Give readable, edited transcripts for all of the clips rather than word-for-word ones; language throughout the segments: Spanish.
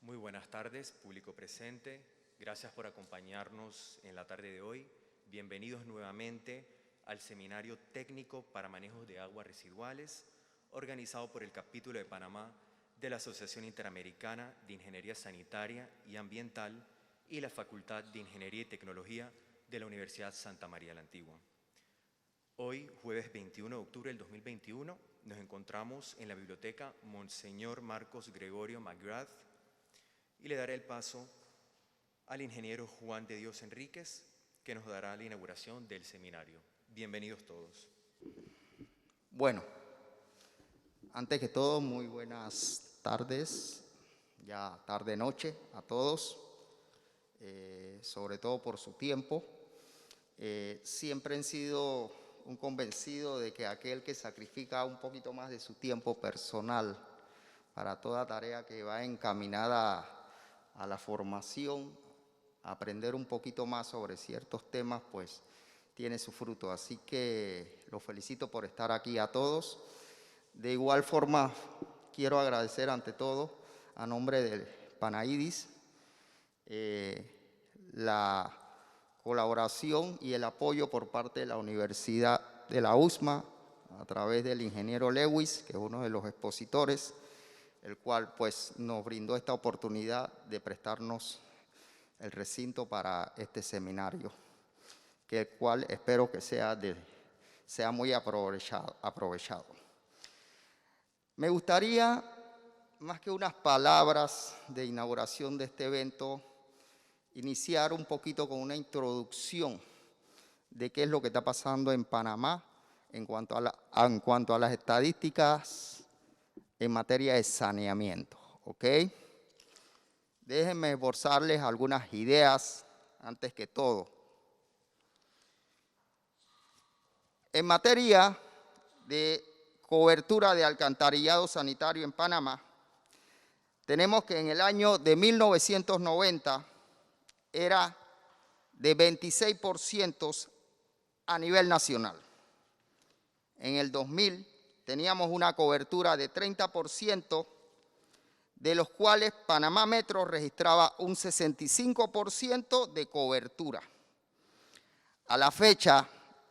Muy buenas tardes, público presente. Gracias por acompañarnos en la tarde de hoy. Bienvenidos nuevamente al Seminario Técnico para Manejo de Aguas Residuales, organizado por el Capítulo de Panamá de la Asociación Interamericana de Ingeniería Sanitaria y Ambiental y la Facultad de Ingeniería y Tecnología de la Universidad Santa María la Antigua. Hoy, jueves 21 de octubre del 2021, nos encontramos en la Biblioteca Monseñor Marcos Gregorio McGrath y le daré el paso al ingeniero Juan de Dios Enríquez, que nos dará la inauguración del seminario. Bienvenidos todos. Bueno, antes que todo, muy buenas tardes, ya tarde-noche a todos, sobre todo por su tiempo. Siempre he sido un convencido de que aquel que sacrifica un poquito más de su tiempo personal para toda tarea que va encaminada a la formación, a aprender un poquito más sobre ciertos temas, pues tiene su fruto. Así que los felicito por estar aquí a todos. De igual forma, quiero agradecer ante todo, a nombre del Panaidis, la colaboración y el apoyo por parte de la Universidad de la USMA, a través del ingeniero Lewis, que es uno de los expositores, el cual pues nos brindó esta oportunidad de prestarnos el recinto para este seminario, que el cual espero que sea muy aprovechado. Me gustaría, más que unas palabras de inauguración de este evento, iniciar un poquito con una introducción de qué es lo que está pasando en Panamá en cuanto a las estadísticas en materia de saneamiento, ¿ok? Déjenme esbozarles algunas ideas antes que todo. En materia de cobertura de alcantarillado sanitario en Panamá, tenemos que en el año de 1990 era de 26% a nivel nacional. En el 2000 teníamos una cobertura de 30%, de los cuales Panamá Metro registraba un 65% de cobertura. A la fecha,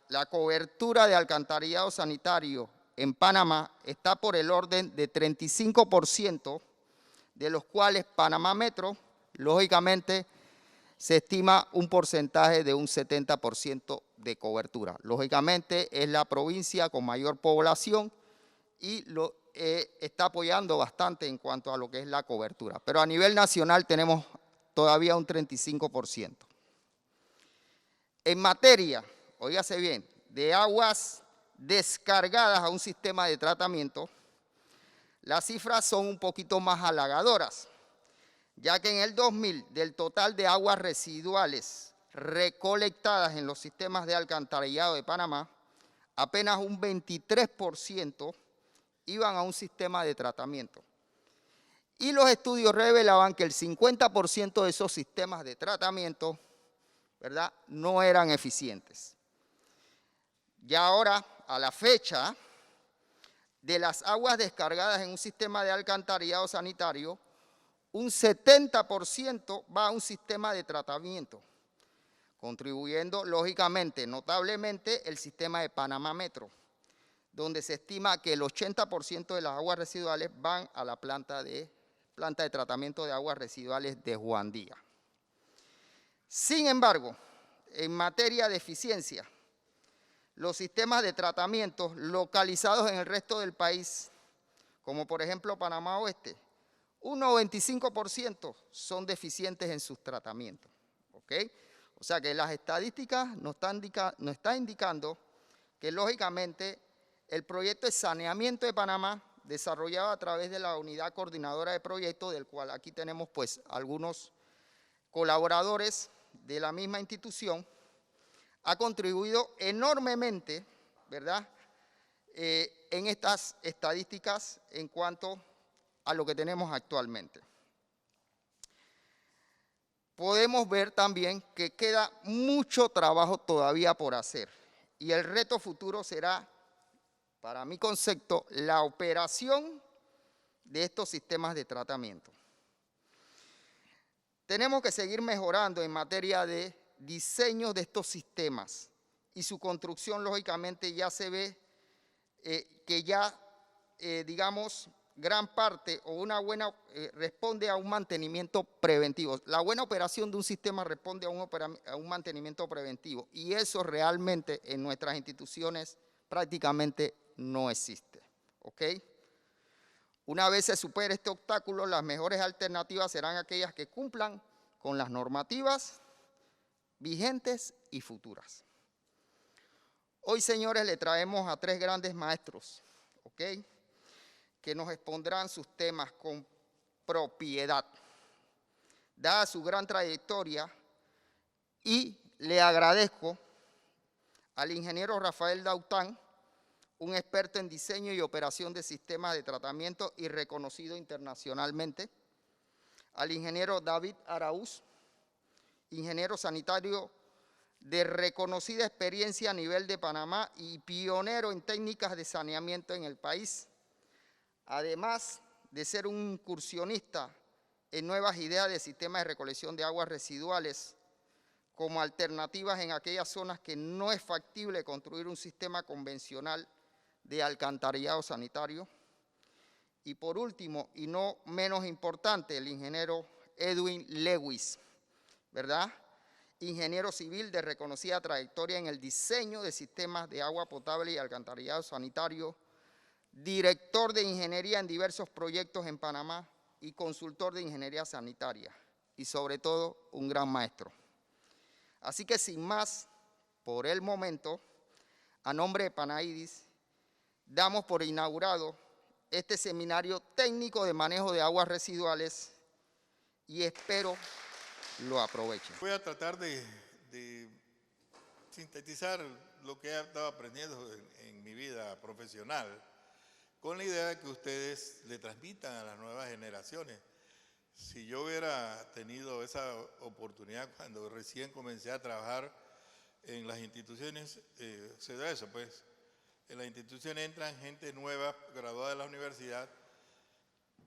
la cobertura de alcantarillado sanitario en Panamá está por el orden de 35%, de los cuales Panamá Metro, lógicamente, se estima un porcentaje de un 70% de cobertura. Lógicamente, es la provincia con mayor población y está apoyando bastante en cuanto a lo que es la cobertura. Pero a nivel nacional tenemos todavía un 35%. En materia, óigase bien, de aguas descargadas a un sistema de tratamiento, las cifras son un poquito más halagadoras, ya que en el 2000, del total de aguas residuales recolectadas en los sistemas de alcantarillado de Panamá, apenas un 23% iban a un sistema de tratamiento. Y los estudios revelaban que el 50% de esos sistemas de tratamiento, ¿verdad?, no eran eficientes. Ya ahora, a la fecha, de las aguas descargadas en un sistema de alcantarillado sanitario, un 70% va a un sistema de tratamiento, contribuyendo, lógicamente, notablemente, el sistema de Panamá Metro, donde se estima que el 80% de las aguas residuales van a la planta de tratamiento de aguas residuales de Juan Díaz. Sin embargo, en materia de eficiencia, los sistemas de tratamiento localizados en el resto del país, como por ejemplo Panamá Oeste, un 95% son deficientes en sus tratamientos, ¿ok? O sea que las estadísticas nos están indicando que lógicamente el proyecto de saneamiento de Panamá, desarrollado a través de la Unidad Coordinadora de Proyectos, del cual aquí tenemos pues algunos colaboradores de la misma institución, ha contribuido enormemente, ¿verdad?, en estas estadísticas en cuanto a lo que tenemos actualmente. Podemos ver también que queda mucho trabajo todavía por hacer y el reto futuro será, para mi concepto, la operación de estos sistemas de tratamiento. Tenemos que seguir mejorando en materia de diseño de estos sistemas y su construcción, lógicamente, ya se ve que ya, digamos, gran parte o una buena responde a un mantenimiento preventivo. La buena operación de un sistema responde a un mantenimiento preventivo y eso realmente en nuestras instituciones prácticamente no existe. ¿Ok? Una vez se supere este obstáculo, las mejores alternativas serán aquellas que cumplan con las normativas vigentes y futuras. Hoy, señores, le traemos a 3 grandes maestros, ¿ok?, que nos expondrán sus temas con propiedad, dada su gran trayectoria, y le agradezco al ingeniero Rafael Daután, un experto en diseño y operación de sistemas de tratamiento y reconocido internacionalmente, al ingeniero David Araúz, ingeniero sanitario de reconocida experiencia a nivel de Panamá y pionero en técnicas de saneamiento en el país, además de ser un incursionista en nuevas ideas de sistemas de recolección de aguas residuales como alternativas en aquellas zonas que no es factible construir un sistema convencional de alcantarillado sanitario. Y por último, y no menos importante, el ingeniero Edwin Lewis, ¿verdad?, ingeniero civil de reconocida trayectoria en el diseño de sistemas de agua potable y alcantarillado sanitario, director de ingeniería en diversos proyectos en Panamá y consultor de ingeniería sanitaria, y sobre todo un gran maestro. Así que sin más, por el momento, a nombre de Panaidis, damos por inaugurado este seminario técnico de manejo de aguas residuales y espero lo aprovechen. Voy a tratar de sintetizar lo que he estado aprendiendo en mi vida profesional, con la idea de que ustedes le transmitan a las nuevas generaciones. Si yo hubiera tenido esa oportunidad cuando recién comencé a trabajar en las instituciones, se da eso, pues. En las instituciones entran gente nueva, graduada de la universidad,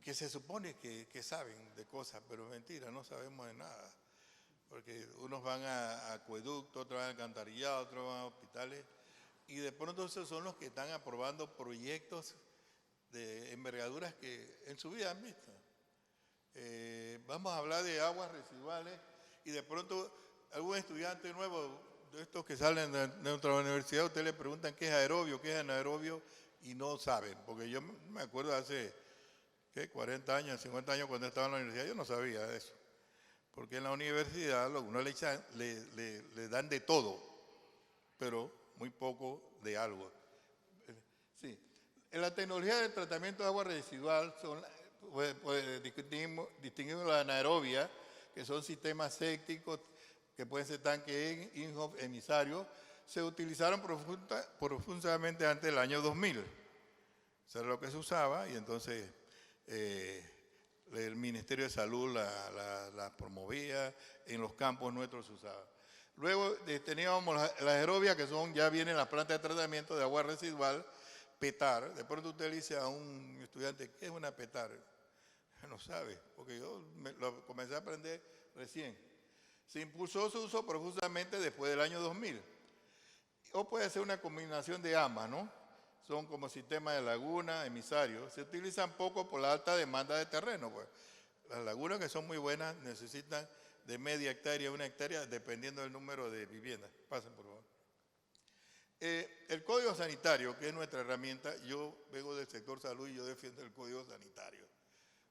que se supone que saben de cosas, pero es mentira, no sabemos de nada. Porque unos van a acueductos, otros van a alcantarillado, otros van a hospitales, y de pronto esos son los que están aprobando proyectos de envergaduras que en su vida han visto. Vamos a hablar de aguas residuales y de pronto algún estudiante nuevo de estos que salen de nuestra universidad, ustedes le preguntan qué es aerobio, qué es anaerobio y no saben, porque yo me acuerdo hace 40 años, 50 años cuando estaba en la universidad, yo no sabía de eso, porque en la universidad uno le dan de todo, pero muy poco de algo. Sí. En la tecnología de tratamiento de agua residual distinguimos la anaerobia, que son sistemas sépticos, que pueden ser tanques INHOF emisarios, se utilizaron profundamente antes del año 2000. Eso era lo que se usaba y entonces el Ministerio de Salud la promovía, en los campos nuestros se usaba. Luego teníamos la aerobia, que ya vienen las plantas de tratamiento de agua residual, PETAR. De pronto usted le dice a un estudiante, ¿qué es una PETAR? No sabe, porque yo lo comencé a aprender recién. Se impulsó su uso profusamente después del año 2000. O puede ser una combinación de ambas, ¿no? Son como sistemas de laguna, emisarios. Se utilizan poco por la alta demanda de terreno, pues. Las lagunas, que son muy buenas, necesitan de media hectárea a 1 hectárea, dependiendo del número de viviendas. Pasen, por favor. El Código Sanitario, que es nuestra herramienta, yo vengo del sector salud y yo defiendo el Código Sanitario.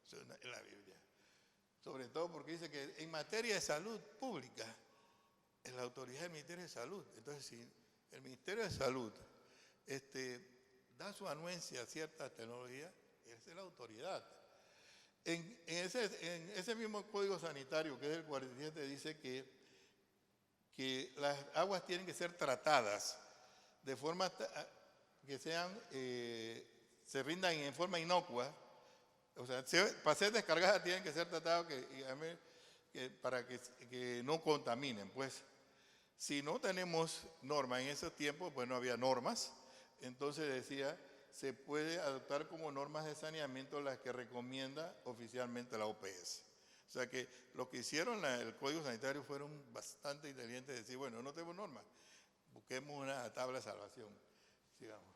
Eso es en la Biblia. Sobre todo porque dice que en materia de salud pública es la autoridad del Ministerio de Salud. Entonces, si el Ministerio de Salud da su anuencia a ciertas tecnologías, esa es la autoridad. En ese mismo Código Sanitario, que es el 47, dice que las aguas tienen que ser tratadas de forma que se rindan en forma inocua. O sea, para ser descargadas tienen que ser tratadas para que no contaminen. Pues, si no tenemos normas en esos tiempos, pues no había normas. Entonces decía, se puede adoptar como normas de saneamiento las que recomienda oficialmente la OPS. O sea que lo que hicieron el Código Sanitario fueron bastante inteligentes, de decir, bueno, no tenemos normas, busquemos una tabla de salvación. Sigamos.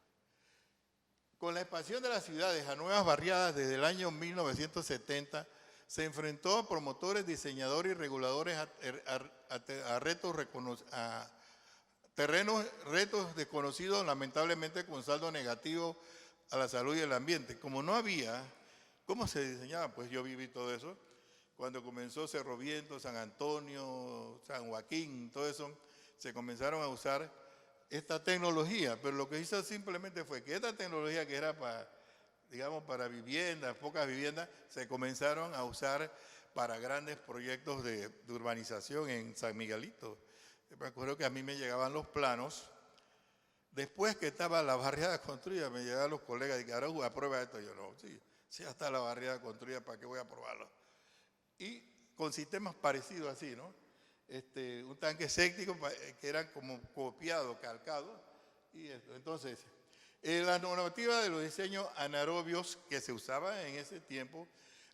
Con la expansión de las ciudades a nuevas barriadas desde el año 1970, se enfrentó a promotores, diseñadores y reguladores a retos desconocidos, lamentablemente con saldo negativo a la salud y el ambiente. Como no había, ¿cómo se diseñaba? Pues yo viví todo eso. Cuando comenzó Cerro Viento, San Antonio, San Joaquín, todo eso, se comenzaron a usar esta tecnología, pero lo que hizo simplemente fue que esta tecnología que era para, digamos, para viviendas, pocas viviendas, se comenzaron a usar para grandes proyectos de urbanización en San Miguelito. Yo me acuerdo que a mí me llegaban los planos, después que estaba la barriada construida, me llegaban los colegas y dijeron, Araújo, aprueba esto. Yo no, sí, ya está la barriada construida, ¿para qué voy a aprobarlo? Y con sistemas parecidos así, ¿no? Un tanque séptico que eran como copiados, calcados. Y esto. Entonces, la normativa de los diseños anaerobios que se usaba en ese tiempo,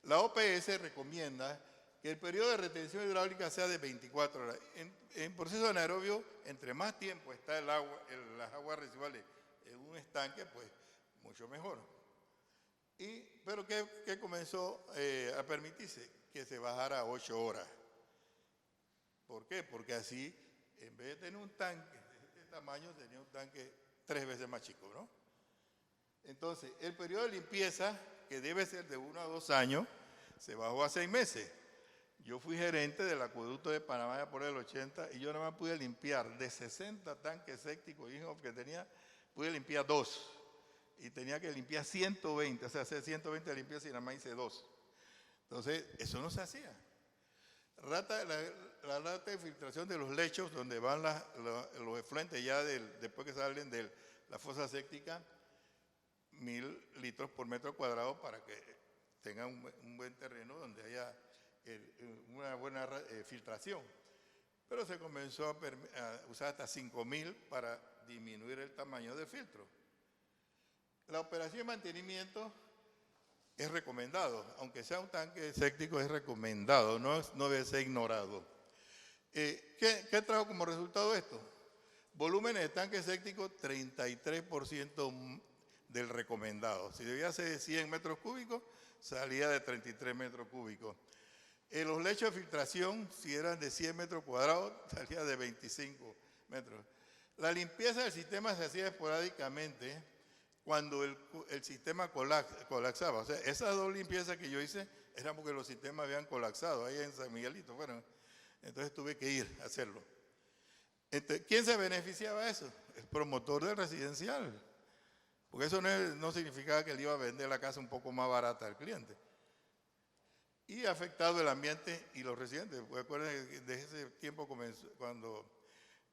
la OPS recomienda que el periodo de retención hidráulica sea de 24 horas. En proceso anaerobio, entre más tiempo está el agua, las aguas residuales en un estanque, pues mucho mejor. Pero ¿qué comenzó a permitirse? Que se bajara a 8 horas. ¿Por qué? Porque así, en vez de tener un tanque de este tamaño, tenía un tanque 3 veces más chico, ¿no? Entonces, el periodo de limpieza, que debe ser de 1 a 2 años, se bajó a 6 meses. Yo fui gerente del acueducto de Panamá por el 80 y yo nada más pude limpiar de 60 tanques sépticos que tenía, pude limpiar 2. Y tenía que limpiar 120, o sea, hacer 120 limpiezas y nada más hice 2. Entonces, eso no se hacía. La rata de filtración de los lechos donde van los efluentes ya después que salen de la fosa séptica, 1000 litros por metro cuadrado para que tengan un buen terreno donde haya una buena filtración. Pero se comenzó a usar hasta 5000 para disminuir el tamaño del filtro. La operación de mantenimiento es recomendado, aunque sea un tanque séptico es recomendado, no debe ser ignorado. ¿Qué trajo como resultado esto? Volúmenes de tanque séptico 33% del recomendado. Si debía ser de 100 metros cúbicos, salía de 33 metros cúbicos. Los lechos de filtración, si eran de 100 metros cuadrados, salía de 25 metros. La limpieza del sistema se hacía esporádicamente cuando el sistema colapsaba. O sea, esas 2 limpiezas que yo hice eran porque los sistemas habían colapsado ahí en San Miguelito. Bueno, entonces tuve que ir a hacerlo. ¿Quién se beneficiaba de eso? El promotor del residencial. Porque eso no significaba que él iba a vender la casa un poco más barata al cliente. Y ha afectado el ambiente y los residentes. Pues acuérdense que desde ese tiempo comenzó, cuando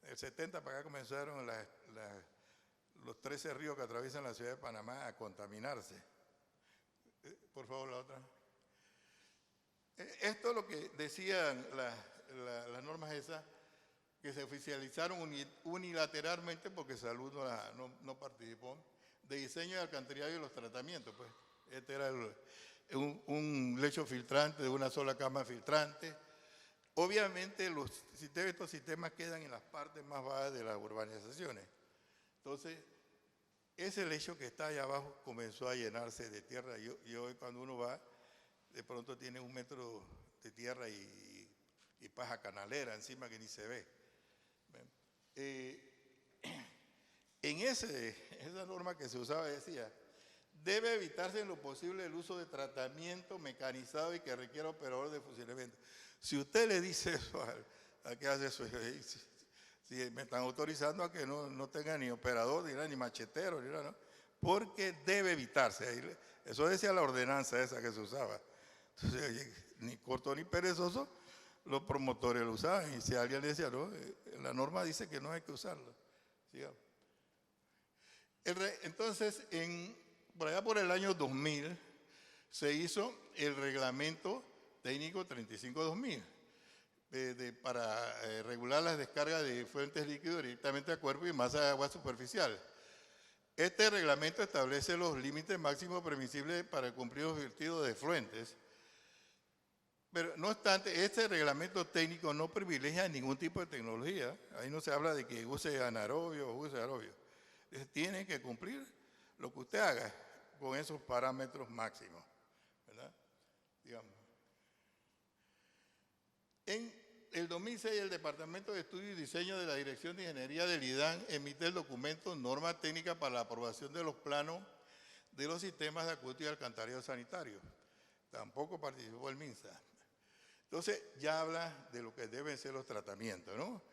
el 70 para acá comenzaron los 13 ríos que atraviesan la ciudad de Panamá a contaminarse. Por favor, la otra. Esto es lo que decían las normas esas, que se oficializaron unilateralmente porque Salud no participó, de diseño de alcantarillado y los tratamientos. Pues. Este era un lecho filtrante de una sola cama filtrante. Obviamente estos sistemas quedan en las partes más bajas de las urbanizaciones. Entonces, ese lecho que está allá abajo comenzó a llenarse de tierra. Y hoy cuando uno va, de pronto tiene 1 metro de tierra y paja canalera encima que ni se ve. En esa norma que se usaba decía, debe evitarse en lo posible el uso de tratamiento mecanizado y que requiera operador de funcionamiento. Si usted le dice eso al que hace eso, si me están autorizando a que no tenga ni operador, ni machetero, ni nada, ¿no? Porque debe evitarse. Eso decía la ordenanza esa que se usaba. Entonces, oye, ni corto ni perezoso, los promotores lo usaban. Y si alguien le decía, no, la norma dice que no hay que usarlo. Sigamos. Entonces, por allá por el año 2000, se hizo el reglamento técnico 35-2000 para regular las descargas de fuentes líquidos directamente a cuerpo y masa de agua superficial. Este reglamento establece los límites máximos permisibles para el cumplido vertido de efluentes. Pero no obstante, este reglamento técnico no privilegia ningún tipo de tecnología. Ahí no se habla de que use anaerobio o use aerobio. Tiene que cumplir lo que usted haga con esos parámetros máximos, ¿verdad? Digamos. En el 2006, el Departamento de Estudio y Diseño de la Dirección de Ingeniería del IDAN emite el documento Norma Técnica para la aprobación de los planos de los sistemas de acueducto y alcantarillado sanitario. Tampoco participó el MINSA. Entonces, ya habla de lo que deben ser los tratamientos, ¿no?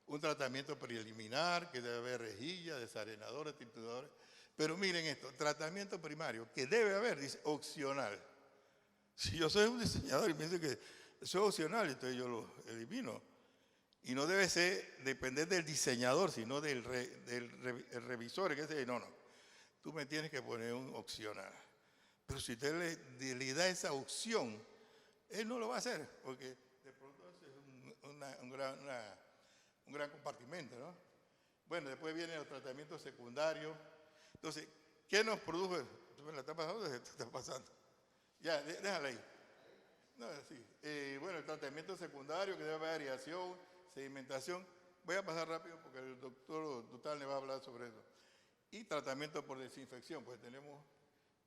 Un tratamiento preliminar, que debe haber rejillas, desarenadores, trituradores. Pero miren esto, tratamiento primario, que debe haber, dice, opcional. Si yo soy un diseñador y me dice que eso es opcional, entonces yo lo elimino. Y no debe ser depender del diseñador, sino del revisor, que dice, no, tú me tienes que poner un opcional. Pero si usted le da esa opción, él no lo va a hacer, porque de pronto es un gran compartimento, ¿no? Bueno, después vienen los tratamientos secundarios. Entonces, ¿qué nos produjo? ¿Tú me la estás pasando o te está pasando? Ya, déjala ahí. No, sí. Bueno, el tratamiento secundario, que debe haber aireación, sedimentación. Voy a pasar rápido porque el doctor Dutal le va a hablar sobre eso. Y tratamiento por desinfección, pues tenemos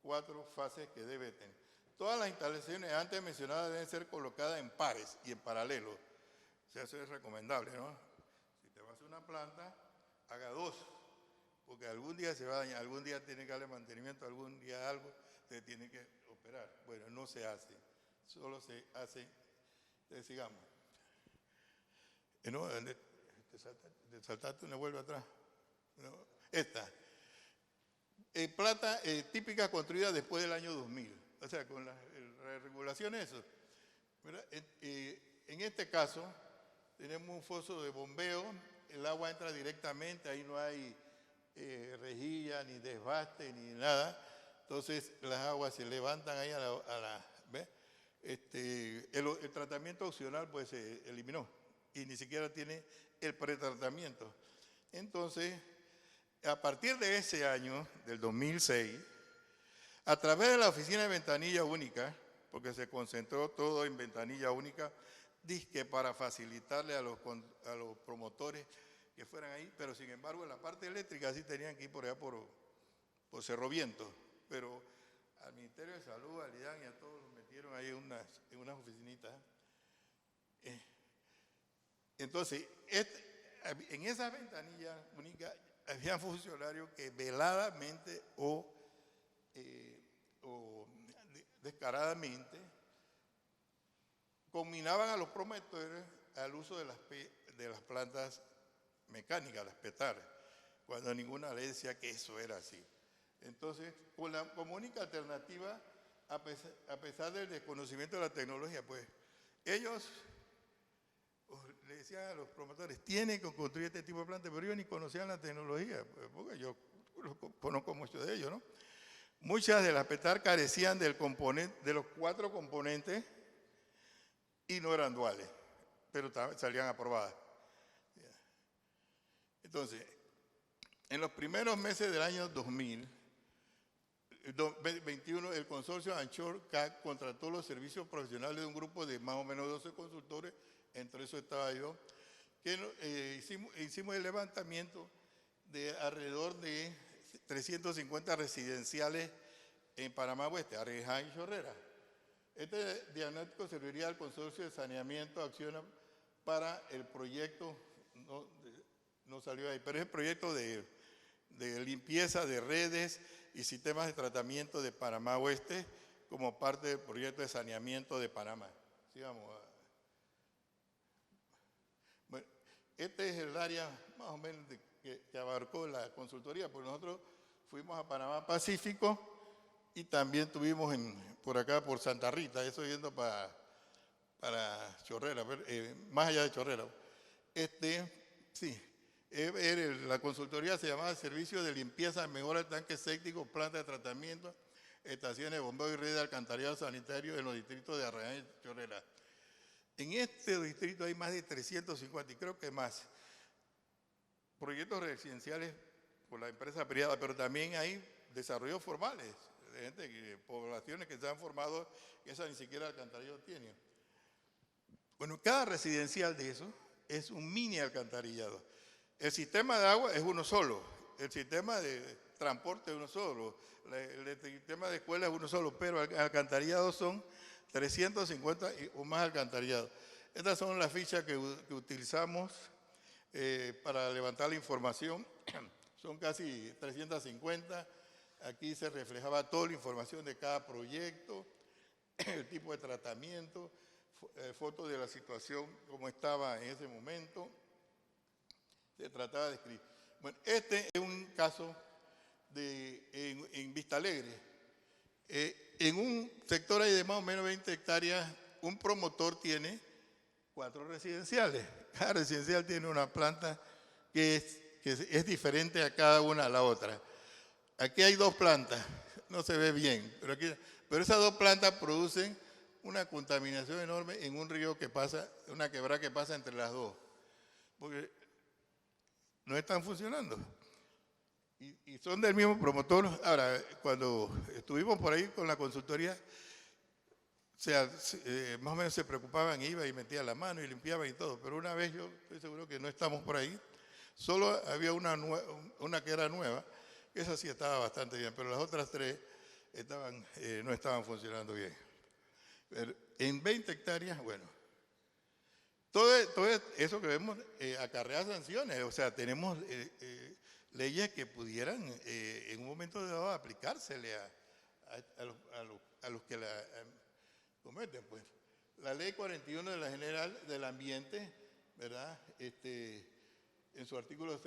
4 fases que debe tener. Todas las instalaciones antes mencionadas deben ser colocadas en pares y en paralelo. O sea, eso es recomendable, ¿no? Si te vas a hacer una planta, haga 2, porque algún día se va a dañar, algún día tiene que darle mantenimiento, algún día algo, te tiene que operar. Bueno, no se hace, solo se hace, sigamos. No, te saltaste una vuelve atrás. No, esta. Planta típica construida después del año 2000. O sea, con las regulaciones, eso. En este caso, tenemos un foso de bombeo, el agua entra directamente, ahí no hay rejilla, ni desbaste, ni nada. Entonces, las aguas se levantan ahí a la ¿ves? El tratamiento opcional, pues, se eliminó. Y ni siquiera tiene el pretratamiento. Entonces, a partir de ese año, del 2006, a través de la oficina de ventanilla única, porque se concentró todo en ventanilla única, dizque para facilitarle a los promotores que fueran ahí, pero sin embargo en la parte eléctrica sí tenían que ir por allá por Cerro Viento, pero al Ministerio de Salud, al IDAN y a todos los metieron ahí en unas oficinitas. Entonces, en esa ventanilla única había funcionarios que veladamente o descaradamente combinaban a los promotores al uso de las plantas mecánicas, las PETAR, cuando ninguna ley decía que eso era así. Entonces, como única alternativa, a pesar del desconocimiento de la tecnología, pues ellos le decían a los promotores, tienen que construir este tipo de plantas, pero ellos ni conocían la tecnología, pues, porque yo conozco mucho de ellos, ¿no? Muchas de las PETAR carecían de los 4 componentes y no eran duales, pero salían aprobadas. Entonces, en los primeros meses del año 2021, el consorcio Anchor CAC contrató los servicios profesionales de un grupo de más o menos 12 consultores, entre eso estaba yo, que hicimos el levantamiento de alrededor de 350 residenciales en Panamá Oeste, Areján y Chorrera. Este diagnóstico serviría al consorcio de saneamiento Acciona para el proyecto, no salió ahí, pero es el proyecto de limpieza de redes y sistemas de tratamiento de Panamá Oeste como parte del proyecto de saneamiento de Panamá. Sigamos. Bueno, este es el área más o menos que abarcó la consultoría, porque nosotros fuimos a Panamá Pacífico y también estuvimos por acá, por Santa Rita, eso yendo para Chorrera, más allá de Chorrera. Sí, la consultoría se llamaba Servicio de Limpieza, Mejora de Tanques Sépticos, Planta de Tratamiento, Estaciones de Bombeo y Red de Alcantarillado Sanitario en los distritos de Arrayán y Chorrera. En este distrito hay más de 350, y creo que más, proyectos residenciales por la empresa privada, pero también hay desarrollos formales, de poblaciones que se han formado, que esa ni siquiera alcantarillado tiene. Bueno, cada residencial de eso es un mini alcantarillado. El sistema de agua es uno solo, el sistema de transporte es uno solo, el sistema de escuela es uno solo, pero alcantarillados son 350 o más alcantarillados. Estas son las fichas que utilizamos para levantar la información. Son casi 350. Aquí se reflejaba toda la información de cada proyecto, el tipo de tratamiento, fotos de la situación, cómo estaba en ese momento. Se trataba de escribir. Bueno, este es un caso en Vista Alegre. En un sector ahí de más o menos 20 hectáreas, un promotor tiene 4 residenciales. Cada residencial tiene una planta que es diferente a cada una a la otra. Aquí hay 2 plantas, no se ve bien, pero esas 2 plantas producen una contaminación enorme en un río que pasa, una quebrada que pasa entre las 2, porque no están funcionando. Y son del mismo promotor. Ahora, cuando estuvimos por ahí con la consultoría, más o menos se preocupaban, iba y metía la mano y limpiaba y todo, pero una vez yo estoy seguro que no estamos por ahí, solo había una que era nueva, esa sí estaba bastante bien, pero las otras 3 no estaban funcionando bien. Pero en 20 hectáreas, bueno, todo eso que vemos acarrea sanciones, o sea, tenemos leyes que pudieran en un momento dado aplicársele a los que la cometen, pues. La ley 41 de la General del Ambiente, ¿verdad? En su artículo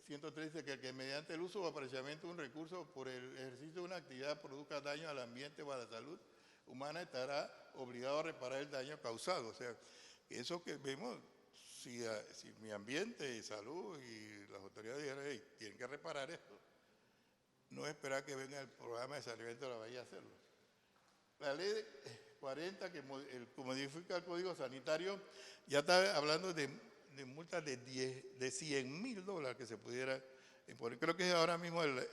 103 dice que mediante el uso o apreciamiento de un recurso por el ejercicio de una actividad produzca daño al ambiente o a la salud humana estará obligado a reparar el daño causado. O sea, eso que vemos, si mi ambiente y salud y las autoridades dijeran, hey, tienen que reparar esto, no esperar que venga el programa de saneamiento de la bahía a hacerlo. La ley 40 que modifica el Código Sanitario ya está hablando de multas de $100,000 que se pudiera imponer. Creo que es ahora mismo la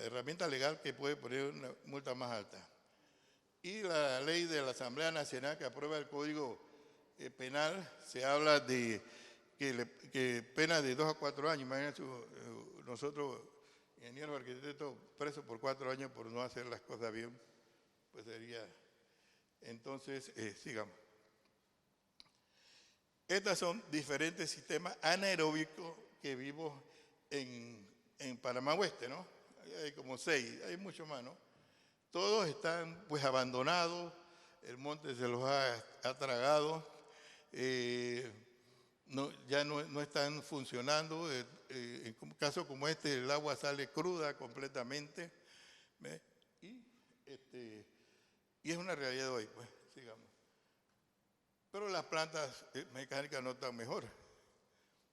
herramienta legal que puede poner una multa más alta. Y la ley de la Asamblea Nacional que aprueba el Código Penal, se habla de que pena de 2 a 4 años. Imagínense, nosotros, ingenieros arquitectos, presos por 4 años por no hacer las cosas bien, pues sería. Entonces, sigamos. Estos son diferentes sistemas anaeróbicos que vimos en Panamá Oeste, ¿no? Hay como 6, hay mucho más, ¿no? Todos están pues abandonados, el monte se los ha tragado, ya no están funcionando. En un caso como este, el agua sale cruda completamente, ¿ves? Y es una realidad hoy, pues, sigamos. Pero las plantas mecánicas no están mejor,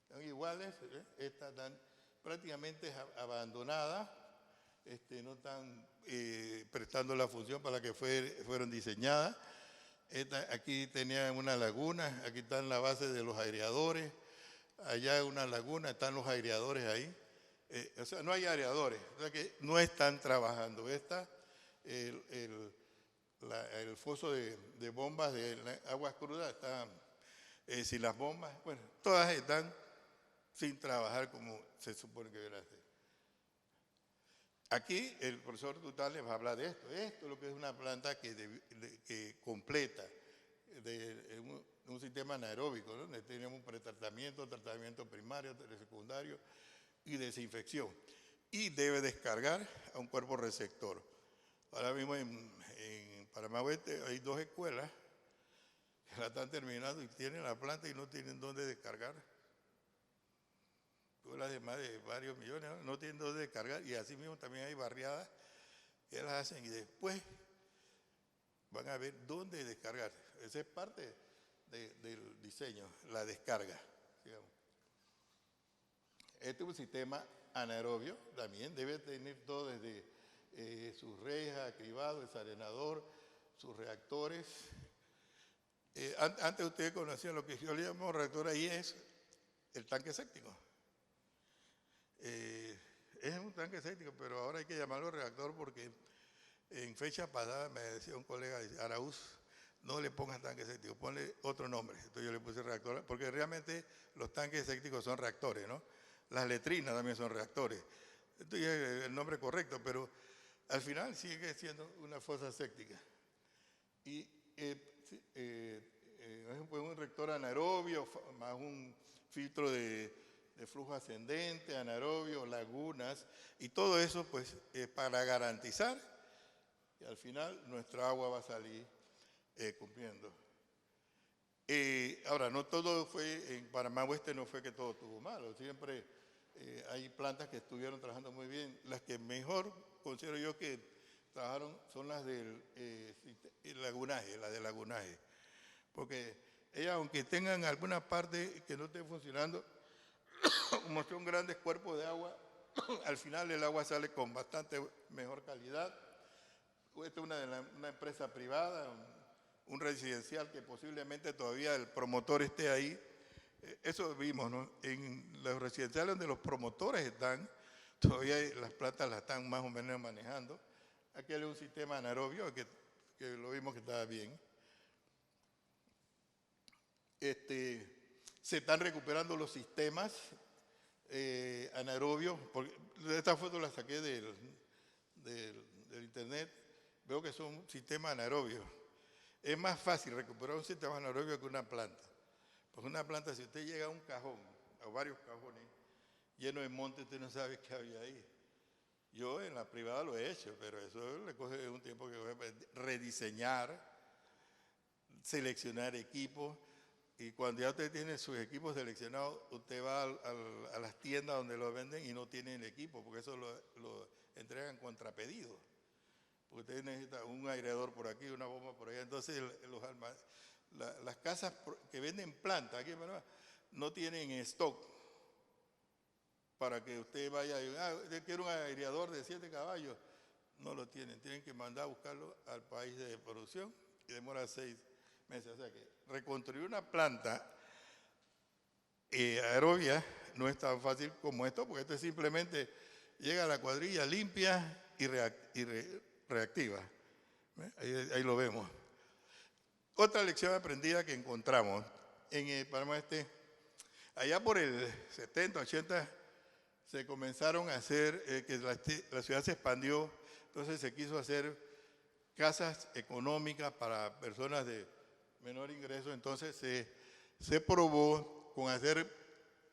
están iguales, estas están prácticamente abandonadas, no están prestando la función para la que fueron diseñadas. Aquí tenían una laguna, aquí están la base de los aireadores, allá hay una laguna, están los aireadores ahí. O sea, no hay aireadores, o sea que no están trabajando. El foso de bombas de aguas crudas está sin las bombas. Bueno, todas están sin trabajar como se supone que debería ser. Aquí el profesor Tutal les va a hablar de esto. Esto es lo que es una planta que completa un sistema anaeróbico, ¿no? Donde tenemos un pretratamiento, tratamiento primario, secundario y desinfección. Y debe descargar a un cuerpo receptor. Ahora mismo en Panamá Oeste hay 2 escuelas que la están terminando y tienen la planta y no tienen dónde descargar. Las demás de varios millones no tienen dónde descargar, y así mismo también hay barriadas que las hacen y después van a ver dónde descargar. Esa es parte del diseño, la descarga, digamos. Este es un sistema anaerobio, también debe tener todo desde sus rejas, cribado, desarenador, sus reactores. Antes ustedes conocían lo que yo le llamo reactor, ahí es el tanque séptico. Es un tanque séptico, pero ahora hay que llamarlo reactor porque en fecha pasada me decía un colega de Araúz, no le pongas tanque séptico, ponle otro nombre. Entonces yo le puse reactor, porque realmente los tanques sépticos son reactores, ¿no? Las letrinas también son reactores. Entonces es el nombre correcto, pero al final sigue siendo una fosa séptica. Y pues un reactor anaerobio, más un filtro de flujo ascendente, anaerobio, lagunas, y todo eso pues para garantizar que al final nuestra agua va a salir cumpliendo. Ahora, no todo fue, en Panamá Oeste no fue que todo estuvo malo, siempre hay plantas que estuvieron trabajando muy bien. Las que mejor considero yo que trabajaron son las del lagunaje, las de lagunaje, porque ellas, aunque tengan alguna parte que no esté funcionando, como son grandes cuerpos de agua, al final el agua sale con bastante mejor calidad. Esta es una empresa privada, un residencial que posiblemente todavía el promotor esté ahí. Eso vimos, ¿no? En los residenciales donde los promotores están, todavía las plantas las están más o menos manejando. Aquel es un sistema anaerobio que lo vimos que estaba bien. Se están recuperando los sistemas anaerobios. Esta foto la saqué del internet. Veo que son sistemas anaerobios. Es más fácil recuperar un sistema anaerobio que una planta. Porque una planta, si usted llega a un cajón, a varios cajones, lleno de monte, usted no sabe qué había ahí. Yo en la privada lo he hecho, pero eso le coge un tiempo que voy a rediseñar, seleccionar equipos. Y cuando ya usted tiene sus equipos seleccionados, usted va a las tiendas donde lo venden y no tienen el equipo, porque eso lo entregan contrapedido. Porque usted necesita un aireador por aquí, una bomba por allá. Entonces, las casas que venden plantas aquí en Panamá no tienen stock para que usted vaya y usted quiere un aireador de 7 caballos. No lo tienen, tienen que mandar a buscarlo al país de producción y demora 6 meses. O sea que reconstruir una planta aerobia no es tan fácil como esto, porque esto simplemente llega a la cuadrilla limpia y reactiva. Ahí lo vemos. Otra lección aprendida que encontramos en el Panamá Este, allá por el 70, 80, se comenzaron a hacer, que la ciudad se expandió, entonces se quiso hacer casas económicas para personas de menor ingreso, entonces se probó con hacer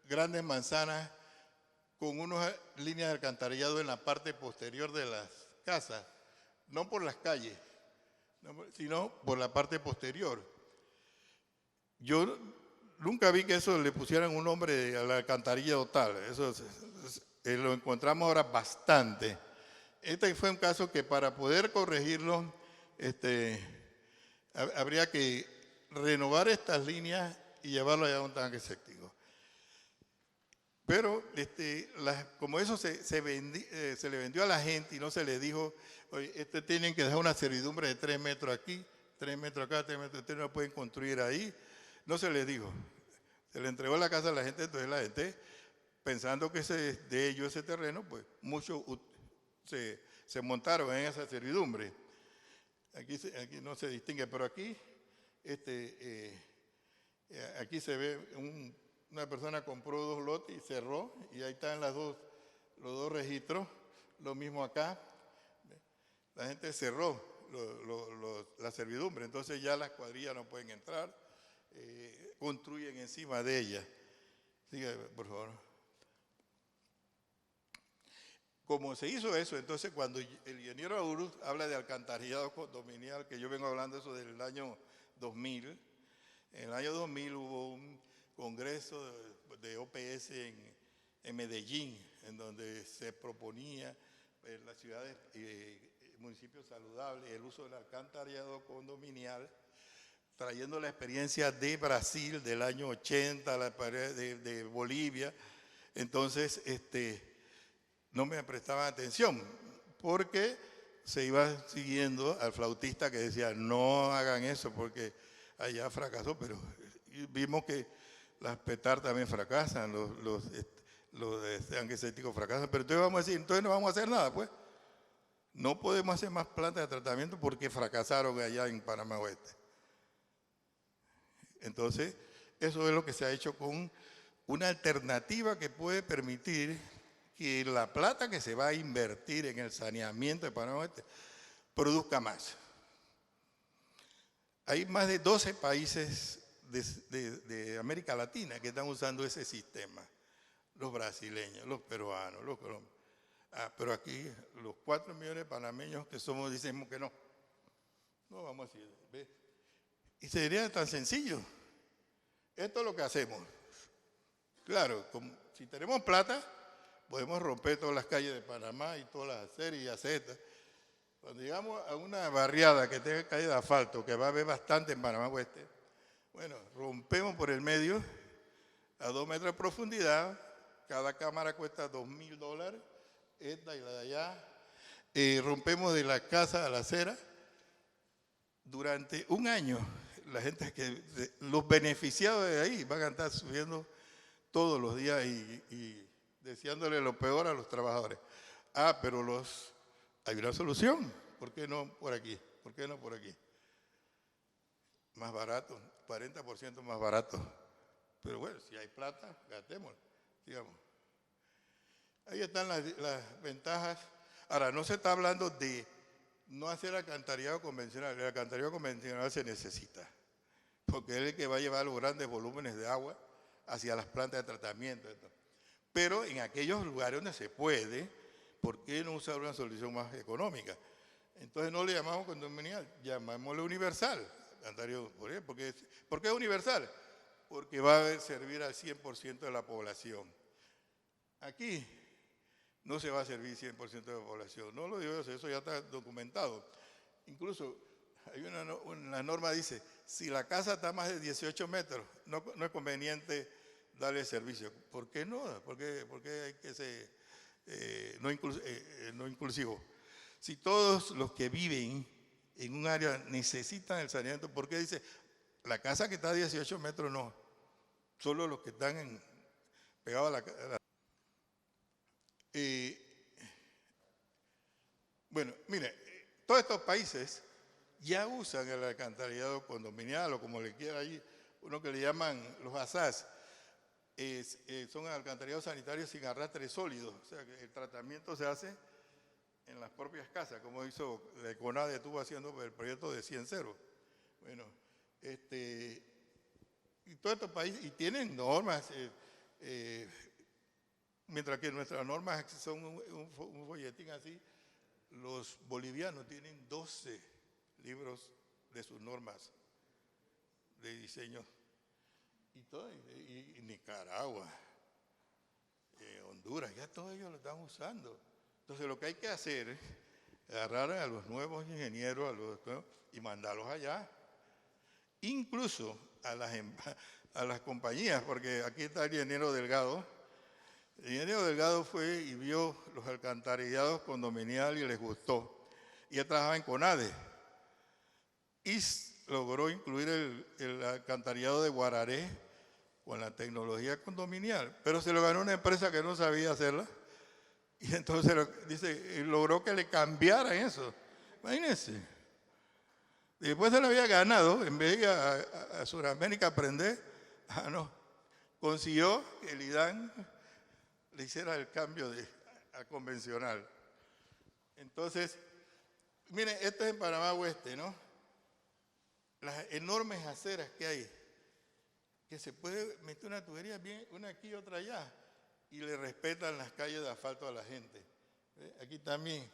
grandes manzanas con unas líneas de alcantarillado en la parte posterior de las casas, no por las calles, sino por la parte posterior. Yo nunca vi que eso le pusieran un nombre a la alcantarilla total, eso lo encontramos ahora bastante. Este fue un caso que para poder corregirlo, habría que renovar estas líneas y llevarlo allá a un tanque séptico. Pero como eso se le vendió a la gente y no se le dijo, oye, tienen que dejar una servidumbre de 3 metros aquí, 3 metros acá, 3 metros, ustedes no pueden construir ahí, no se les dijo. Se le entregó la casa a la gente, entonces la gente, pensando que de ellos ese terreno, pues muchos se montaron en esa servidumbre. Aquí no se distingue, pero aquí se ve una persona compró 2 lotes y cerró, y ahí están los dos registros, lo mismo acá. La gente cerró la servidumbre, entonces ya las cuadrillas no pueden entrar, construyen encima de ella. Sigue, por favor. Como se hizo eso, entonces cuando el ingeniero Aurus habla de alcantarillado condominial, que yo vengo hablando eso del año 2000, en el año 2000 hubo un congreso de OPS en Medellín, en donde se proponía en las ciudades y municipios saludables el uso del alcantarillado condominial, trayendo la experiencia de Brasil del año 80, de Bolivia. Entonces, no me prestaban atención, porque se iba siguiendo al flautista que decía, no hagan eso porque allá fracasó, pero vimos que las PETAR también fracasan, los tanques sépticos fracasan, pero entonces vamos a decir, entonces no vamos a hacer nada, pues. No podemos hacer más plantas de tratamiento porque fracasaron allá en Panamá Oeste. Entonces, eso es lo que se ha hecho con una alternativa que puede permitir que la plata que se va a invertir en el saneamiento de Panamá Oeste produzca más. Hay más de 12 países de América Latina que están usando ese sistema. Los brasileños, los peruanos, los colombianos. Pero aquí los 4 millones de panameños que somos, decimos que no. No vamos a decir, ¿ves? Y sería tan sencillo. Esto es lo que hacemos. Claro, si tenemos plata, podemos romper todas las calles de Panamá y todas las aceras y acetas. Cuando llegamos a una barriada que tenga calle de asfalto, que va a haber bastante en Panamá Oeste, bueno, rompemos por el medio a 2 metros de profundidad. Cada cámara cuesta $2,000, esta y la de allá. Rompemos de la casa a la acera. Durante un año, la gente los beneficiados de ahí van a estar subiendo todos los días y deseándole lo peor a los trabajadores. Pero hay una solución. ¿Por qué no por aquí? ¿Por qué no por aquí? Más barato, 40% más barato. Pero bueno, si hay plata, gastémoslo. Digamos. Ahí están las ventajas. Ahora, no se está hablando de no hacer alcantarillado convencional. El alcantarillado convencional se necesita, porque es el que va a llevar los grandes volúmenes de agua hacia las plantas de tratamiento. Pero en aquellos lugares donde se puede, ¿por qué no usar una solución más económica? Entonces no le llamamos condominial, llamémosle universal. ¿Por qué es universal? Porque va a servir al 100% de la población. Aquí no se va a servir 100% de la población. No lo digo yo, eso ya está documentado. Incluso hay una norma que dice, si la casa está a más de 18 metros, no es conveniente darle servicio. ¿Por qué no? ¿Por qué hay que ser no inclusivo? Si todos los que viven en un área necesitan el saneamiento, ¿por qué dice la casa que está a 18 metros no? Solo los que están pegados a la casa. Bueno, mire, todos estos países ya usan el alcantarillado condominial o como le quiera allí, uno que le llaman los ASAS, son alcantarillados sanitarios sin arrastre sólido, o sea que el tratamiento se hace en las propias casas, como hizo la CONADE, estuvo haciendo el proyecto de 100-0. Bueno, y todos estos países, y tienen normas, mientras que nuestras normas son un folletín así, los bolivianos tienen 12 libros de sus normas de diseño. Y Nicaragua, Honduras, ya todos ellos lo están usando. Entonces lo que hay que hacer es agarrar a los nuevos ingenieros y mandarlos allá. Incluso a las compañías, porque aquí está el ingeniero Delgado. El ingeniero Delgado fue y vio los alcantarillados condominiales y les gustó. Y él trabajaba en CONADE. Y logró incluir el alcantarillado de Guararé con la tecnología condominial. Pero se lo ganó una empresa que no sabía hacerla. Y entonces logró que le cambiaran eso. Imagínense. Después se lo había ganado, en vez de ir a Sudamérica a aprender, no. Consiguió que el IDAN le hiciera el cambio a convencional. Entonces, miren, esto es en Panamá Oeste, ¿no? Las enormes aceras que hay, que se puede meter una tubería bien, una aquí y otra allá, y le respetan las calles de asfalto a la gente. Aquí también.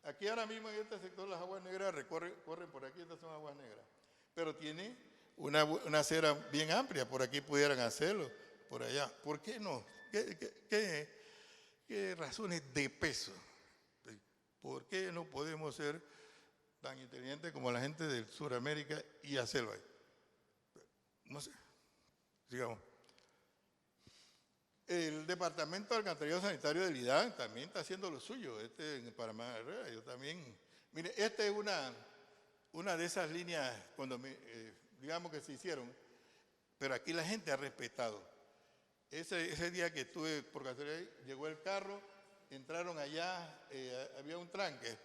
Aquí ahora mismo en este sector las aguas negras corren por aquí, estas son aguas negras. Pero tiene una acera bien amplia, por aquí pudieran hacerlo, por allá. ¿Por qué no? ¿Qué razones de peso? ¿Por qué no podemos ser tan inteligentes como la gente de Sudamérica y hacerlo ahí? No sé. Sigamos. El Departamento de Alcantarillado Sanitario del IDAN también está haciendo lo suyo. En Panamá Herrera, yo también. Mire, esta es una de esas líneas cuando digamos que se hicieron, pero aquí la gente ha respetado. Ese día que estuve por casualidad, llegó el carro, entraron allá, había un tranque.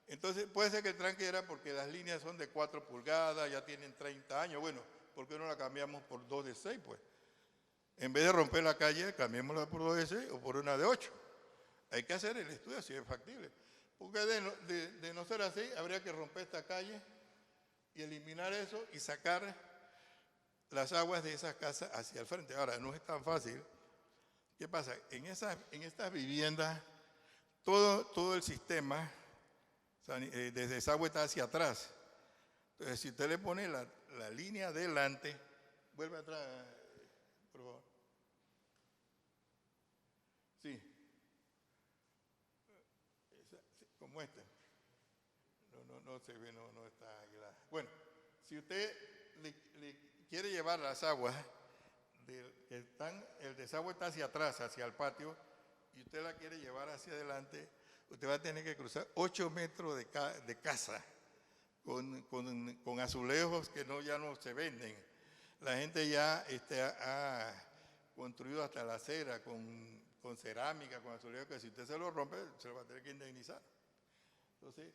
Entonces puede ser que el tranque era porque las líneas son de 4 pulgadas, ya tienen 30 años. Bueno, ¿por qué no la cambiamos por 2 de 6, pues? En vez de romper la calle, cambiémosla por 2 de 6 o por una de 8. Hay que hacer el estudio si es factible. Porque de no ser así, habría que romper esta calle y eliminar eso y sacar las aguas de esas casas hacia el frente. Ahora, no es tan fácil. ¿Qué pasa? En estas viviendas, todo el sistema de desagüe está hacia atrás. Entonces, si usted le pone la línea adelante, vuelve atrás, por favor. Sí. Como este. No se ve, no está aislada. Bueno, si usted le quiere llevar las aguas, el desagüe está hacia atrás, hacia el patio, y usted la quiere llevar hacia adelante, usted va a tener que cruzar 8 metros de casa con azulejos que ya no se venden. La gente ya ha construido hasta la acera con cerámica, con azulejos, que si usted se lo rompe, se lo va a tener que indemnizar. Entonces,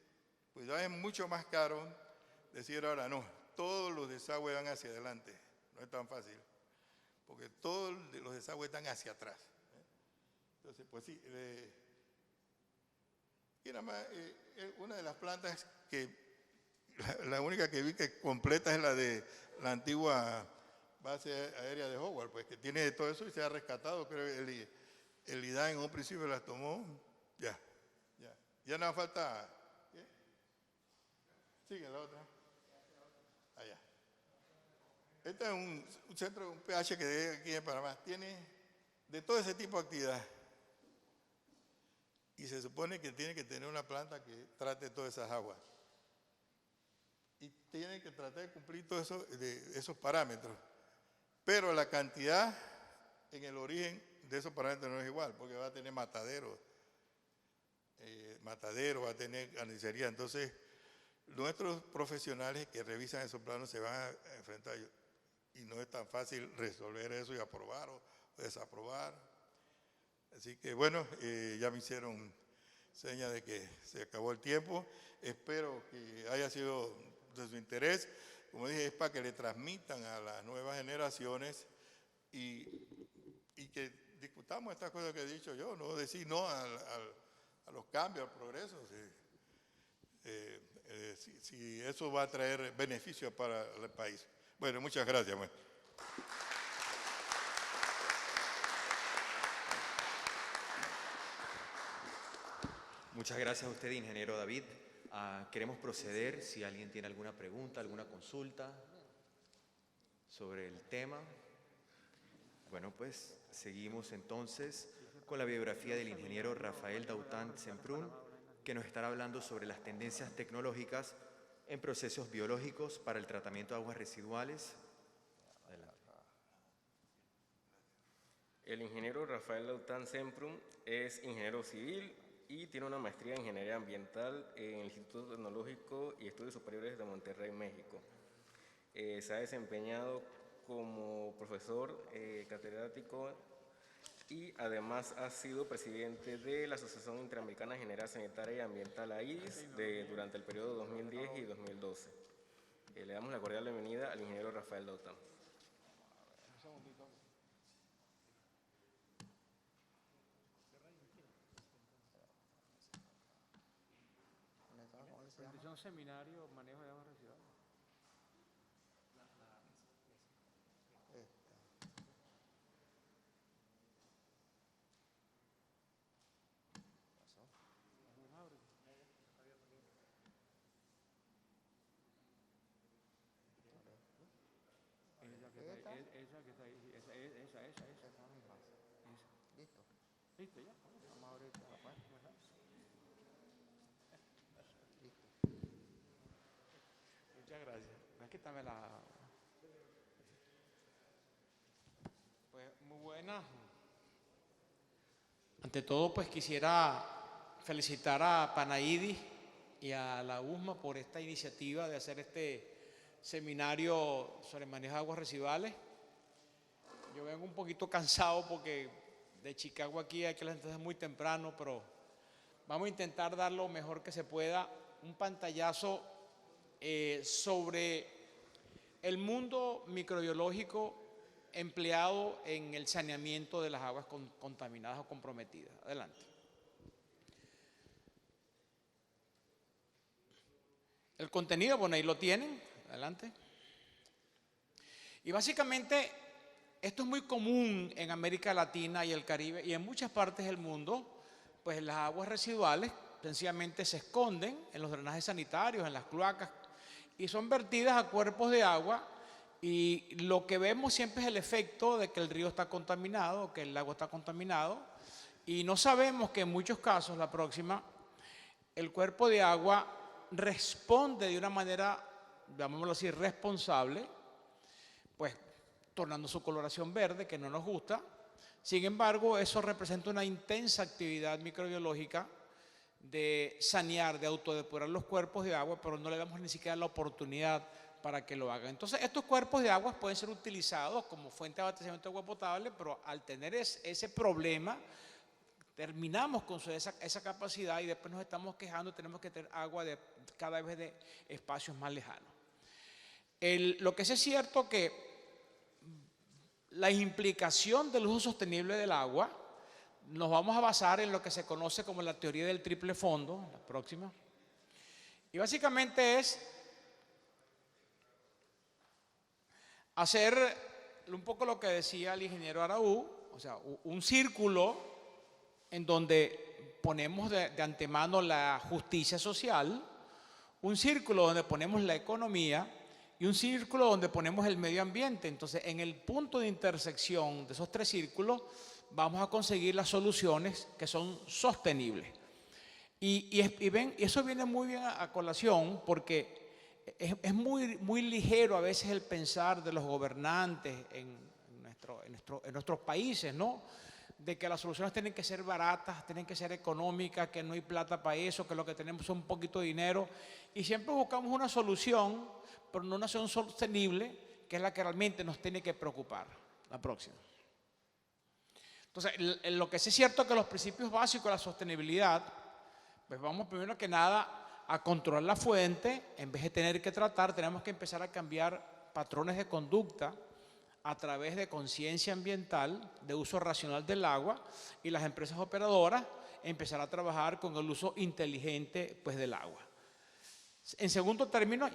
pues ya es mucho más caro decir ahora, no, todos los desagües van hacia adelante. No es tan fácil, porque todos los desagües están hacia atrás. Entonces, pues sí. Y nada más, una de las plantas que, la única que vi que completa es la de la antigua base aérea de Howard, pues que tiene todo eso y se ha rescatado. Creo que el IDA en un principio las tomó, ya nada falta. ¿Qué? Sigue la otra. Allá. Este es un centro, un PH que hay aquí en Panamá. Tiene de todo ese tipo de actividad. Y se supone que tiene que tener una planta que trate todas esas aguas. Y tiene que tratar de cumplir todos esos parámetros. Pero la cantidad en el origen de esos parámetros no es igual, porque va a tener matadero, va a tener carnicería. Entonces, nuestros profesionales que revisan esos planos se van a enfrentar, y no es tan fácil resolver eso y aprobar o desaprobar. Así que bueno, ya me hicieron seña de que se acabó el tiempo. Espero que haya sido de su interés. Como dije, es para que le transmitan a las nuevas generaciones y que discutamos estas cosas que he dicho yo, no decir no a los cambios, al progreso. Si eso va a traer beneficios para el país. Bueno, muchas gracias. Bueno. Muchas gracias a usted, ingeniero David. Queremos proceder, si alguien tiene alguna pregunta, alguna consulta sobre el tema. Bueno, pues seguimos entonces con la biografía del ingeniero Rafael Daután Semprún, que nos estará hablando sobre las tendencias tecnológicas en procesos biológicos para el tratamiento de aguas residuales. Adelante. El ingeniero Rafael Daután Semprún es ingeniero civil y tiene una maestría en Ingeniería Ambiental en el Instituto Tecnológico y Estudios Superiores de Monterrey, México. Se ha desempeñado como profesor catedrático y además ha sido presidente de la Asociación Interamericana de Ingeniería Sanitaria y Ambiental, AIS, durante el periodo 2010 y 2012. Le damos la cordial bienvenida al ingeniero Rafael Daután. Un seminario, manejo de aguas residuales. Esa que está ahí, esa. Listo. Listo, ya. Vamos a abrir esta. Muchas gracias. Quítame la... Pues muy buena. Ante todo, pues quisiera felicitar a Panaidi y a la USMA por esta iniciativa de hacer este seminario sobre manejo de aguas residuales. Yo vengo un poquito cansado porque de Chicago aquí hay que levantarse muy temprano, pero vamos a intentar dar lo mejor que se pueda, un pantallazo sobre el mundo microbiológico empleado en el saneamiento de las aguas contaminadas o comprometidas. Adelante. El contenido, bueno, ahí lo tienen. Adelante. Y básicamente, esto es muy común en América Latina y el Caribe y en muchas partes del mundo, pues las aguas residuales sencillamente se esconden en los drenajes sanitarios, en las cloacas, y son vertidas a cuerpos de agua, y lo que vemos siempre es el efecto de que el río está contaminado, que el agua está contaminado, y no sabemos que en muchos casos, la próxima, el cuerpo de agua responde de una manera, llamémoslo así, responsable, pues tornando su coloración verde, que no nos gusta. Sin embargo, eso representa una intensa actividad microbiológica de sanear, de autodepurar los cuerpos de agua, pero no le damos ni siquiera la oportunidad para que lo hagan. Entonces, estos cuerpos de agua pueden ser utilizados como fuente de abastecimiento de agua potable, pero al tener ese problema, terminamos con esa capacidad y después nos estamos quejando, tenemos que tener agua cada vez de espacios más lejanos. Lo que sí es cierto que la implicación del uso sostenible del agua, nos vamos a basar en lo que se conoce como la teoría del triple fondo, la próxima, y básicamente es hacer un poco lo que decía el ingeniero Araúz, o sea, un círculo en donde ponemos de antemano la justicia social, un círculo donde ponemos la economía y un círculo donde ponemos el medio ambiente. Entonces, en el punto de intersección de esos tres círculos vamos a conseguir las soluciones que son sostenibles. Y ven, eso viene muy bien a colación porque es muy ligero a veces el pensar de los gobernantes en nuestros países, ¿no? De que las soluciones tienen que ser baratas, tienen que ser económicas, que no hay plata para eso, que lo que tenemos es un poquito de dinero. Y siempre buscamos una solución, pero no una solución sostenible, que es la que realmente nos tiene que preocupar. La próxima. Entonces, lo que sí es cierto es que los principios básicos de la sostenibilidad, pues vamos primero que nada a controlar la fuente. En vez de tener que tratar, tenemos que empezar a cambiar patrones de conducta a través de conciencia ambiental, de uso racional del agua, y las empresas operadoras empezar a trabajar con el uso inteligente, pues, del agua. En segundo término,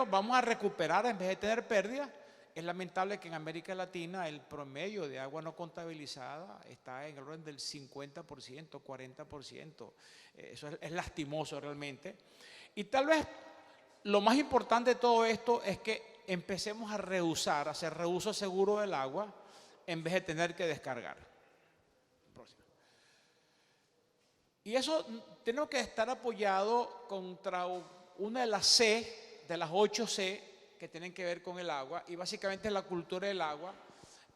vamos a recuperar en vez de tener pérdidas. Es lamentable que en América Latina el promedio de agua no contabilizada está en el orden del 50%, 40%. Eso es lastimoso realmente. Y tal vez lo más importante de todo esto es que empecemos a reusar, a hacer reuso seguro del agua en vez de tener que descargar. Próximo. Y eso tiene que estar apoyado contra una de las C, de las 8 C, que tienen que ver con el agua, y básicamente la cultura del agua.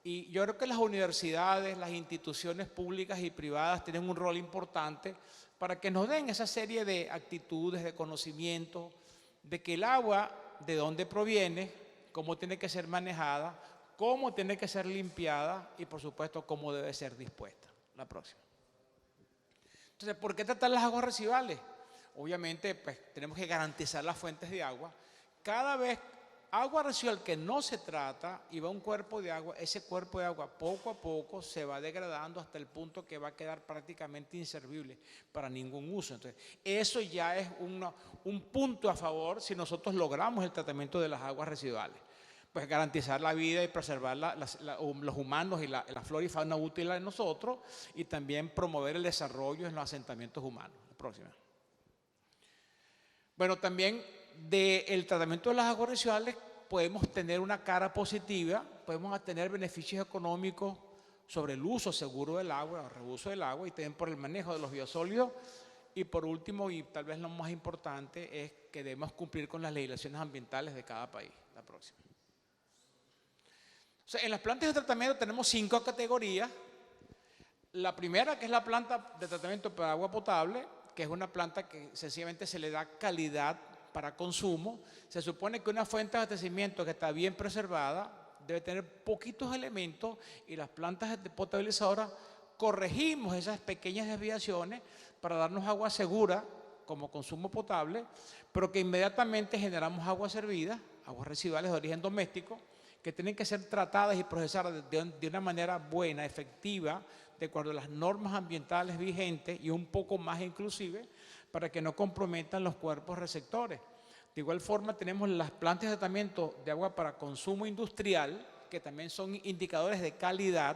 Y yo creo que las universidades, las instituciones públicas y privadas tienen un rol importante para que nos den esa serie de actitudes, de conocimiento, de que el agua, de dónde proviene, cómo tiene que ser manejada, cómo tiene que ser limpiada y, por supuesto, cómo debe ser dispuesta. La próxima. Entonces, ¿por qué tratar las aguas residuales? Obviamente, pues, tenemos que garantizar las fuentes de agua. Cada vez agua residual que no se trata y va a un cuerpo de agua, ese cuerpo de agua poco a poco se va degradando hasta el punto que va a quedar prácticamente inservible para ningún uso. Entonces, eso ya es un punto a favor si nosotros logramos el tratamiento de las aguas residuales. Pues garantizar la vida y preservar los humanos y la flora y fauna útil de nosotros, y también promover el desarrollo en los asentamientos humanos. La próxima. Bueno, también del tratamiento de las aguas residuales podemos tener una cara positiva, podemos tener beneficios económicos sobre el uso seguro del agua, el reuso del agua, y también por el manejo de los biosólidos. Y por último, y tal vez lo más importante, es que debemos cumplir con las legislaciones ambientales de cada país. La próxima. O sea, en las plantas de tratamiento tenemos 5 categorías. La primera, que es la planta de tratamiento para agua potable, que es una planta que sencillamente se le da calidad para consumo. Se supone que una fuente de abastecimiento que está bien preservada debe tener poquitos elementos, y las plantas potabilizadoras corregimos esas pequeñas desviaciones para darnos agua segura, como consumo potable, pero que inmediatamente generamos aguas servidas, aguas residuales de origen doméstico, que tienen que ser tratadas y procesadas de una manera buena, efectiva, de acuerdo a las normas ambientales vigentes y un poco más inclusive, para que no comprometan los cuerpos receptores. De igual forma, tenemos las plantas de tratamiento de agua para consumo industrial, que también son indicadores de calidad,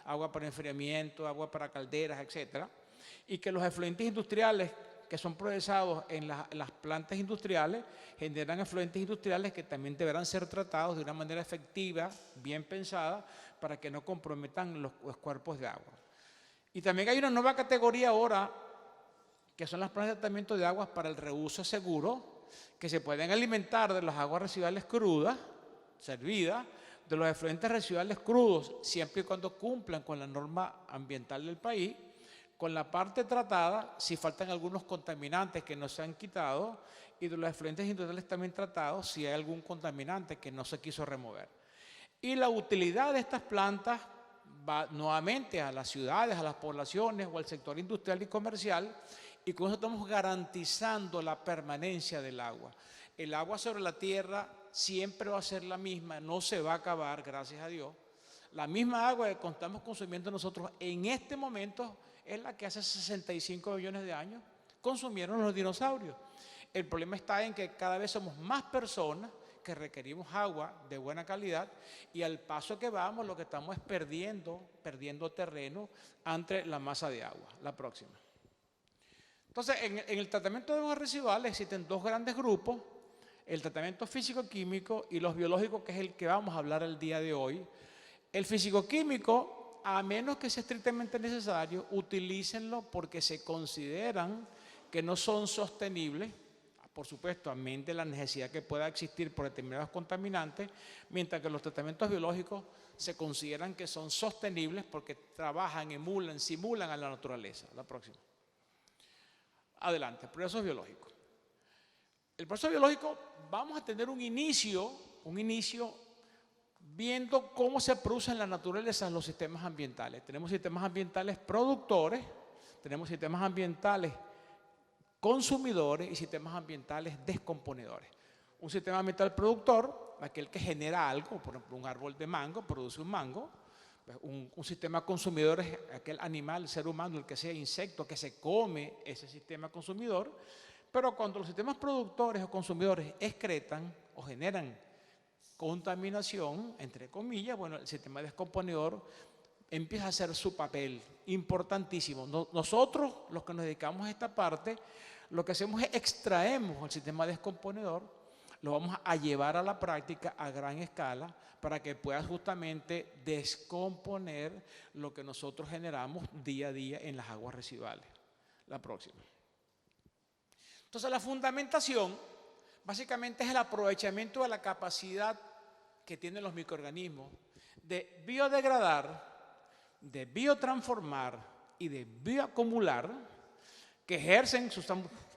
agua para enfriamiento, agua para calderas, etcétera, y que los efluentes industriales que son procesados en las plantas industriales generan efluentes industriales que también deberán ser tratados de una manera efectiva, bien pensada, para que no comprometan los cuerpos de agua. Y también hay una nueva categoría ahora, que son las plantas de tratamiento de aguas para el reuso seguro, que se pueden alimentar de las aguas residuales crudas, servidas, de los efluentes residuales crudos, siempre y cuando cumplan con la norma ambiental del país, con la parte tratada, si faltan algunos contaminantes que no se han quitado, y de los efluentes industriales también tratados, si hay algún contaminante que no se quiso remover. Y la utilidad de estas plantas va nuevamente a las ciudades, a las poblaciones o al sector industrial y comercial, y con eso estamos garantizando la permanencia del agua. El agua sobre la tierra siempre va a ser la misma, no se va a acabar, gracias a Dios. La misma agua que estamos consumiendo nosotros en este momento es la que hace 65 millones de años consumieron los dinosaurios. El problema está en que cada vez somos más personas que requerimos agua de buena calidad, y al paso que vamos lo que estamos es perdiendo terreno ante la masa de agua. La próxima. Entonces, en el tratamiento de aguas residuales existen dos grandes grupos: el tratamiento físico-químico y los biológicos, que es el que vamos a hablar el día de hoy. El físico-químico, a menos que sea estrictamente necesario, utilícenlo porque se consideran que no son sostenibles, por supuesto, a mente de la necesidad que pueda existir por determinados contaminantes, mientras que los tratamientos biológicos se consideran que son sostenibles porque trabajan, emulan, simulan a la naturaleza. La próxima. Adelante, procesos biológicos. El proceso biológico, vamos a tener un inicio viendo cómo se producen en la naturaleza los sistemas ambientales. Tenemos sistemas ambientales productores, tenemos sistemas ambientales consumidores y sistemas ambientales descomponedores. Un sistema ambiental productor, aquel que genera algo, por ejemplo, un árbol de mango produce un mango. Un sistema consumidor es aquel animal, el ser humano, el que sea insecto, que se come ese sistema consumidor. Pero cuando los sistemas productores o consumidores excretan o generan contaminación, entre comillas, bueno, el sistema descomponedor empieza a hacer su papel importantísimo. Nosotros, los que nos dedicamos a esta parte, lo que hacemos es extraemos el sistema descomponedor, lo vamos a llevar a la práctica a gran escala para que pueda justamente descomponer lo que nosotros generamos día a día en las aguas residuales. La próxima. Entonces, la fundamentación básicamente es el aprovechamiento de la capacidad que tienen los microorganismos de biodegradar, de biotransformar y de bioacumular, que ejercen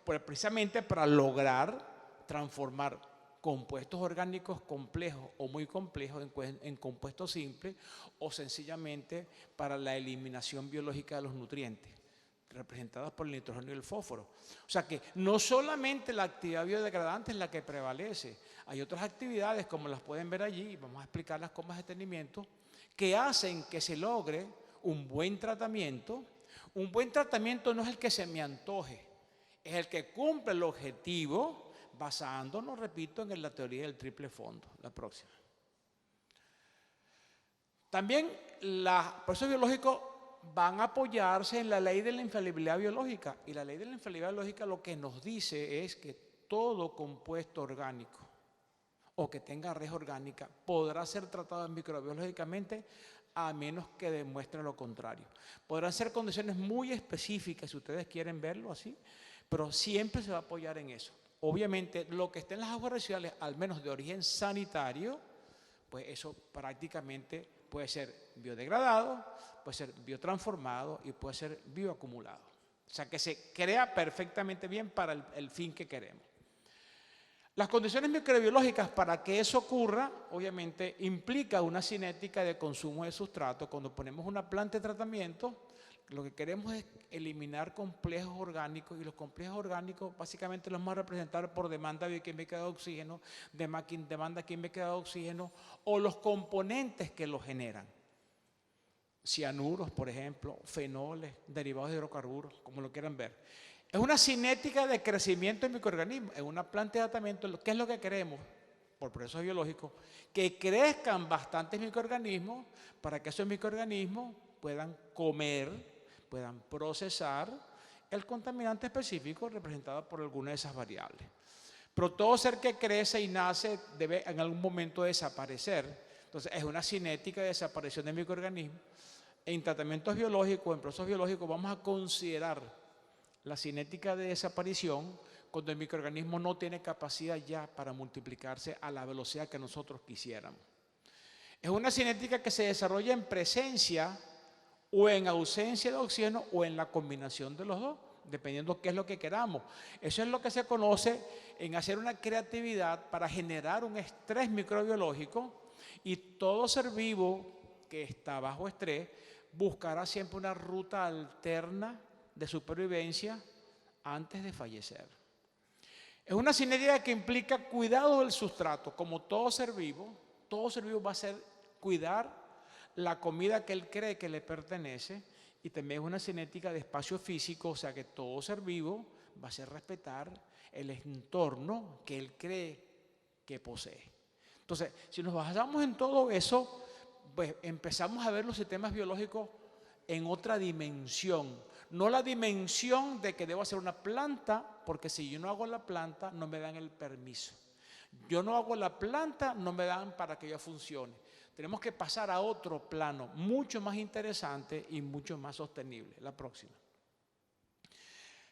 precisamente para lograr transformar compuestos orgánicos complejos o muy complejos en compuestos simples, o sencillamente para la eliminación biológica de los nutrientes, representados por el nitrógeno y el fósforo. O sea que no solamente la actividad biodegradante es la que prevalece, hay otras actividades, como las pueden ver allí, vamos a explicarlas con más detenimiento, que hacen que se logre un buen tratamiento. Un buen tratamiento no es el que se me antoje, es el que cumple el objetivo, basándonos, repito, en la teoría del triple fondo. La próxima. También los procesos biológicos van a apoyarse en la ley de la infalibilidad biológica, y la ley de la infalibilidad biológica lo que nos dice es que todo compuesto orgánico o que tenga red orgánica podrá ser tratado microbiológicamente a menos que demuestre lo contrario. Podrán ser condiciones muy específicas, si ustedes quieren verlo así, pero siempre se va a apoyar en eso. Obviamente, lo que esté en las aguas residuales, al menos de origen sanitario, pues eso prácticamente puede ser biodegradado, puede ser biotransformado y puede ser bioacumulado. O sea, que se crea perfectamente bien para el fin que queremos. Las condiciones microbiológicas para que eso ocurra, obviamente, implica una cinética de consumo de sustrato. Cuando ponemos una planta de tratamiento, Lo que queremos es eliminar complejos orgánicos, y los complejos orgánicos básicamente los vamos a representar por demanda bioquímica de oxígeno, demanda química de oxígeno o los componentes que los generan. Cianuros, por ejemplo, fenoles, derivados de hidrocarburos, como lo quieran ver. Es una cinética de crecimiento de microorganismos. En una planta de tratamiento, ¿qué es lo que queremos? Por procesos biológicos, que crezcan bastantes microorganismos para que esos microorganismos puedan comer, puedan procesar el contaminante específico representado por alguna de esas variables. Pero todo ser que crece y nace debe en algún momento desaparecer. Entonces es una cinética de desaparición de microorganismos. En tratamientos biológicos, en procesos biológicos, vamos a considerar la cinética de desaparición cuando el microorganismo no tiene capacidad ya para multiplicarse a la velocidad que nosotros quisiéramos. Es una cinética que se desarrolla en presencia o en ausencia de oxígeno o en la combinación de los dos, dependiendo qué es lo que queramos. Eso es lo que se conoce en hacer una creatividad para generar un estrés microbiológico, y todo ser vivo que está bajo estrés buscará siempre una ruta alterna de supervivencia antes de fallecer. Es una cinética que implica cuidado del sustrato. Como todo ser vivo va a ser cuidar la comida que él cree que le pertenece, y también es una cinética de espacio físico, o sea que todo ser vivo va a ser respetar el entorno que él cree que posee. Entonces, si nos basamos en todo eso, pues empezamos a ver los sistemas biológicos en otra dimensión. No la dimensión de que debo hacer una planta, porque si yo no hago la planta, no me dan el permiso. Yo no hago la planta, no me dan para que ella funcione. Tenemos que pasar a otro plano, mucho más interesante y mucho más sostenible. La próxima.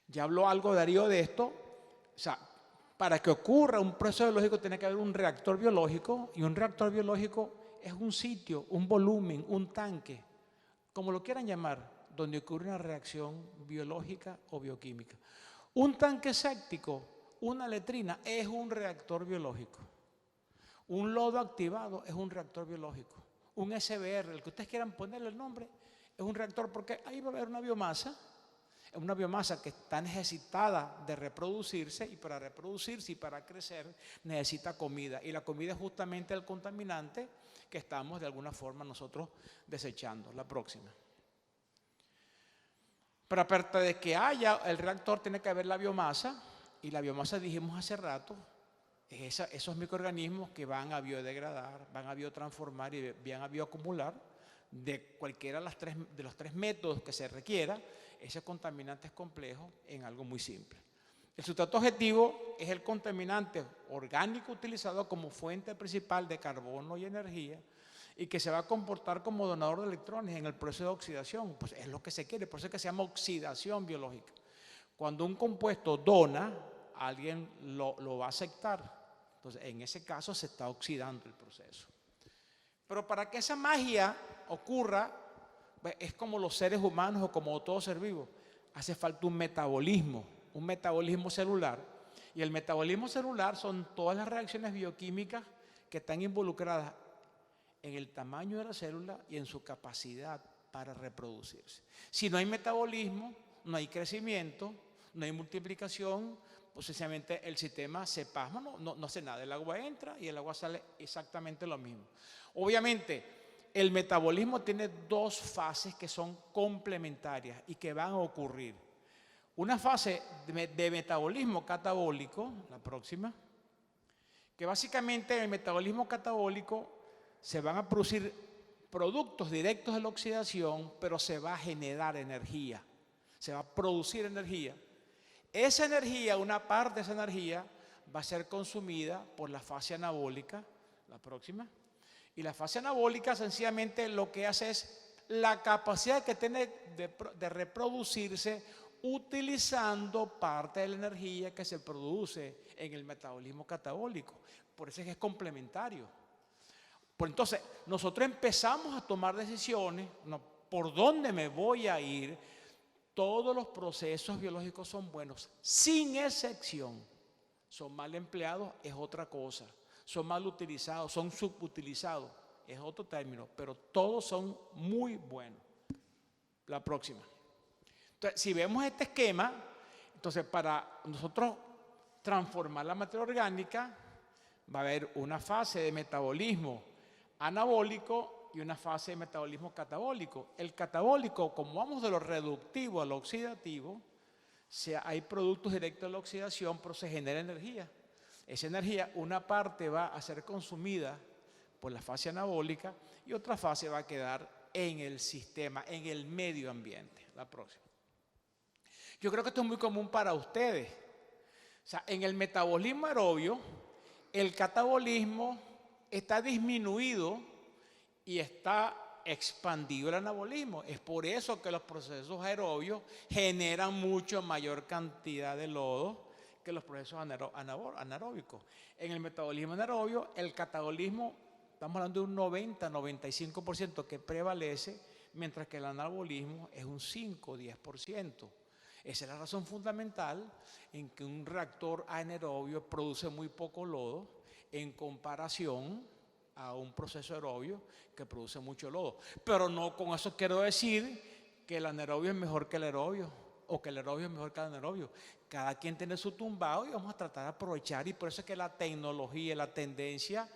Ya habló algo Darío de esto. O sea, para que ocurra un proceso biológico tiene que haber un reactor biológico, y un reactor biológico es un sitio, un volumen, un tanque, como lo quieran llamar, donde ocurre una reacción biológica o bioquímica. Un tanque séptico, una letrina, es un reactor biológico. Un lodo activado es un reactor biológico. Un SBR, el que ustedes quieran ponerle el nombre, es un reactor, porque ahí va a haber una biomasa que está necesitada de reproducirse, y para reproducirse y para crecer necesita comida. Y la comida es justamente el contaminante que estamos de alguna forma nosotros desechando. La próxima. Pero aparte de que haya el reactor, tiene que haber la biomasa, y la biomasa, dijimos hace rato, es esos microorganismos que van a biodegradar, van a biotransformar y van a bioacumular de cualquiera de los tres métodos que se requiera ese contaminante complejo en algo muy simple. El sustrato objetivo es el contaminante orgánico utilizado como fuente principal de carbono y energía, y que se va a comportar como donador de electrones en el proceso de oxidación. Pues es lo que se quiere, por eso es que se llama oxidación biológica. Cuando un compuesto dona, alguien lo va a aceptar. Entonces, en ese caso se está oxidando el proceso. Pero para que esa magia ocurra, pues, es como los seres humanos o como todo ser vivo. Hace falta un metabolismo celular. Y el metabolismo celular son todas las reacciones bioquímicas que están involucradas en el tamaño de la célula y en su capacidad para reproducirse. Si no hay metabolismo, no hay crecimiento, no hay multiplicación, pues sencillamente el sistema se pasma, no hace nada. El agua entra y el agua sale exactamente lo mismo. Obviamente, el metabolismo tiene dos fases que son complementarias y que van a ocurrir. Una fase de metabolismo catabólico, la próxima, que básicamente en el metabolismo catabólico se van a producir productos directos de la oxidación, pero se va a generar energía, se va a producir energía. Esa energía, una parte de esa energía, va a ser consumida por la fase anabólica, la próxima. Y la fase anabólica sencillamente lo que hace es la capacidad que tiene de reproducirse utilizando parte de la energía que se produce en el metabolismo catabólico. Por eso es que es complementario. Pues entonces, nosotros empezamos a tomar decisiones, ¿por dónde me voy a ir? Todos los procesos biológicos son buenos, sin excepción. Son mal empleados, es otra cosa. Son mal utilizados, son subutilizados, es otro término, pero todos son muy buenos. La próxima. Entonces, si vemos este esquema, entonces para nosotros transformar la materia orgánica va a haber una fase de metabolismo anabólico y una fase de metabolismo catabólico. El catabólico, como vamos de lo reductivo a lo oxidativo, hay productos directos de la oxidación, pero se genera energía. Esa energía, una parte va a ser consumida por la fase anabólica y otra fase va a quedar en el sistema, en el medio ambiente. La próxima. Yo creo que esto es muy común para ustedes. O sea, en el metabolismo aerobio, el catabolismo está disminuido y está expandido el anabolismo. Es por eso que los procesos aerobios generan mucho mayor cantidad de lodo que los procesos anaeróbicos. En el metabolismo anaerobio, el catabolismo, estamos hablando de un 90-95% que prevalece, mientras que el anabolismo es un 5-10%. Esa es la razón fundamental en que un reactor anaerobio produce muy poco lodo en comparación a un proceso aerobio que produce mucho lodo. Pero no con eso quiero decir que el anaerobio es mejor que el aerobio o que el aerobio es mejor que el anaerobio. Cada quien tiene su tumbado y vamos a tratar de aprovechar, y por eso es que la tecnología, la tendencia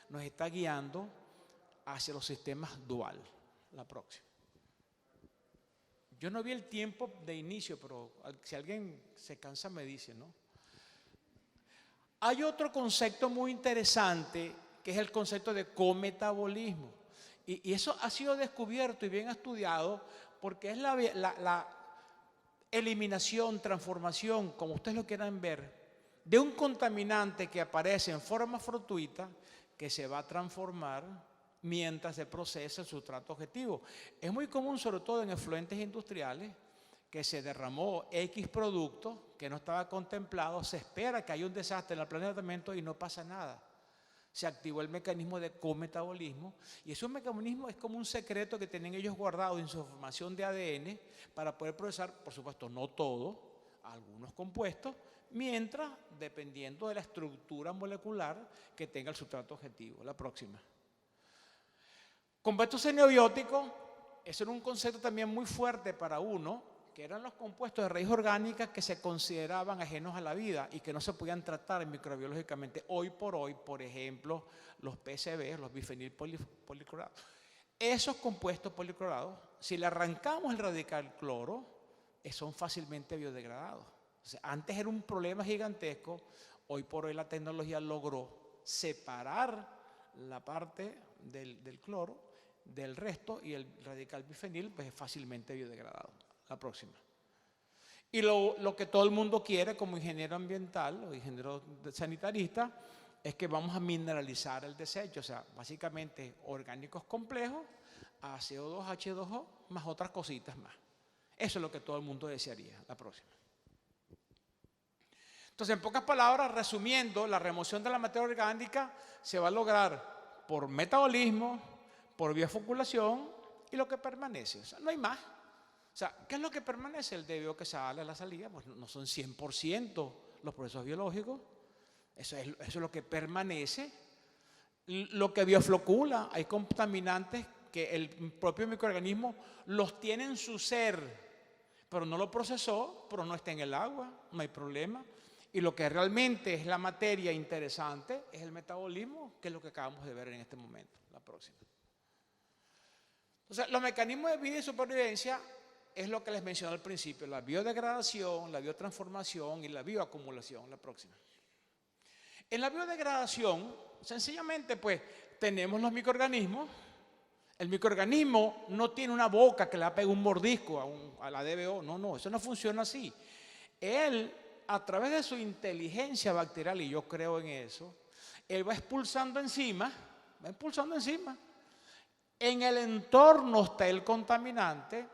nos está guiando hacia los sistemas dual. La próxima. Yo no vi el tiempo de inicio, pero si alguien se cansa me dice, ¿no? Hay otro concepto muy interesante que es el concepto de cometabolismo. Y eso ha sido descubierto y bien estudiado porque es la eliminación, transformación, como ustedes lo quieran ver, de un contaminante que aparece en forma fortuita que se va a transformar mientras se procesa el sustrato objetivo. Es muy común, sobre todo en efluentes industriales, que se derramó X producto que no estaba contemplado, se espera que haya un desastre en el plan de tratamiento y no pasa nada. Se activó el mecanismo de cometabolismo, y ese mecanismo es como un secreto que tienen ellos guardado en su formación de ADN para poder procesar, por supuesto, no todo, algunos compuestos, mientras, dependiendo de la estructura molecular que tenga el sustrato objetivo. La próxima. Compuestos semiobióticos, eso era un concepto también muy fuerte para uno, que eran los compuestos de raíz orgánica que se consideraban ajenos a la vida y que no se podían tratar microbiológicamente. Hoy por hoy, por ejemplo, los PCB, los bifenil policlorados. Esos compuestos policlorados, si le arrancamos el radical cloro, son fácilmente biodegradados. O sea, antes era un problema gigantesco, hoy por hoy la tecnología logró separar la parte del cloro del resto, y el radical bifenil pues es fácilmente biodegradado. La próxima. Y lo que todo el mundo quiere como ingeniero ambiental o ingeniero sanitarista es que vamos a mineralizar el desecho, o sea, básicamente orgánicos complejos a CO2, H2O, más otras cositas más. Eso es lo que todo el mundo desearía. La próxima. Entonces, en pocas palabras, resumiendo, la remoción de la materia orgánica se va a lograr por metabolismo, por biofoculación y lo que permanece. O sea, no hay más. O sea, ¿qué es lo que permanece? El DBO que sale a la salida, pues no son 100% los procesos biológicos. Eso es lo que permanece. Lo que bioflocula, hay contaminantes que el propio microorganismo los tiene en su ser, pero no lo procesó, pero no está en el agua, no hay problema. Y lo que realmente es la materia interesante es el metabolismo, que es lo que acabamos de ver en este momento. La próxima. O sea, los mecanismos de vida y supervivencia es lo que les mencioné al principio: la biodegradación, la biotransformación y la bioacumulación. La próxima. En la biodegradación, sencillamente, pues, tenemos los microorganismos. El microorganismo no tiene una boca que le pegue un mordisco a la DBO. No, eso no funciona así. Él, a través de su inteligencia bacterial, y yo creo en eso, él va expulsando enzimas, En el entorno está el contaminante.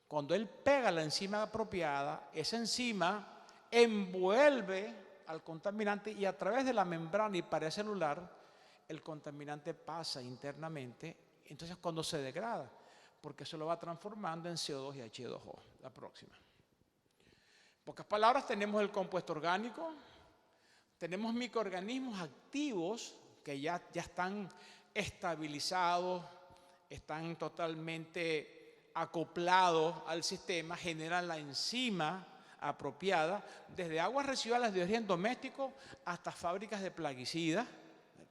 Cuando él pega la enzima apropiada, esa enzima envuelve al contaminante y a través de la membrana y pared celular, el contaminante pasa internamente. Entonces, cuando se degrada, porque eso lo va transformando en CO2 y H2O. La próxima. En pocas palabras, tenemos el compuesto orgánico, tenemos microorganismos activos que ya están estabilizados, están totalmente acoplados al sistema generan la enzima apropiada, desde aguas residuales de origen doméstico hasta fábricas de plaguicidas,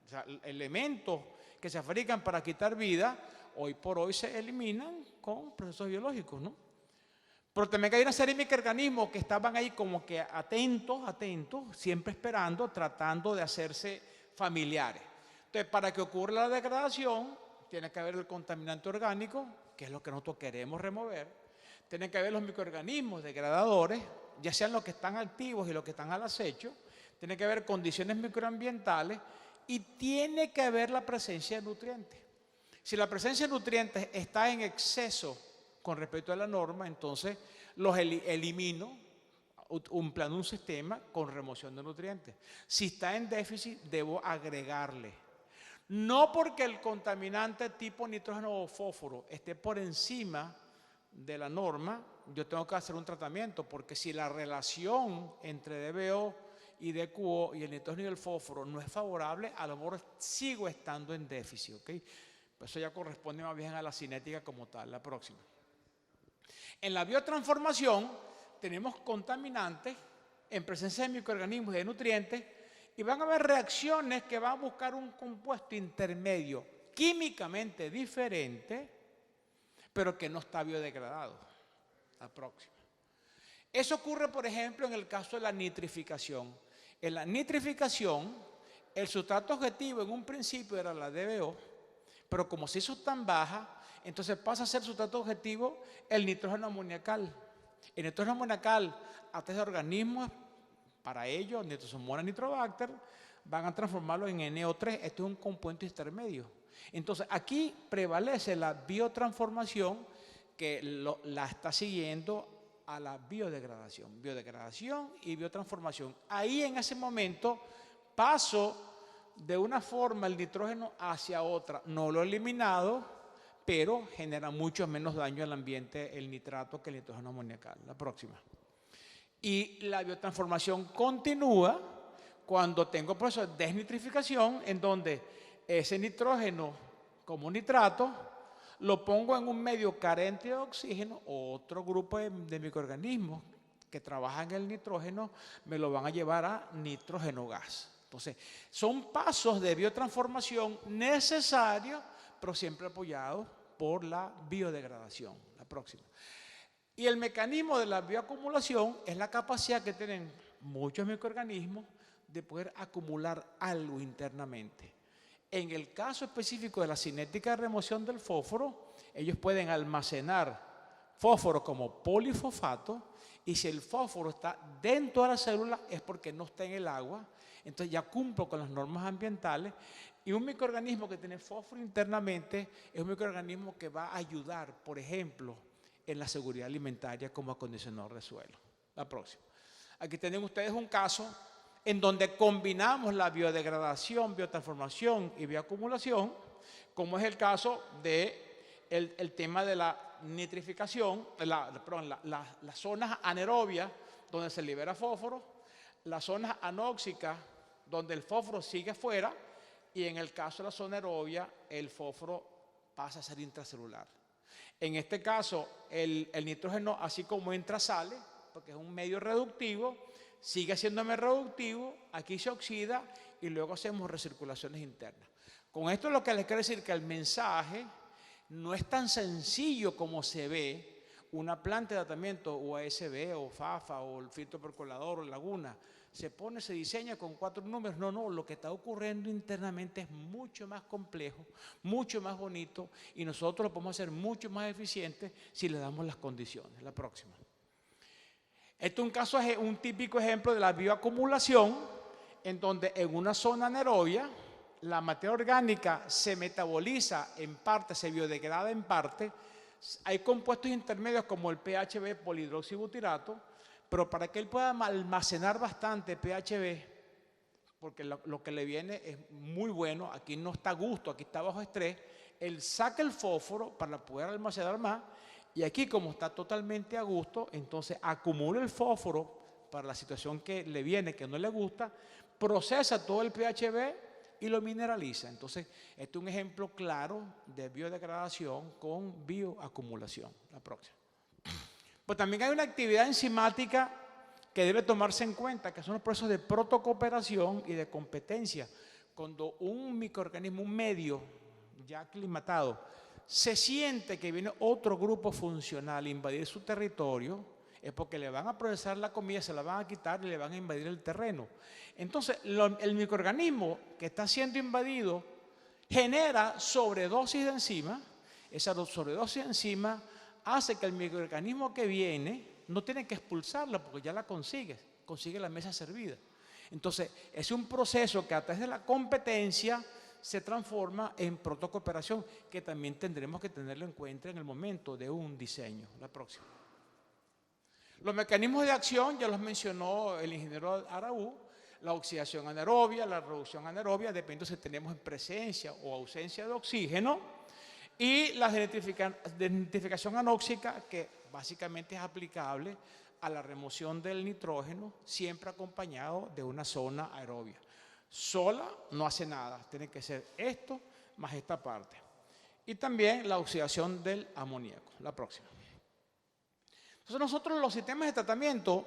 o sea, elementos que se fabrican para quitar vida, hoy por hoy se eliminan con procesos biológicos, ¿no? Pero también hay una serie de microorganismos que estaban ahí como que atentos, siempre esperando, tratando de hacerse familiares. Entonces, para que ocurra la degradación, tiene que haber el contaminante orgánico, que es lo que nosotros queremos remover. Tienen que haber los microorganismos degradadores, ya sean los que están activos y los que están al acecho. Tiene que haber condiciones microambientales y tiene que haber la presencia de nutrientes. Si la presencia de nutrientes está en exceso con respecto a la norma, entonces los elimino, un sistema con remoción de nutrientes. Si está en déficit, debo agregarle. No porque el contaminante tipo nitrógeno o fósforo esté por encima de la norma, yo tengo que hacer un tratamiento, porque si la relación entre DBO y DQO y el nitrógeno y el fósforo no es favorable, a lo mejor sigo estando en déficit, ¿ok? Pues eso ya corresponde más bien a la cinética como tal. La próxima. En la biotransformación tenemos contaminantes en presencia de microorganismos y de nutrientes, y van a haber reacciones que van a buscar un compuesto intermedio químicamente diferente, pero que no está biodegradado. La próxima. Eso ocurre, por ejemplo, en el caso de la nitrificación. En la nitrificación, el sustrato objetivo en un principio era la DBO, pero como se hizo tan baja, entonces pasa a ser sustrato objetivo el nitrógeno amoniacal. El nitrógeno amoniacal, a través de organismos, para ello, Nitrosomonas nitrobacter, van a transformarlo en NO3. Esto es un compuesto intermedio. Entonces, aquí prevalece la biotransformación que la está siguiendo a la biodegradación. Biodegradación y biotransformación. Ahí, en ese momento, paso de una forma el nitrógeno hacia otra. No lo he eliminado, pero genera mucho menos daño al ambiente el nitrato que el nitrógeno amoniacal. La próxima. Y la biotransformación continúa cuando tengo proceso de desnitrificación, en donde ese nitrógeno como nitrato lo pongo en un medio carente de oxígeno. Otro grupo de microorganismos que trabajan en el nitrógeno me lo van a llevar a nitrógeno gas. Entonces, son pasos de biotransformación necesarios, pero siempre apoyados por la biodegradación. La próxima. Y el mecanismo de la bioacumulación es la capacidad que tienen muchos microorganismos de poder acumular algo internamente. En el caso específico de la cinética de remoción del fósforo, ellos pueden almacenar fósforo como polifosfato, y si el fósforo está dentro de la célula es porque no está en el agua, entonces ya cumplo con las normas ambientales. Y un microorganismo que tiene fósforo internamente es un microorganismo que va a ayudar, por ejemplo, en la seguridad alimentaria como acondicionador de suelo. La próxima. Aquí tienen ustedes un caso en donde combinamos la biodegradación, biotransformación y bioacumulación, como es el caso de el tema de la nitrificación, las zonas anaerobias donde se libera fósforo, las zonas anóxicas donde el fósforo sigue afuera, y en el caso de la zona aerobia el fósforo pasa a ser intracelular. En este caso, el nitrógeno, así como entra, sale, porque es un medio reductivo, sigue siéndome reductivo, aquí se oxida y luego hacemos recirculaciones internas. Con esto lo que les quiero decir que el mensaje no es tan sencillo como se ve. Una planta de tratamiento UASB o FAFA o el filtro percolador o laguna, se pone, se diseña con 4 números. No, lo que está ocurriendo internamente es mucho más complejo, mucho más bonito, y nosotros lo podemos hacer mucho más eficiente si le damos las condiciones. La próxima. Este es un típico ejemplo de la bioacumulación, en donde en una zona anaerobia la materia orgánica se metaboliza en parte, se biodegrada en parte. Hay compuestos intermedios como el PHB, polihidroxibutirato, pero para que él pueda almacenar bastante PHB, porque lo que le viene es muy bueno, aquí no está a gusto, aquí está bajo estrés, él saca el fósforo para poder almacenar más, y aquí como está totalmente a gusto, entonces acumula el fósforo para la situación que le viene, que no le gusta, procesa todo el PHB y lo mineraliza. Entonces, este es un ejemplo claro de biodegradación con bioacumulación. La próxima. Pues también hay una actividad enzimática que debe tomarse en cuenta, que son los procesos de protocooperación y de competencia. Cuando un microorganismo, un medio ya aclimatado, se siente que viene otro grupo funcional a invadir su territorio, es porque le van a procesar la comida, se la van a quitar y le van a invadir el terreno. Entonces, el microorganismo que está siendo invadido genera sobredosis de enzima. Esa sobredosis de enzima hace que el microorganismo que viene no tiene que expulsarla porque ya la consigue la mesa servida. Entonces, es un proceso que a través de la competencia se transforma en protocooperación, que también tendremos que tenerlo en cuenta en el momento de un diseño. La próxima. Los mecanismos de acción ya los mencionó el ingeniero Araúz: la oxidación anaerobia, la reducción anaerobia, dependiendo si tenemos presencia o ausencia de oxígeno, y la denitrificación anóxica, que básicamente es aplicable a la remoción del nitrógeno, siempre acompañado de una zona aerobia. Sola no hace nada, tiene que ser esto más esta parte. Y también la oxidación del amoníaco. La próxima. Entonces nosotros los sistemas de tratamiento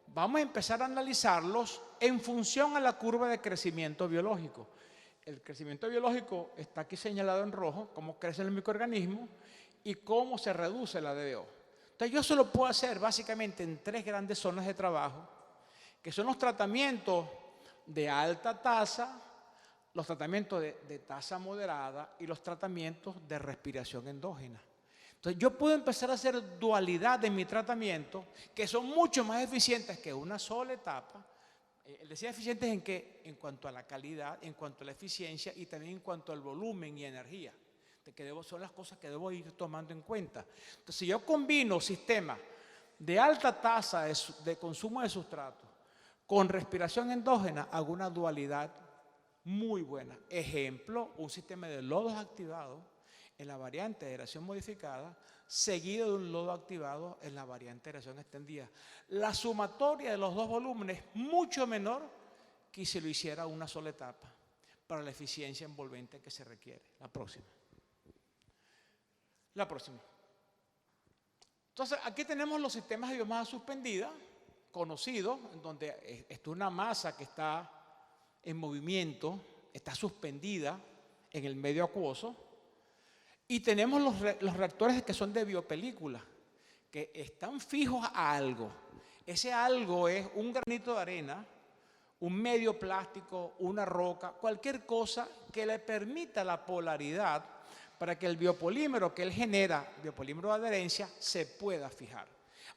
vamos a empezar a analizarlos en función a la curva de crecimiento biológico. El crecimiento biológico está aquí señalado en rojo, cómo crece el microorganismo y cómo se reduce la DDO. Entonces yo eso lo puedo hacer básicamente en 3 grandes zonas de trabajo, que son los tratamientos de alta tasa, los tratamientos de tasa moderada y los tratamientos de respiración endógena. Entonces yo puedo empezar a hacer dualidad en mi tratamiento, que son mucho más eficientes que una sola etapa. Decía eficientes en qué, en cuanto a la calidad, en cuanto a la eficiencia y también en cuanto al volumen y energía, son las cosas que debo ir tomando en cuenta. Entonces, si yo combino sistemas de alta tasa de consumo de sustratos con respiración endógena, hago una dualidad muy buena. Ejemplo, un sistema de lodos activados en la variante de aeración modificada, seguido de un lodo activado en la variante de aeración extendida. La sumatoria de los dos volúmenes es mucho menor que si lo hiciera una sola etapa para la eficiencia envolvente que se requiere. La próxima. La próxima. Entonces, aquí tenemos los sistemas de biomasa suspendida, conocidos, en donde está una masa que está en movimiento, está suspendida en el medio acuoso, y tenemos los reactores que son de biopelícula, que están fijos a algo. Ese algo es un granito de arena, un medio plástico, una roca, cualquier cosa que le permita la polaridad para que el biopolímero que él genera, biopolímero de adherencia, se pueda fijar.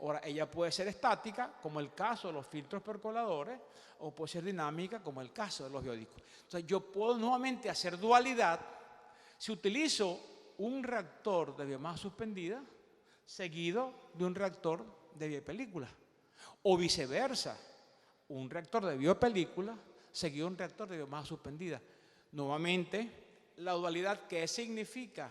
Ahora, ella puede ser estática, como el caso de los filtros percoladores, o puede ser dinámica, como el caso de los biodiscos. Entonces, yo puedo nuevamente hacer dualidad si utilizo un reactor de biomasa suspendida seguido de un reactor de biopelícula, o viceversa, un reactor de biopelícula seguido de un reactor de biomasa suspendida. Nuevamente, la dualidad, ¿qué significa?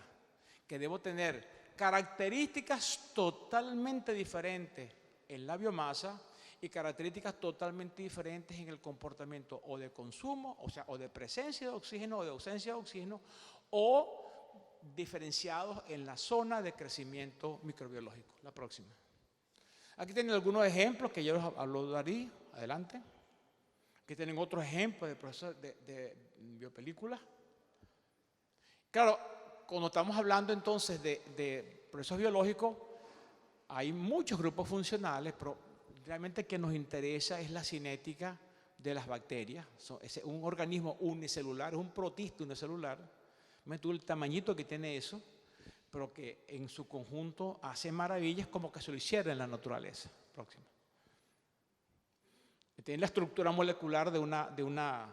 Que debo tener características totalmente diferentes en la biomasa y características totalmente diferentes en el comportamiento o de consumo, o sea, o de presencia de oxígeno o de ausencia de oxígeno, o diferenciados en la zona de crecimiento microbiológico. La próxima. Aquí tienen algunos ejemplos que yo les hablaré. Adelante. Aquí tienen otros ejemplos de procesos de biopelículas. Claro, cuando estamos hablando entonces de procesos biológicos, hay muchos grupos funcionales, pero realmente que nos interesa es la cinética de las bacterias. Es un organismo unicelular, es un protista unicelular. Me tuvo el tamañito que tiene eso, pero que en su conjunto hace maravillas como que se lo hiciera en la naturaleza. Próximo. Tiene la estructura molecular de una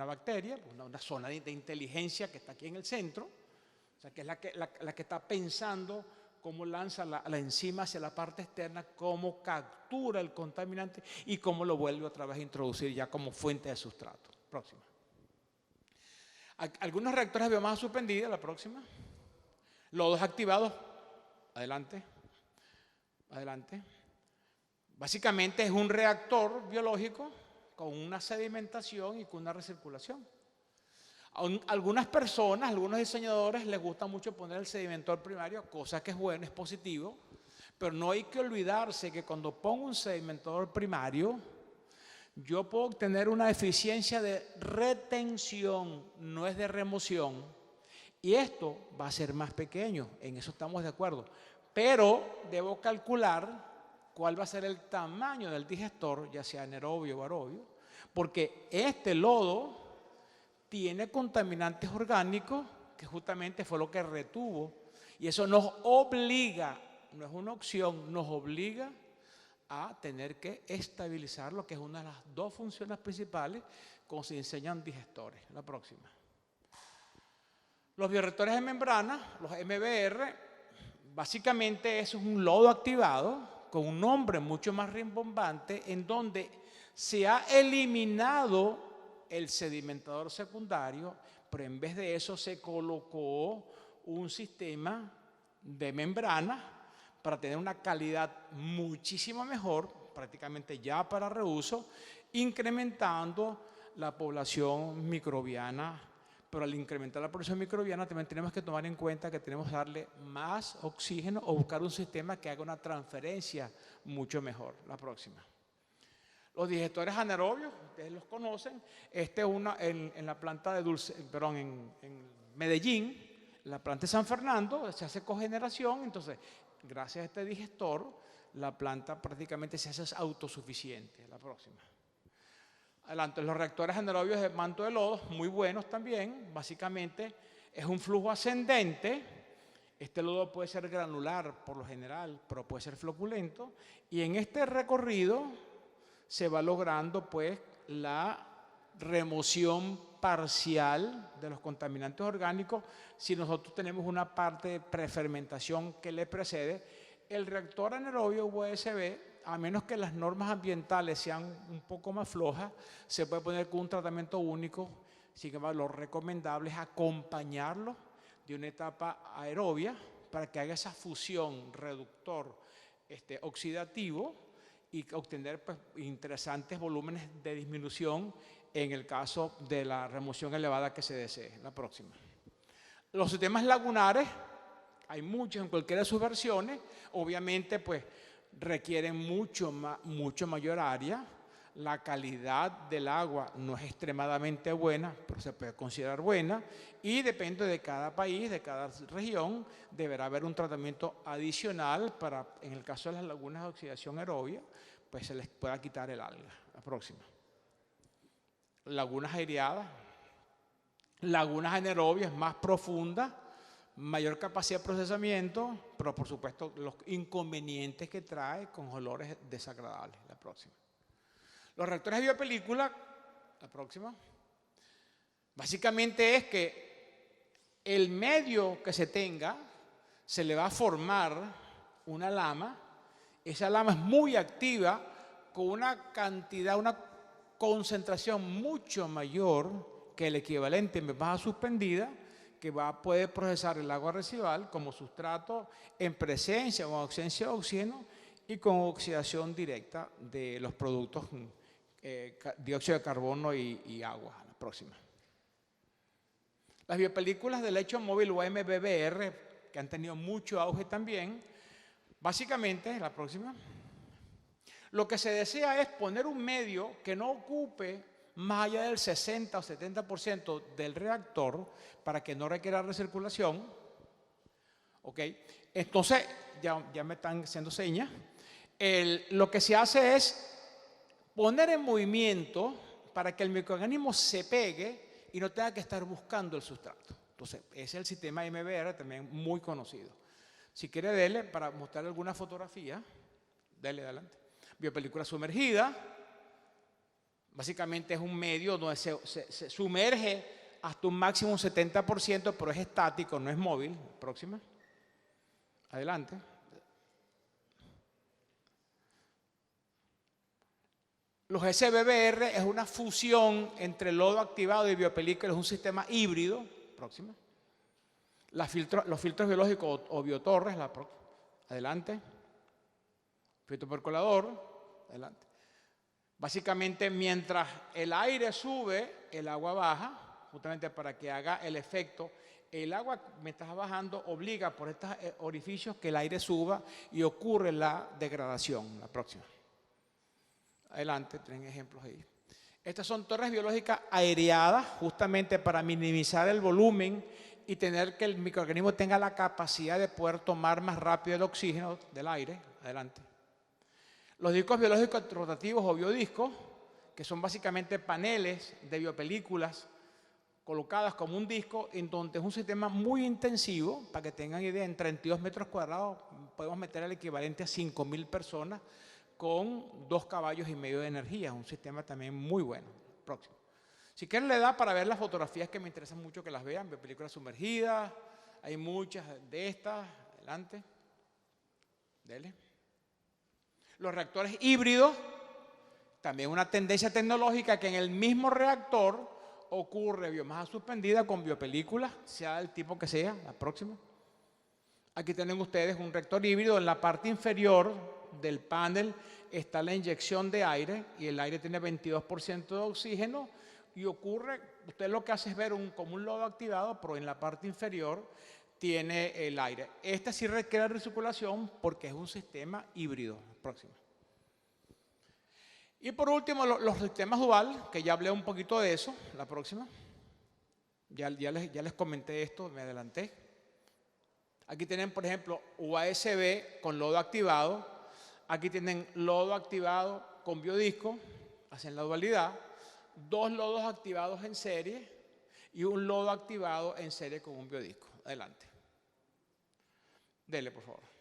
bacteria, una zona de inteligencia que está aquí en el centro, o sea, que es la que está pensando cómo lanza la enzima hacia la parte externa, cómo captura el contaminante y cómo lo vuelve otra vez a introducir ya como fuente de sustrato. Próxima. Algunos reactores de biomasa suspendida, la próxima. Lodos activados, adelante, adelante. Básicamente es un reactor biológico con una sedimentación y con una recirculación. Algunas personas, algunos diseñadores les gusta mucho poner el sedimentor primario, cosa que es bueno, es positivo, pero no hay que olvidarse que cuando pongo un sedimentador primario, yo puedo obtener una eficiencia de retención, no es de remoción, y esto va a ser más pequeño, en eso estamos de acuerdo, pero debo calcular cuál va a ser el tamaño del digestor, ya sea anaerobio o aerobio, porque este lodo tiene contaminantes orgánicos, que justamente fue lo que retuvo, y eso nos obliga, no es una opción, nos obliga a tener que estabilizar lo que es una de las dos funciones principales cuando se diseñan digestores. La próxima. Los bioreactores de membrana, los MBR, básicamente eso es un lodo activado con un nombre mucho más rimbombante en donde se ha eliminado el sedimentador secundario, pero en vez de eso se colocó un sistema de membrana para tener una calidad muchísimo mejor, prácticamente ya para reuso, incrementando la población microbiana. Pero al incrementar la población microbiana también tenemos que tomar en cuenta que tenemos que darle más oxígeno o buscar un sistema que haga una transferencia mucho mejor. La próxima. Los digestores anaerobios, ustedes los conocen. Este es en la planta de en Medellín, la planta de San Fernando, se hace cogeneración. Entonces, gracias a este digestor, la planta prácticamente se hace autosuficiente. La próxima. Adelante, los reactores anaerobios de manto de lodo, muy buenos también. Básicamente, es un flujo ascendente. Este lodo puede ser granular por lo general, pero puede ser floculento. Y en este recorrido se va logrando pues la remoción parcial de los contaminantes orgánicos si nosotros tenemos una parte de prefermentación que le precede. El reactor anaerobio USB, a menos que las normas ambientales sean un poco más flojas, se puede poner con un tratamiento único. Sin embargo, lo recomendable es acompañarlo de una etapa aerobia para que haga esa fusión reductor oxidativo y obtener pues, interesantes volúmenes de disminución en el caso de la remoción elevada que se desee. La próxima. Los sistemas lagunares, hay muchos en cualquiera de sus versiones, obviamente pues requieren mucho mayor área. La calidad del agua no es extremadamente buena, pero se puede considerar buena, y depende de cada país, de cada región, deberá haber un tratamiento adicional para, en el caso de las lagunas de oxidación aerobia, pues se les pueda quitar el alga. La próxima. Lagunas aireadas, lagunas anaerobias más profundas, mayor capacidad de procesamiento, pero por supuesto los inconvenientes que trae con olores desagradables. La próxima. Los reactores de biopelícula, la próxima, básicamente es que el medio que se tenga, se le va a formar una lama. Esa lama es muy activa, con una cantidad, una concentración mucho mayor que el equivalente en baja suspendida, que va a poder procesar el agua residual como sustrato en presencia o ausencia de oxígeno y con oxidación directa de los productos dióxido de carbono y agua. La próxima. Las biopelículas de lecho móvil o MBBR, que han tenido mucho auge también, básicamente, la próxima, lo que se desea es poner un medio que no ocupe más allá del 60 o 70% del reactor para que no requiera recirculación. ¿Ok? Entonces, ya me están haciendo señas. Lo que se hace es poner en movimiento para que el microorganismo se pegue y no tenga que estar buscando el sustrato. Entonces, ese es el sistema MBR, también muy conocido. Si quiere, dele para mostrar alguna fotografía. Dele adelante. Biopelícula sumergida. Básicamente es un medio donde se sumerge hasta un máximo 70%, pero es estático, no es móvil. Próxima. Adelante. Los SBBR es una fusión entre lodo activado y biopelícula, es un sistema híbrido. Próxima. Los filtros biológicos o biotorres, adelante. Filtro percolador, adelante. Básicamente, mientras el aire sube, el agua baja, justamente para que haga el efecto. El agua, mientras va bajando, obliga por estos orificios que el aire suba y ocurre la degradación. La próxima. Adelante, tienen ejemplos ahí. Estas son torres biológicas aireadas, justamente para minimizar el volumen y tener que el microorganismo tenga la capacidad de poder tomar más rápido el oxígeno del aire. Adelante. Los discos biológicos rotativos o biodiscos, que son básicamente paneles de biopelículas colocadas como un disco, en donde es un sistema muy intensivo. Para que tengan idea, en 32 metros cuadrados podemos meter el equivalente a 5.000 personas con 2,5 caballos de energía. Un sistema también muy bueno. Próximo. Si quieren le da para ver las fotografías, que me interesan mucho que las vean, biopelículas sumergidas, hay muchas de estas. Adelante. Dele. Los reactores híbridos, también una tendencia tecnológica que en el mismo reactor ocurre biomasa suspendida con biopelículas, sea del tipo que sea. La próxima. Aquí tienen ustedes un reactor híbrido. En la parte inferior del panel está la inyección de aire y el aire tiene 22% de oxígeno y ocurre, usted lo que hace es ver como un lodo activado, pero en la parte inferior tiene el aire. Este sí requiere recirculación porque es un sistema híbrido. Próximo. Y por último, los sistemas dual, que ya hablé un poquito de eso. La próxima. Ya les comenté esto, me adelanté. Aquí tienen, por ejemplo, USB con lodo activado. Aquí tienen lodo activado con biodisco, hacen la dualidad. 2 lodos activados en serie y un lodo activado en serie con un biodisco. Adelante. Dele, por favor.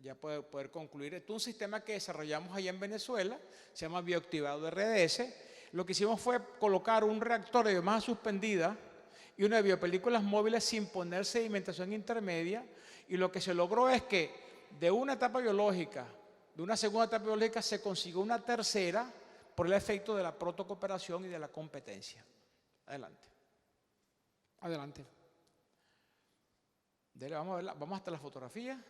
Ya poder concluir. Este es un sistema que desarrollamos allá en Venezuela, se llama bioactivado RDS. Lo que hicimos fue colocar un reactor de biomasa suspendida y una de biopelículas móviles sin poner sedimentación intermedia, y lo que se logró es que de una etapa biológica, de una segunda etapa biológica, se consiguió una tercera por el efecto de la protocooperación y de la competencia. Adelante. Adelante. Vamos hasta la fotografía.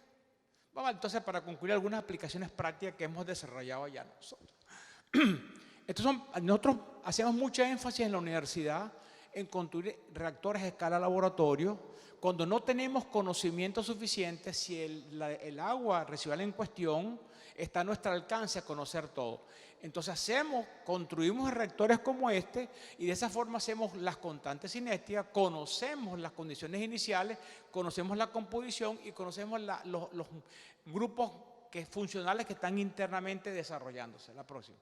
Vamos entonces para concluir algunas aplicaciones prácticas que hemos desarrollado ya nosotros. Nosotros hacemos mucha énfasis en la universidad en construir reactores a escala laboratorio cuando no tenemos conocimiento suficiente si el agua residual en cuestión está a nuestro alcance a conocer todo. Entonces construimos reactores como este y de esa forma hacemos las constantes cinéticas, conocemos las condiciones iniciales, conocemos la composición y conocemos los grupos funcionales que están internamente desarrollándose. La próxima.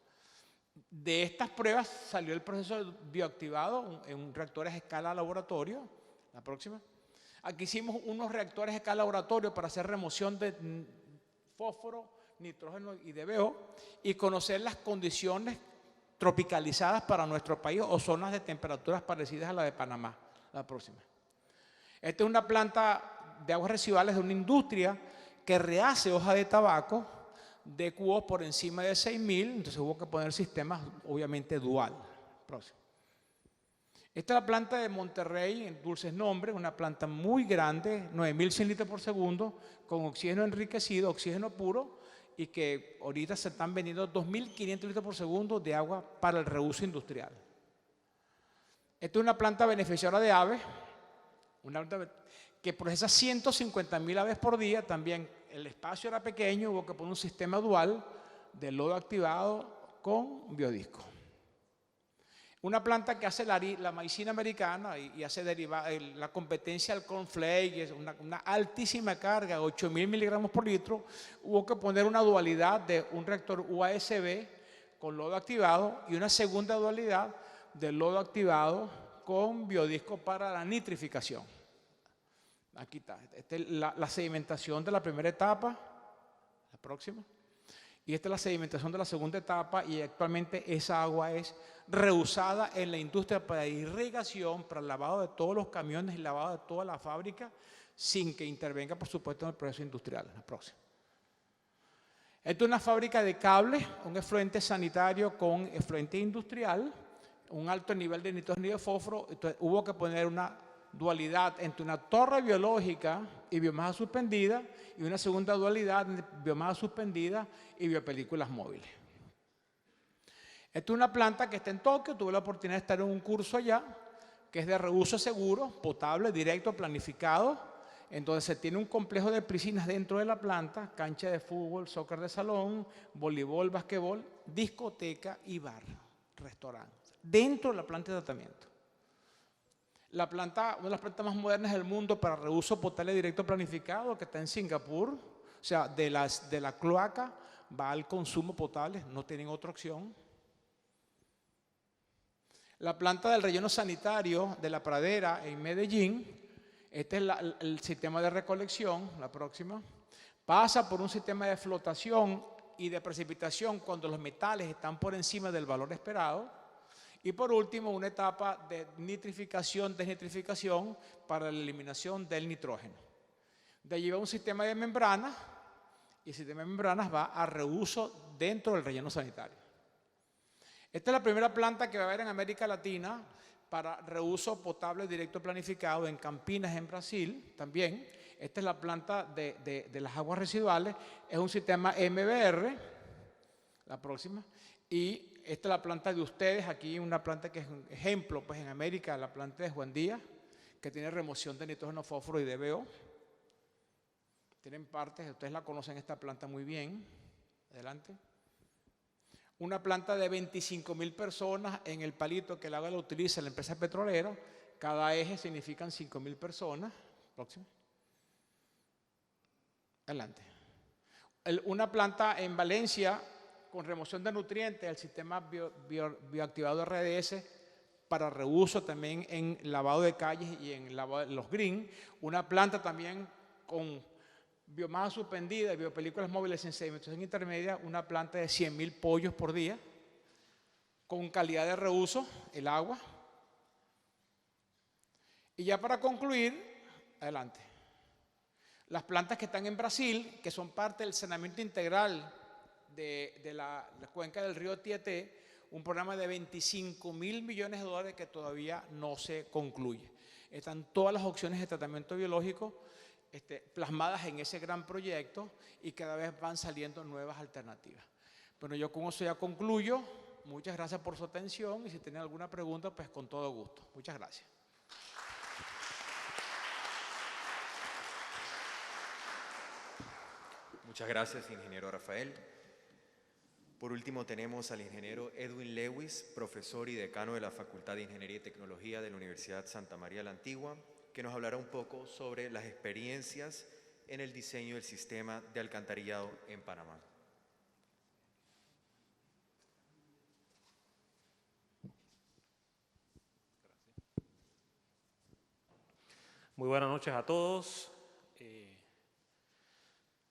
De estas pruebas salió el proceso bioactivado en reactores a escala laboratorio. La próxima. Aquí hicimos unos reactores a escala laboratorio para hacer remoción de fósforo, nitrógeno y DBO y conocer las condiciones tropicalizadas para nuestro país o zonas de temperaturas parecidas a la de Panamá. La próxima. Esta es una planta de aguas residuales de una industria que rehace hoja de tabaco de cubos por encima de 6.000, entonces hubo que poner sistemas obviamente dual. Próximo. Esta es la planta de Monterrey, en Dulces Nombres, una planta muy grande, 9.100 litros por segundo, con oxígeno enriquecido, oxígeno puro, y que ahorita se están vendiendo 2.500 litros por segundo de agua para el reuso industrial. Esta es una planta beneficiaria de aves, una planta que procesa 150.000 aves por día. También el espacio era pequeño, hubo que poner un sistema dual de lodo activado con biodisco. Una planta que hace la maicina americana y hace la competencia al cornflake, es una altísima carga, 8.000 miligramos por litro. Hubo que poner una dualidad de un reactor USB con lodo activado y una segunda dualidad de lodo activado con biodisco para la nitrificación. Aquí está. Esta es la sedimentación de la primera etapa. La próxima. Y esta es la sedimentación de la segunda etapa y actualmente esa agua es reusada en la industria para irrigación, para el lavado de todos los camiones y lavado de toda la fábrica sin que intervenga, por supuesto, en el proceso industrial. La próxima. Esta es una fábrica de cables, un efluente sanitario con efluente industrial, un alto nivel de nitrógeno y de fósforo. Entonces, hubo que poner una dualidad entre una torre biológica y biomasa suspendida y una segunda dualidad entre biomasa suspendida y biopelículas móviles. Esta es una planta que está en Tokio, tuve la oportunidad de estar en un curso allá, que es de reuso seguro, potable, directo, planificado. Entonces se tiene un complejo de piscinas dentro de la planta, cancha de fútbol, soccer de salón, voleibol, basquetbol, discoteca y bar, restaurante, dentro de la planta de tratamiento. La planta, una de las plantas más modernas del mundo para reuso potable directo planificado, que está en Singapur, o sea, de la cloaca va al consumo potable, no tienen otra opción. La planta del relleno sanitario de La Pradera en Medellín, este es el sistema de recolección, la próxima, pasa por un sistema de flotación y de precipitación cuando los metales están por encima del valor esperado. Y por último, una etapa de nitrificación, desnitrificación para la eliminación del nitrógeno. De allí va un sistema de membranas y el sistema de membranas va a reuso dentro del relleno sanitario. Esta es la primera planta que va a haber en América Latina para reuso potable directo planificado en Campinas, en Brasil, también. Esta es la planta de las aguas residuales, es un sistema MBR, la próxima, y esta es la planta de ustedes, aquí una planta que es un ejemplo, pues en América, la planta de Juan Díaz, que tiene remoción de nitrógeno, fósforo y DBO. Tienen partes, ustedes la conocen esta planta muy bien. Adelante. Una planta de 25.000 personas en el palito que el agua la utiliza la empresa petrolera. Cada eje significan 5.000 personas. Próximo. Adelante. Una planta en Valencia con remoción de nutrientes, el sistema bioactivado RDS para reuso también en lavado de calles y en los green. Una planta también con biomasa suspendida y biopelículas móviles en sedimentación intermedia, una planta de 100.000 pollos por día, con calidad de reuso, el agua. Y ya para concluir, adelante. Las plantas que están en Brasil, que son parte del saneamiento integral de la cuenca del río Tieté, un programa de 25.000 millones de dólares que todavía no se concluye. Están todas las opciones de tratamiento biológico plasmadas en ese gran proyecto y cada vez van saliendo nuevas alternativas. Bueno, yo con eso ya concluyo. Muchas gracias por su atención y si tienen alguna pregunta, pues con todo gusto. Muchas gracias. Muchas gracias, ingeniero Rafael. Por último, tenemos al ingeniero Edwin Lewis, profesor y decano de la Facultad de Ingeniería y Tecnología de la Universidad Santa María la Antigua, que nos hablará un poco sobre las experiencias en el diseño del sistema de alcantarillado en Panamá. Muy buenas noches a todos.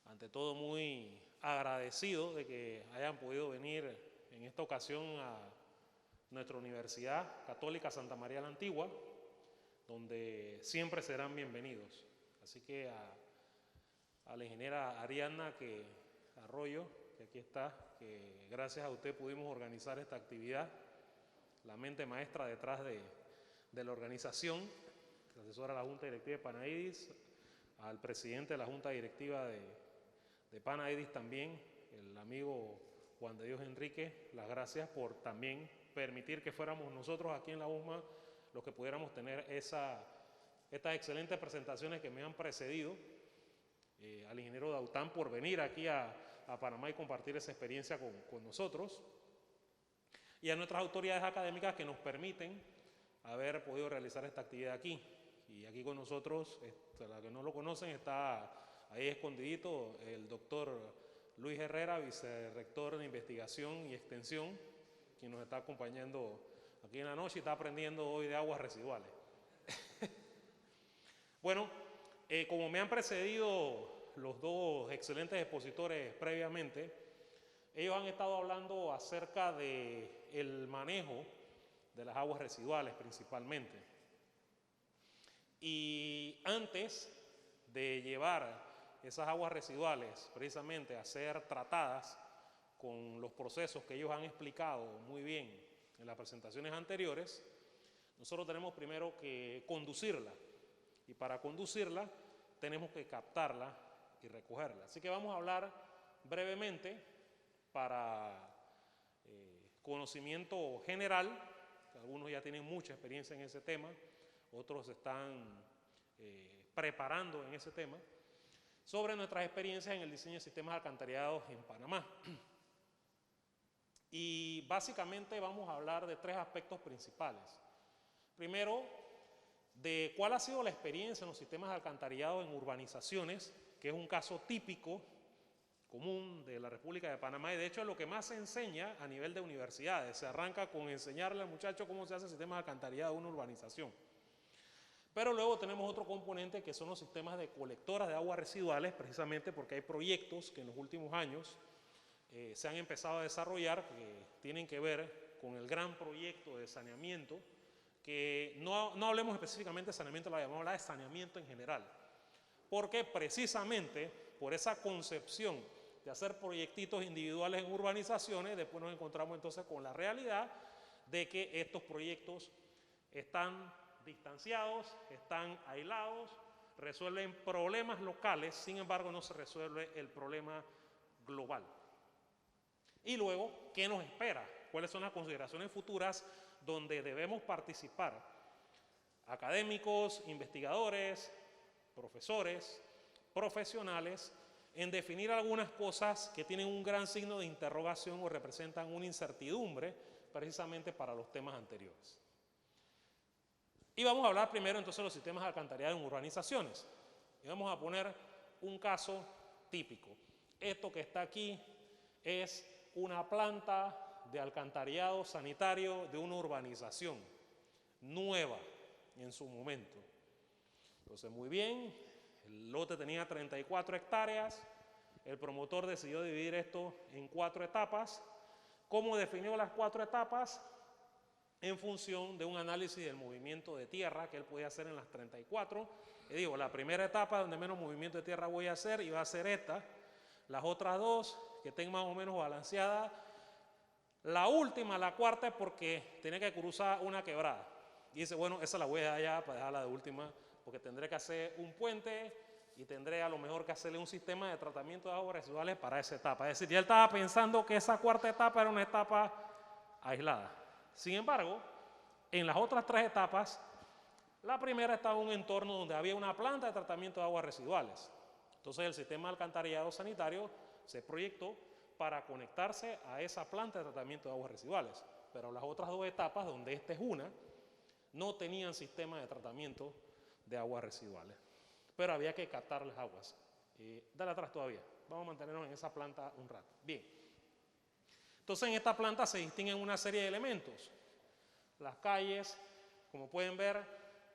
Ante todo, muy agradecido de que hayan podido venir en esta ocasión a nuestra Universidad Católica Santa María la Antigua, donde siempre serán bienvenidos. Así que a la ingeniera Ariadna Arroyo, que aquí está, que gracias a usted pudimos organizar esta actividad, la mente maestra detrás de la organización, que asesora a la Junta Directiva de Panaidis, al presidente de la Junta Directiva de Panaidis también, el amigo Juan de Dios Enrique, las gracias por también permitir que fuéramos nosotros aquí en la USMA los que pudiéramos tener estas excelentes presentaciones que me han precedido, al ingeniero Daután por venir aquí a Panamá y compartir esa experiencia con nosotros, y a nuestras autoridades académicas que nos permiten haber podido realizar esta actividad aquí. Y aquí con nosotros, la que no lo conocen, está ahí escondidito el doctor Luis Herrera, vicerrector de Investigación y Extensión, quien nos está acompañando aquí en la noche y está aprendiendo hoy de aguas residuales. Bueno, como me han precedido los dos excelentes expositores previamente, ellos han estado hablando acerca del manejo de las aguas residuales principalmente. Y antes de llevar esas aguas residuales precisamente a ser tratadas con los procesos que ellos han explicado muy bien en las presentaciones anteriores, nosotros tenemos primero que conducirla, y para conducirla tenemos que captarla y recogerla. Así que vamos a hablar brevemente para conocimiento general algunos ya tienen mucha experiencia en ese tema, otros se están preparando en ese tema, sobre nuestras experiencias en el diseño de sistemas alcantarillados en Panamá. Y básicamente vamos a hablar de tres aspectos principales. Primero, de cuál ha sido la experiencia en los sistemas alcantarillados en urbanizaciones, que es un caso típico, común de la República de Panamá, y de hecho es lo que más se enseña a nivel de universidades. Se arranca con enseñarle al muchacho cómo se hace el sistema alcantarillado de una urbanización. Pero luego tenemos otro componente que son los sistemas de colectoras de aguas residuales, precisamente porque hay proyectos que en los últimos años se han empezado a desarrollar que tienen que ver con el gran proyecto de saneamiento, que no hablemos específicamente de saneamiento, la llamamos de saneamiento en general, porque precisamente por esa concepción de hacer proyectitos individuales en urbanizaciones, después nos encontramos entonces con la realidad de que estos proyectos están distanciados, están aislados, resuelven problemas locales, sin embargo no se resuelve el problema global. Y luego, ¿qué nos espera? ¿Cuáles son las consideraciones futuras donde debemos participar? Académicos, investigadores, profesores, profesionales, en definir algunas cosas que tienen un gran signo de interrogación o representan una incertidumbre precisamente para los temas anteriores. Y vamos a hablar primero entonces de los sistemas alcantarillados en urbanizaciones. Y vamos a poner un caso típico. Esto que está aquí es una planta de alcantarillado sanitario de una urbanización nueva en su momento. Entonces, muy bien, el lote tenía 34 hectáreas, el promotor decidió dividir esto en 4 etapas. ¿Cómo definió las 4 etapas? En función de un análisis del movimiento de tierra que él podía hacer en las 34. Le digo, la primera etapa donde menos movimiento de tierra voy a hacer y va a ser esta. Las otras dos que estén más o menos balanceadas. La última, la cuarta, es porque tenía que cruzar una quebrada. Y dice, bueno, esa la voy a dejar allá para dejarla de última, porque tendré que hacer un puente y tendré a lo mejor que hacerle un sistema de tratamiento de aguas residuales para esa etapa. Es decir, ya él estaba pensando que esa cuarta etapa era una etapa aislada. Sin embargo, en las otras 3 etapas, la primera estaba en un entorno donde había una planta de tratamiento de aguas residuales. Entonces el sistema de alcantarillado sanitario se proyectó para conectarse a esa planta de tratamiento de aguas residuales. Pero las otras 2 etapas, donde esta es una, no tenían sistema de tratamiento de aguas residuales. Pero había que captar las aguas. Dale atrás todavía. Vamos a mantenernos en esa planta un rato. Bien. Entonces en esta planta se distinguen una serie de elementos. Las calles, como pueden ver,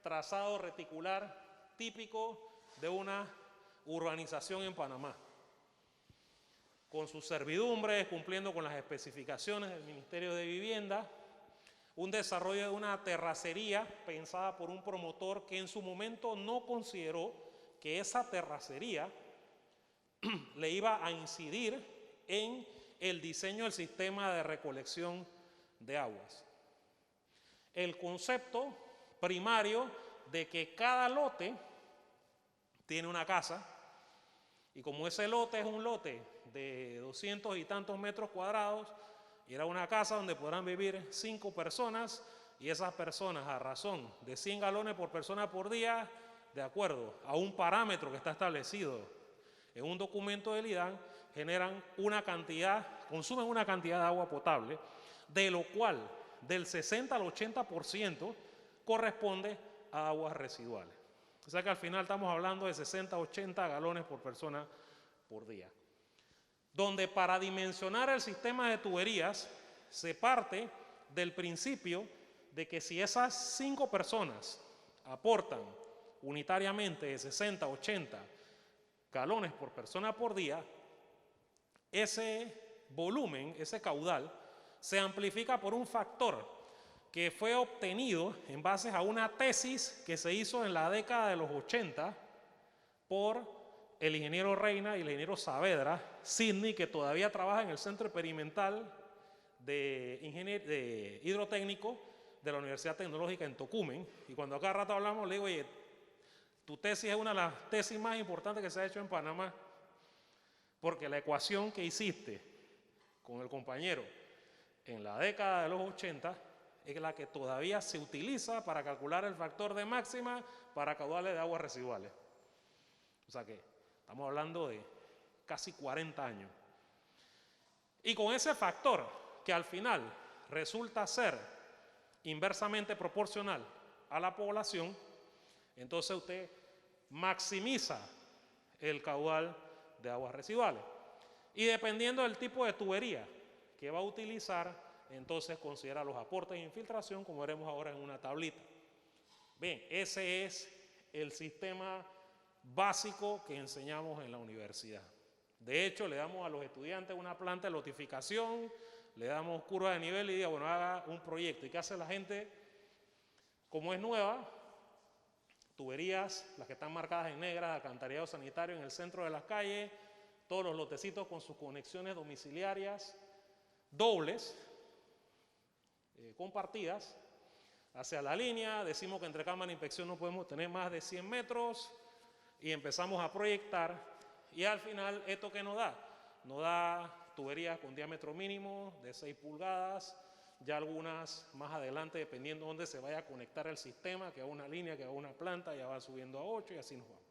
trazado reticular típico de una urbanización en Panamá, con sus servidumbres, cumpliendo con las especificaciones del Ministerio de Vivienda, un desarrollo de una terracería pensada por un promotor que en su momento no consideró que esa terracería le iba a incidir en el diseño del sistema de recolección de aguas. El concepto primario de que cada lote tiene una casa, y como ese lote es un lote de 200 y tantos metros cuadrados, y era una casa donde podrán vivir 5 personas, y esas personas a razón de 100 galones por persona por día, de acuerdo a un parámetro que está establecido en un documento del IDAN, generan una cantidad, consumen una cantidad de agua potable, de lo cual del 60 al 80% corresponde a aguas residuales. O sea que al final estamos hablando de 60 a 80 galones por persona por día. Donde para dimensionar el sistema de tuberías se parte del principio de que si esas 5 personas aportan unitariamente de 60 a 80 galones por persona por día, ese volumen, ese caudal, se amplifica por un factor que fue obtenido en base a una tesis que se hizo en la década de los 80 por el ingeniero Reina y el ingeniero Saavedra, Sidney, que todavía trabaja en el Centro Experimental de Hidrotécnico de la Universidad Tecnológica en Tocumen. Y cuando cada rato hablamos, le digo, oye, tu tesis es una de las tesis más importantes que se ha hecho en Panamá, porque la ecuación que hiciste con el compañero en la década de los 80 es la que todavía se utiliza para calcular el factor de máxima para caudales de aguas residuales. O sea que estamos hablando de casi 40 años. Y con ese factor, que al final resulta ser inversamente proporcional a la población, entonces usted maximiza el caudal de aguas residuales. Y dependiendo del tipo de tubería que va a utilizar, entonces considera los aportes de infiltración, como veremos ahora en una tablita. Bien, ese es el sistema básico que enseñamos en la universidad. De hecho, le damos a los estudiantes una planta de lotificación, le damos curva de nivel y diga, bueno, haga un proyecto. ¿Y qué hace la gente? Como es nueva, tuberías, las que están marcadas en negra, alcantarillado sanitario en el centro de las calles, todos los lotecitos con sus conexiones domiciliarias dobles, compartidas, hacia la línea. Decimos que entre cámara e inspección no podemos tener más de 100 metros y empezamos a proyectar. Y al final, ¿esto qué nos da? Nos da tuberías con diámetro mínimo de 6 pulgadas, ya algunas más adelante, dependiendo de dónde se vaya a conectar el sistema, que a una línea, que a una planta, ya va subiendo a 8 y así nos vamos.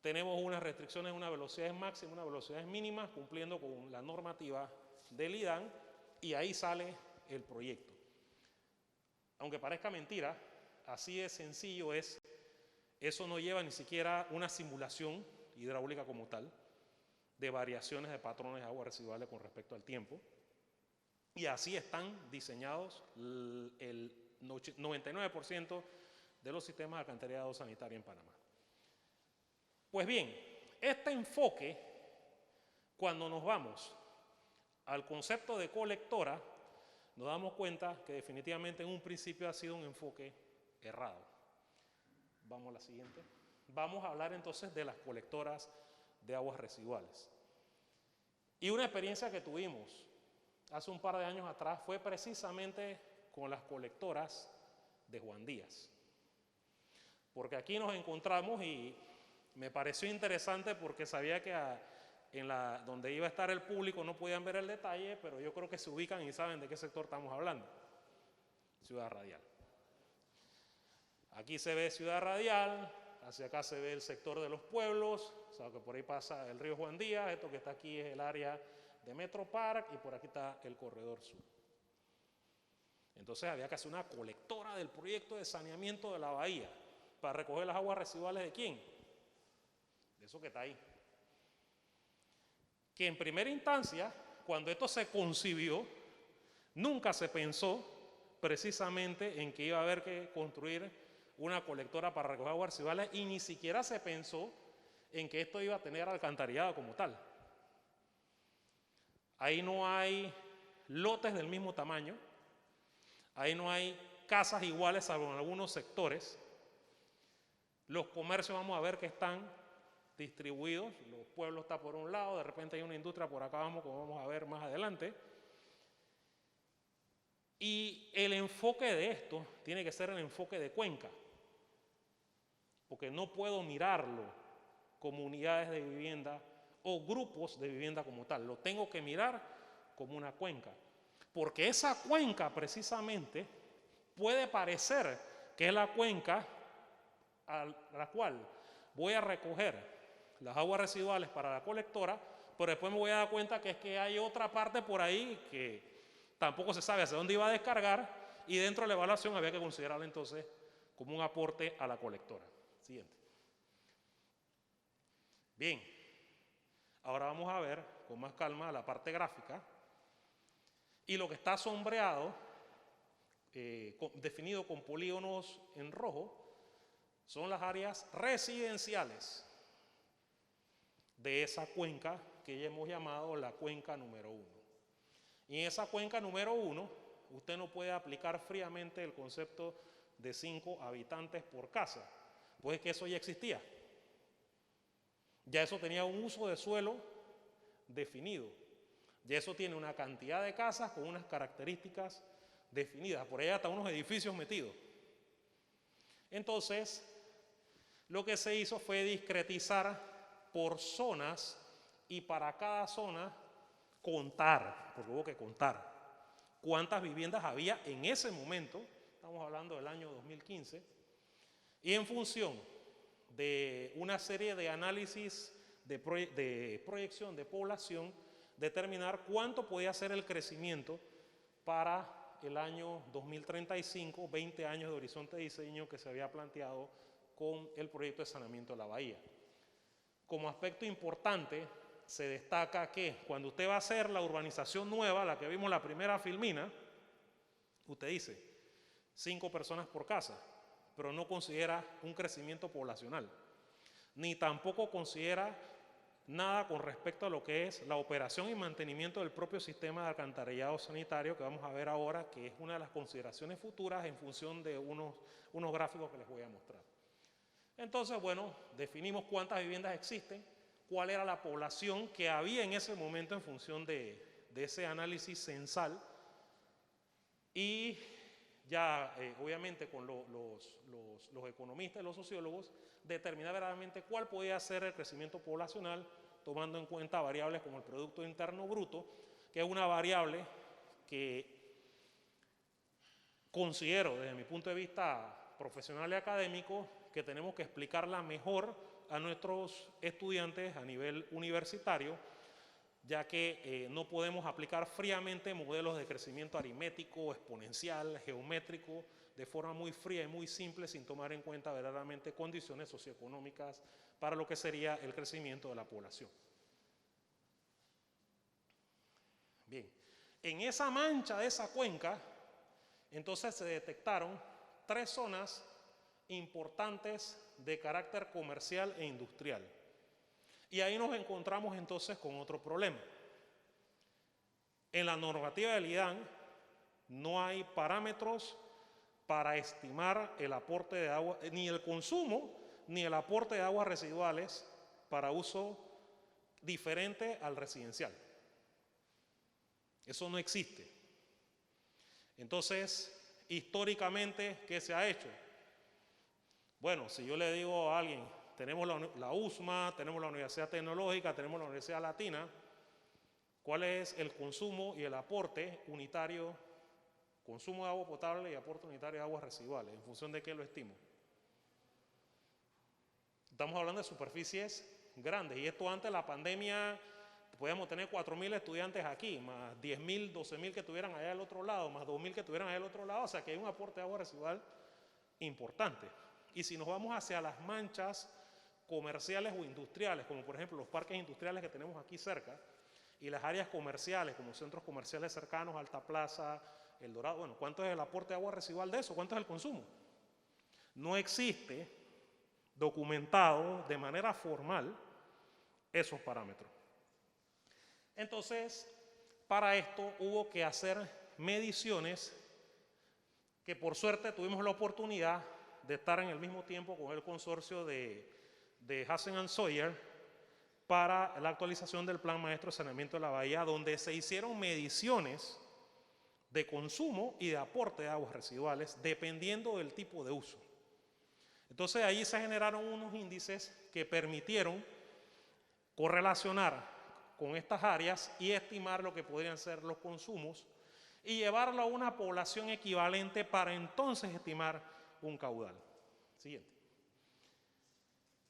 Tenemos unas restricciones, unas velocidades máximas, unas velocidades mínimas, cumpliendo con la normativa del IDAN, y ahí sale el proyecto. Aunque parezca mentira, así de sencillo es, eso no lleva ni siquiera una simulación hidráulica como tal, de variaciones de patrones de aguas residuales con respecto al tiempo, y así están diseñados el 99% de los sistemas de alcantarillado sanitario en Panamá. Pues bien, este enfoque, cuando nos vamos al concepto de colectora, nos damos cuenta que definitivamente en un principio ha sido un enfoque errado. Vamos a la siguiente. Vamos a hablar entonces de las colectoras de aguas residuales. Y una experiencia que tuvimos hace un par de años atrás fue precisamente con las colectoras de Juan Díaz. Porque aquí nos encontramos y me pareció interesante porque sabía que donde iba a estar el público no podían ver el detalle, pero yo creo que se ubican y saben de qué sector estamos hablando. Ciudad Radial. Aquí se ve Ciudad Radial, hacia acá se ve el sector de los pueblos, o sea que por ahí pasa el río Juan Díaz, esto que está aquí es el área de Metro Park y por aquí está el corredor sur. Entonces había que hacer una colectora del proyecto de saneamiento de la bahía para recoger las aguas residuales ¿de quién? De eso que está ahí. Que en primera instancia, cuando esto se concibió, nunca se pensó precisamente en que iba a haber que construir una colectora para recoger aguas residuales y ni siquiera se pensó en que esto iba a tener alcantarillado como tal. Ahí no hay lotes del mismo tamaño, ahí no hay casas iguales salvo en algunos sectores. Los comercios vamos a ver que están distribuidos, los pueblos están por un lado, de repente hay una industria por acá abajo, como vamos a ver más adelante. Y el enfoque de esto tiene que ser el enfoque de cuenca, porque no puedo mirarlo como unidades de vivienda o grupos de vivienda como tal, lo tengo que mirar como una cuenca, porque esa cuenca precisamente puede parecer que es la cuenca a la cual voy a recoger las aguas residuales para la colectora, pero después me voy a dar cuenta que es que hay otra parte por ahí que tampoco se sabe hacia dónde iba a descargar y dentro de la evaluación había que considerarla entonces como un aporte a la colectora. Siguiente. Bien, ahora vamos a ver con más calma la parte gráfica y lo que está sombreado, definido con polígonos en rojo, son las áreas residenciales de esa cuenca que ya hemos llamado la cuenca número 1. Y en esa cuenca número 1, usted no puede aplicar fríamente el concepto de 5 habitantes por casa, pues que eso ya existía. Ya eso tenía un uso de suelo definido. Ya eso tiene una cantidad de casas con unas características definidas. Por allá están unos edificios metidos. Entonces, lo que se hizo fue discretizar por zonas y para cada zona contar, porque hubo que contar cuántas viviendas había en ese momento, estamos hablando del año 2015, y en función de una serie de análisis de proyección de población, determinar cuánto podía ser el crecimiento para el año 2035, 20 años de horizonte de diseño que se había planteado con el proyecto de saneamiento de la bahía. Como aspecto importante, se destaca que cuando usted va a hacer la urbanización nueva, la que vimos la primera filmina, usted dice 5 personas por casa, pero no considera un crecimiento poblacional, ni tampoco considera nada con respecto a lo que es la operación y mantenimiento del propio sistema de alcantarillado sanitario, que vamos a ver ahora, que es una de las consideraciones futuras en función de unos gráficos que les voy a mostrar. Entonces, bueno, definimos cuántas viviendas existen, cuál era la población que había en ese momento en función de ese análisis censal, y ya obviamente con los economistas y los sociólogos determinar verdaderamente cuál podía ser el crecimiento poblacional, tomando en cuenta variables como el Producto Interno Bruto, que es una variable que considero desde mi punto de vista profesional y académico que tenemos que explicarla mejor a nuestros estudiantes a nivel universitario, ya que no podemos aplicar fríamente modelos de crecimiento aritmético, exponencial, geométrico, de forma muy fría y muy simple, sin tomar en cuenta verdaderamente condiciones socioeconómicas para lo que sería el crecimiento de la población. Bien, en esa mancha de esa cuenca, entonces se detectaron 3 zonas importantes de carácter comercial e industrial. Y ahí nos encontramos entonces con otro problema. En la normativa del IDAN no hay parámetros para estimar el aporte de agua, ni el consumo, ni el aporte de aguas residuales para uso diferente al residencial. Eso no existe. Entonces, históricamente, ¿qué se ha hecho? Bueno, si yo le digo a alguien, tenemos la USMA, tenemos la Universidad Tecnológica, tenemos la Universidad Latina, ¿cuál es el consumo y el aporte unitario, consumo de agua potable y aporte unitario de aguas residuales? ¿En función de qué lo estimo? Estamos hablando de superficies grandes, y esto antes de la pandemia podíamos tener 4.000 estudiantes aquí, más 10.000, 12.000 que estuvieran allá al otro lado, más 2.000 que estuvieran allá al otro lado, o sea que hay un aporte de agua residual importante. Y si nos vamos hacia las manchas comerciales o industriales, como por ejemplo los parques industriales que tenemos aquí cerca, y las áreas comerciales, como centros comerciales cercanos, Alta Plaza, El Dorado, bueno, ¿cuánto es el aporte de agua residual de eso? ¿Cuánto es el consumo? No existe documentado de manera formal esos parámetros. Entonces, para esto hubo que hacer mediciones que por suerte tuvimos la oportunidad de estar en el mismo tiempo con el consorcio de Hazen & Sawyer para la actualización del Plan Maestro de Saneamiento de la Bahía, donde se hicieron mediciones de consumo y de aporte de aguas residuales dependiendo del tipo de uso. Entonces ahí se generaron unos índices que permitieron correlacionar con estas áreas y estimar lo que podrían ser los consumos y llevarlo a una población equivalente para entonces estimar un caudal. Siguiente.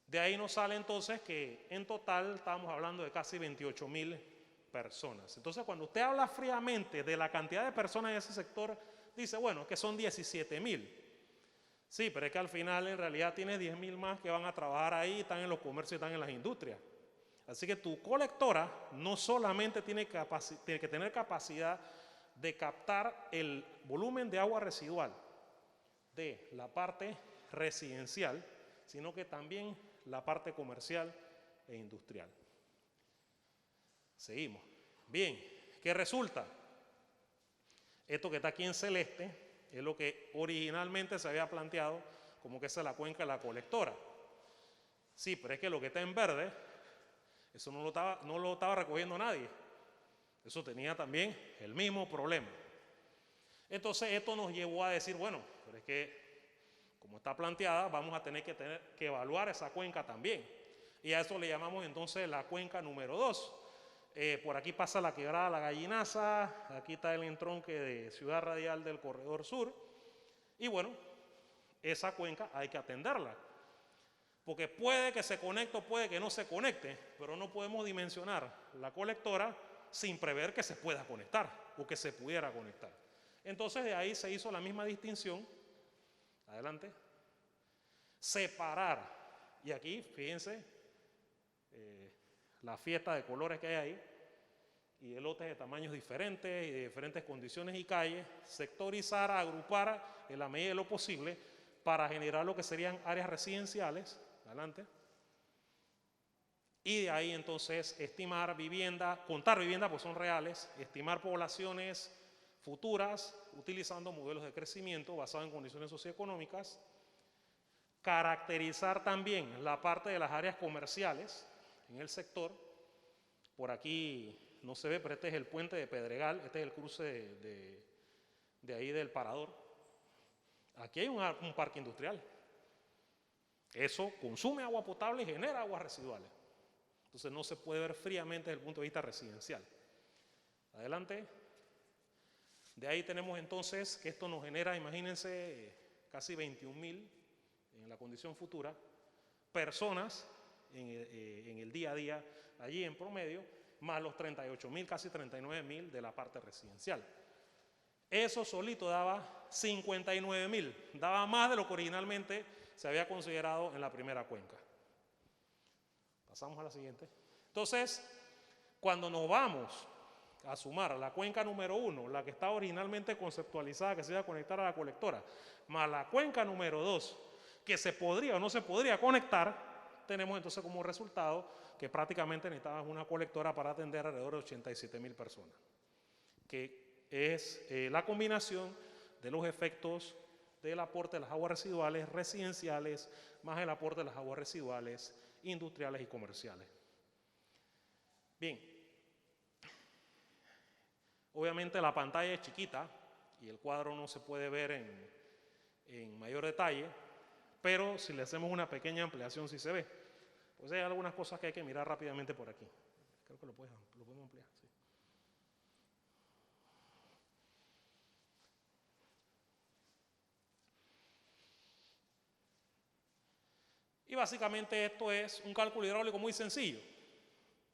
De ahí nos sale entonces que en total estamos hablando de casi 28.000 personas. Entonces cuando usted habla fríamente de la cantidad de personas en ese sector, dice, bueno, que son 17.000. Sí, pero es que al final en realidad tiene 10.000 más que van a trabajar ahí, están en los comercios y están en las industrias. Así que tu colectora no solamente tiene que tener capacidad de captar el volumen de agua residual de la parte residencial, sino que también la parte comercial e industrial. Seguimos. Bien, ¿qué resulta? Esto que está aquí en celeste es lo que originalmente se había planteado como que esa es la cuenca de la colectora. Sí, pero es que lo que está en verde, eso no lo estaba recogiendo nadie. Eso tenía también el mismo problema. Entonces esto nos llevó a decir, bueno, pero es que como está planteada, vamos a tener que evaluar esa cuenca también. Y a eso le llamamos entonces la cuenca número 2. Por aquí pasa la quebrada La Gallinaza, aquí está el entronque de Ciudad Radial del Corredor Sur. Y bueno, esa cuenca hay que atenderla. Porque puede que se conecte o puede que no se conecte, pero no podemos dimensionar la colectora sin prever que se pueda conectar o que se pudiera conectar. Entonces de ahí se hizo la misma distinción. Adelante. Separar. Y aquí, fíjense, la fiesta de colores que hay ahí, y de lotes de tamaños diferentes y de diferentes condiciones y calles, sectorizar, agrupar en la medida de lo posible para generar lo que serían áreas residenciales. Adelante. Y de ahí entonces estimar vivienda, contar viviendas pues son reales, estimar poblaciones futuras utilizando modelos de crecimiento basados en condiciones socioeconómicas, caracterizar también la parte de las áreas comerciales en el sector. Por aquí no se ve, pero este es el puente de Pedregal, este es el cruce de ahí del Parador. Aquí hay un parque industrial. Eso consume agua potable y genera aguas residuales. Entonces no se puede ver fríamente desde el punto de vista residencial. Adelante. De ahí tenemos entonces que esto nos genera, imagínense, casi 21.000 en la condición futura, personas en el día a día allí en promedio, más los 38.000, casi 39.000 de la parte residencial. Eso solito daba 59.000, daba más de lo que originalmente se había considerado en la primera cuenca. Pasamos a la siguiente. Entonces, cuando nos vamos a sumar a la cuenca número 1, la que estaba originalmente conceptualizada que se iba a conectar a la colectora, más la cuenca número 2, que se podría o no se podría conectar, tenemos entonces como resultado que prácticamente necesitábamos una colectora para atender alrededor de 87.000 personas, que es la combinación de los efectos del aporte de las aguas residuales residenciales más el aporte de las aguas residuales industriales y comerciales. Bien, obviamente la pantalla es chiquita y el cuadro no se puede ver en mayor detalle, pero si le hacemos una pequeña ampliación sí se ve. Pues hay algunas cosas que hay que mirar rápidamente por aquí. Creo que lo podemos ampliar. Sí. Y básicamente esto es un cálculo hidráulico muy sencillo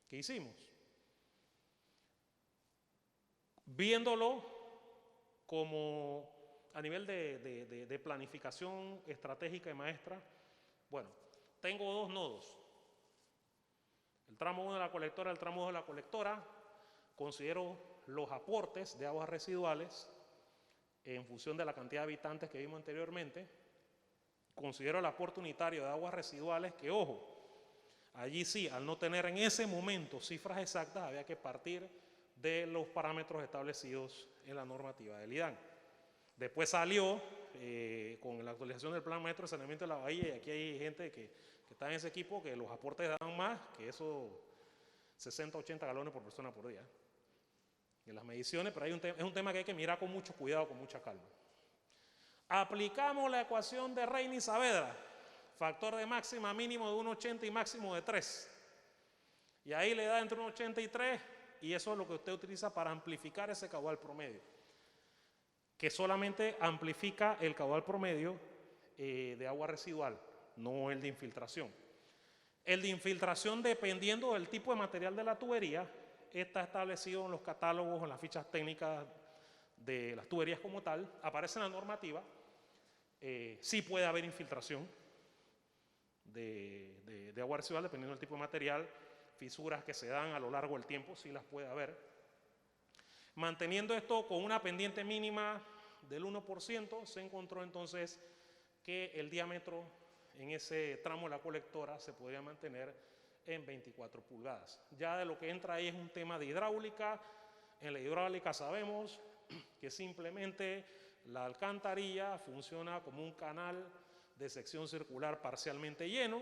que hicimos. Viéndolo como a nivel de planificación estratégica y maestra, bueno, tengo dos nodos. El tramo 1 de la colectora, el tramo 2 de la colectora, considero los aportes de aguas residuales en función de la cantidad de habitantes que vimos anteriormente. Considero el aporte unitario de aguas residuales que, ojo, allí sí, al no tener en ese momento cifras exactas, había que partir de los parámetros establecidos en la normativa del IDAN. Después salió con la actualización del plan maestro de saneamiento de la bahía, y aquí hay gente que está en ese equipo, que los aportes dan más que esos 60, 80 galones por persona por día. En las mediciones, pero es un tema que hay que mirar con mucho cuidado, con mucha calma. Aplicamos la ecuación de Reina y Saavedra, factor de máxima mínimo de 1,80 y máximo de 3. Y ahí le da entre 1,80 y 3, y eso es lo que usted utiliza para amplificar ese caudal promedio, que solamente amplifica el caudal promedio de agua residual, no el de infiltración. El de infiltración, dependiendo del tipo de material de la tubería, está establecido en los catálogos, en las fichas técnicas de las tuberías como tal, aparece en la normativa. Sí puede haber infiltración de agua residual dependiendo del tipo de material, fisuras que se dan a lo largo del tiempo, sí las puede haber. Manteniendo esto con una pendiente mínima del 1%, se encontró entonces que el diámetro en ese tramo de la colectora se podría mantener en 24 pulgadas. Ya de lo que entra ahí es un tema de hidráulica. En la hidráulica sabemos que simplemente la alcantarilla funciona como un canal de sección circular parcialmente lleno.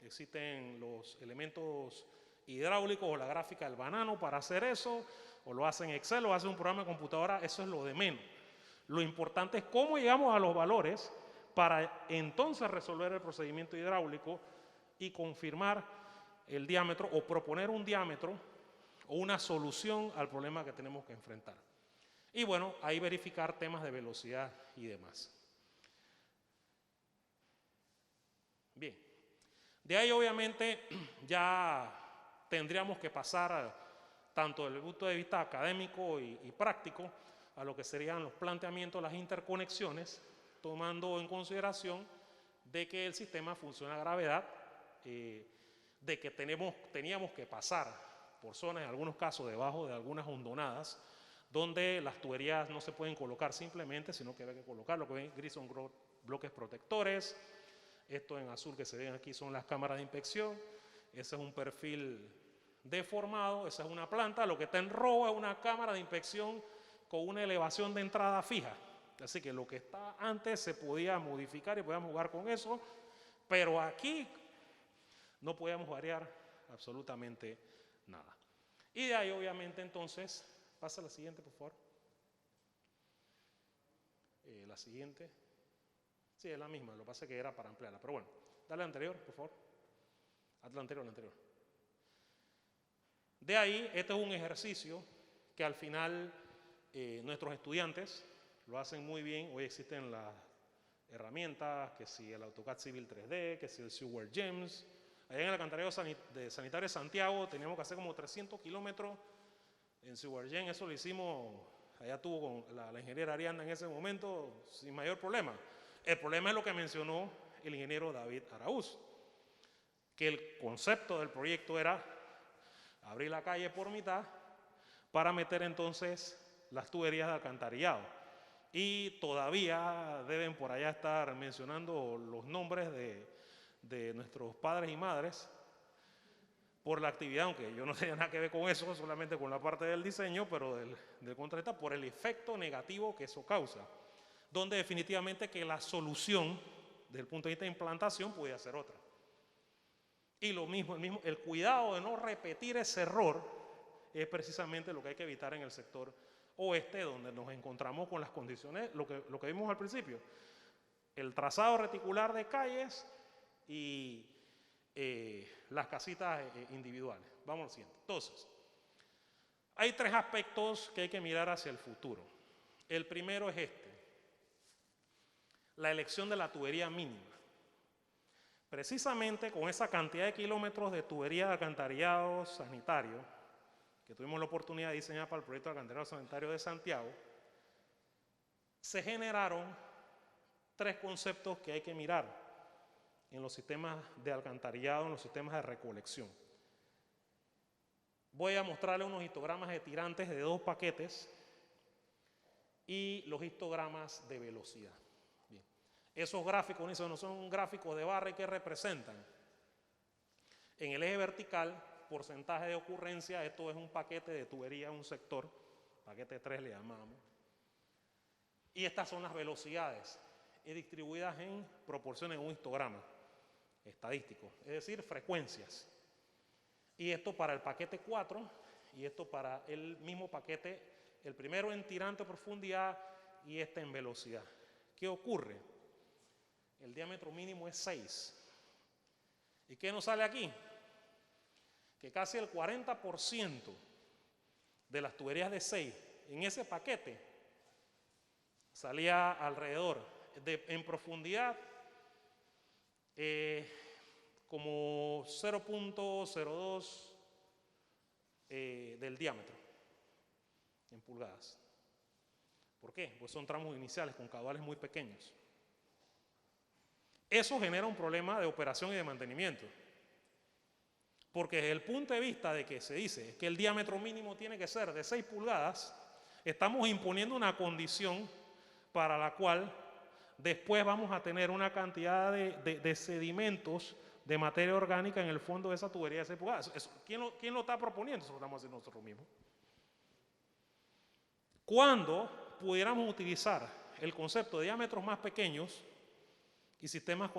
Existen los elementos hidráulicos o la gráfica del banano para hacer eso, o lo hace en Excel o hace un programa de computadora, eso es lo de menos. Lo importante es cómo llegamos a los valores para entonces resolver el procedimiento hidráulico y confirmar el diámetro o proponer un diámetro o una solución al problema que tenemos que enfrentar. Y bueno, ahí verificar temas de velocidad y demás. Bien, de ahí obviamente ya tendríamos que pasar tanto desde el punto de vista académico y práctico a lo que serían los planteamientos, las interconexiones, tomando en consideración de que el sistema funciona a gravedad, de que teníamos que pasar por zonas, en algunos casos debajo de algunas hondonadas, donde las tuberías no se pueden colocar simplemente, sino que hay que colocar, lo que ven gris son bloques protectores, esto en azul que se ven aquí son las cámaras de inspección, ese es un perfil deformado, esa es una planta, lo que está en rojo es una cámara de inspección con una elevación de entrada fija, así que lo que está antes se podía modificar y podíamos jugar con eso, pero aquí no podíamos variar absolutamente nada. Y de ahí obviamente entonces, pasa la siguiente por favor. La siguiente. Sí, es la misma, lo que pasa es que era para ampliarla, pero bueno, dale la anterior, por favor. Haz la anterior, la anterior. De ahí, este es un ejercicio que al final nuestros estudiantes lo hacen muy bien. Hoy existen las herramientas, que si el AutoCAD Civil 3D, que si el SeaWorld-GEMS. Allá en el alcantarillado sanitario de Santiago teníamos que hacer como 300 kilómetros en SeaWorld-GEMS. Eso lo hicimos, allá tuvo con la ingeniera Arianda en ese momento sin mayor problema. El problema es lo que mencionó el ingeniero David Araúz, que el concepto del proyecto era abrir la calle por mitad para meter entonces las tuberías de alcantarillado. Y todavía deben por allá estar mencionando los nombres de nuestros padres y madres por la actividad, aunque yo no tenía nada que ver con eso, solamente con la parte del diseño, pero del contratista, por el efecto negativo que eso causa, donde definitivamente que la solución desde el punto de vista de implantación podía ser otra. Y lo mismo, el cuidado de no repetir ese error es precisamente lo que hay que evitar en el sector oeste, donde nos encontramos con las condiciones, lo que vimos al principio, el trazado reticular de calles y las casitas individuales. Vamos al siguiente. Entonces, hay tres aspectos que hay que mirar hacia el futuro. El primero es este: la elección de la tubería mínima. Precisamente con esa cantidad de kilómetros de tubería de alcantarillado sanitario que tuvimos la oportunidad de diseñar para el proyecto de alcantarillado sanitario de Santiago, se generaron tres conceptos que hay que mirar en los sistemas de alcantarillado, en los sistemas de recolección. Voy a mostrarles unos histogramas de tirantes de 2 paquetes y los histogramas de velocidad. Bien. Esos gráficos no son gráficos de barra que representan. En el eje vertical, porcentaje de ocurrencia, esto es un paquete de tubería, un sector, paquete 3 le llamamos. Y estas son las velocidades, distribuidas en proporciones en un histograma estadístico, es decir, frecuencias. Y esto para el paquete 4 y esto para el mismo paquete, el primero en tirante profundidad y este en velocidad. ¿Qué ocurre? El diámetro mínimo es 6. ¿Y qué nos sale aquí? Que casi el 40% de las tuberías de 6 en ese paquete salía alrededor en profundidad como 0.02 del diámetro en pulgadas. ¿Por qué? Pues son tramos iniciales con caudales muy pequeños. Eso genera un problema de operación y de mantenimiento, porque desde el punto de vista de que se dice que el diámetro mínimo tiene que ser de 6 pulgadas, estamos imponiendo una condición para la cual después vamos a tener una cantidad de sedimentos de materia orgánica en el fondo de esa tubería de 6 pulgadas. ¿Quién lo está proponiendo? Eso lo estamos haciendo nosotros mismos. Cuando pudiéramos utilizar el concepto de diámetros más pequeños y sistemas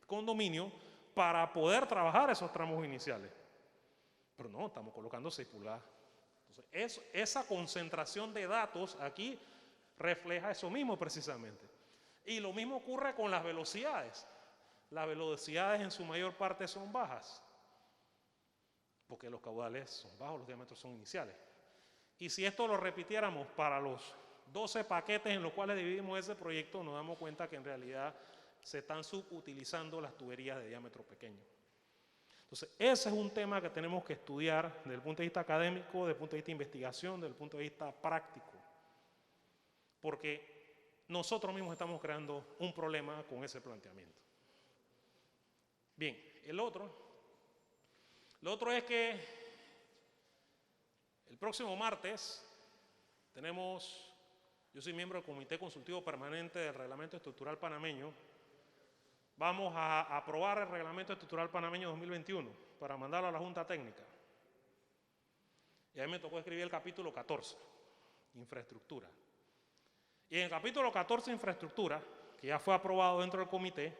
condominio para poder trabajar esos tramos iniciales. Pero no, estamos colocando 6 pulgadas. Entonces, esa concentración de datos aquí refleja eso mismo precisamente. Y lo mismo ocurre con las velocidades. Las velocidades en su mayor parte son bajas. porque los caudales son bajos, los diámetros son iniciales. Y si esto lo repitiéramos para los 12 paquetes en los cuales dividimos ese proyecto, nos damos cuenta que en realidad se están subutilizando las tuberías de diámetro pequeño. Entonces, ese es un tema que tenemos que estudiar desde el punto de vista académico, desde el punto de vista de investigación, desde el punto de vista práctico. Porque nosotros mismos estamos creando un problema con ese planteamiento. Bien, lo otro es que el próximo martes yo soy miembro del Comité Consultivo Permanente del Reglamento Estructural Panameño. Vamos a aprobar el Reglamento Estructural Panameño 2021 para mandarlo a la Junta Técnica. Y a mí me tocó escribir el capítulo 14, infraestructura. Y en el capítulo 14, infraestructura, que ya fue aprobado dentro del comité,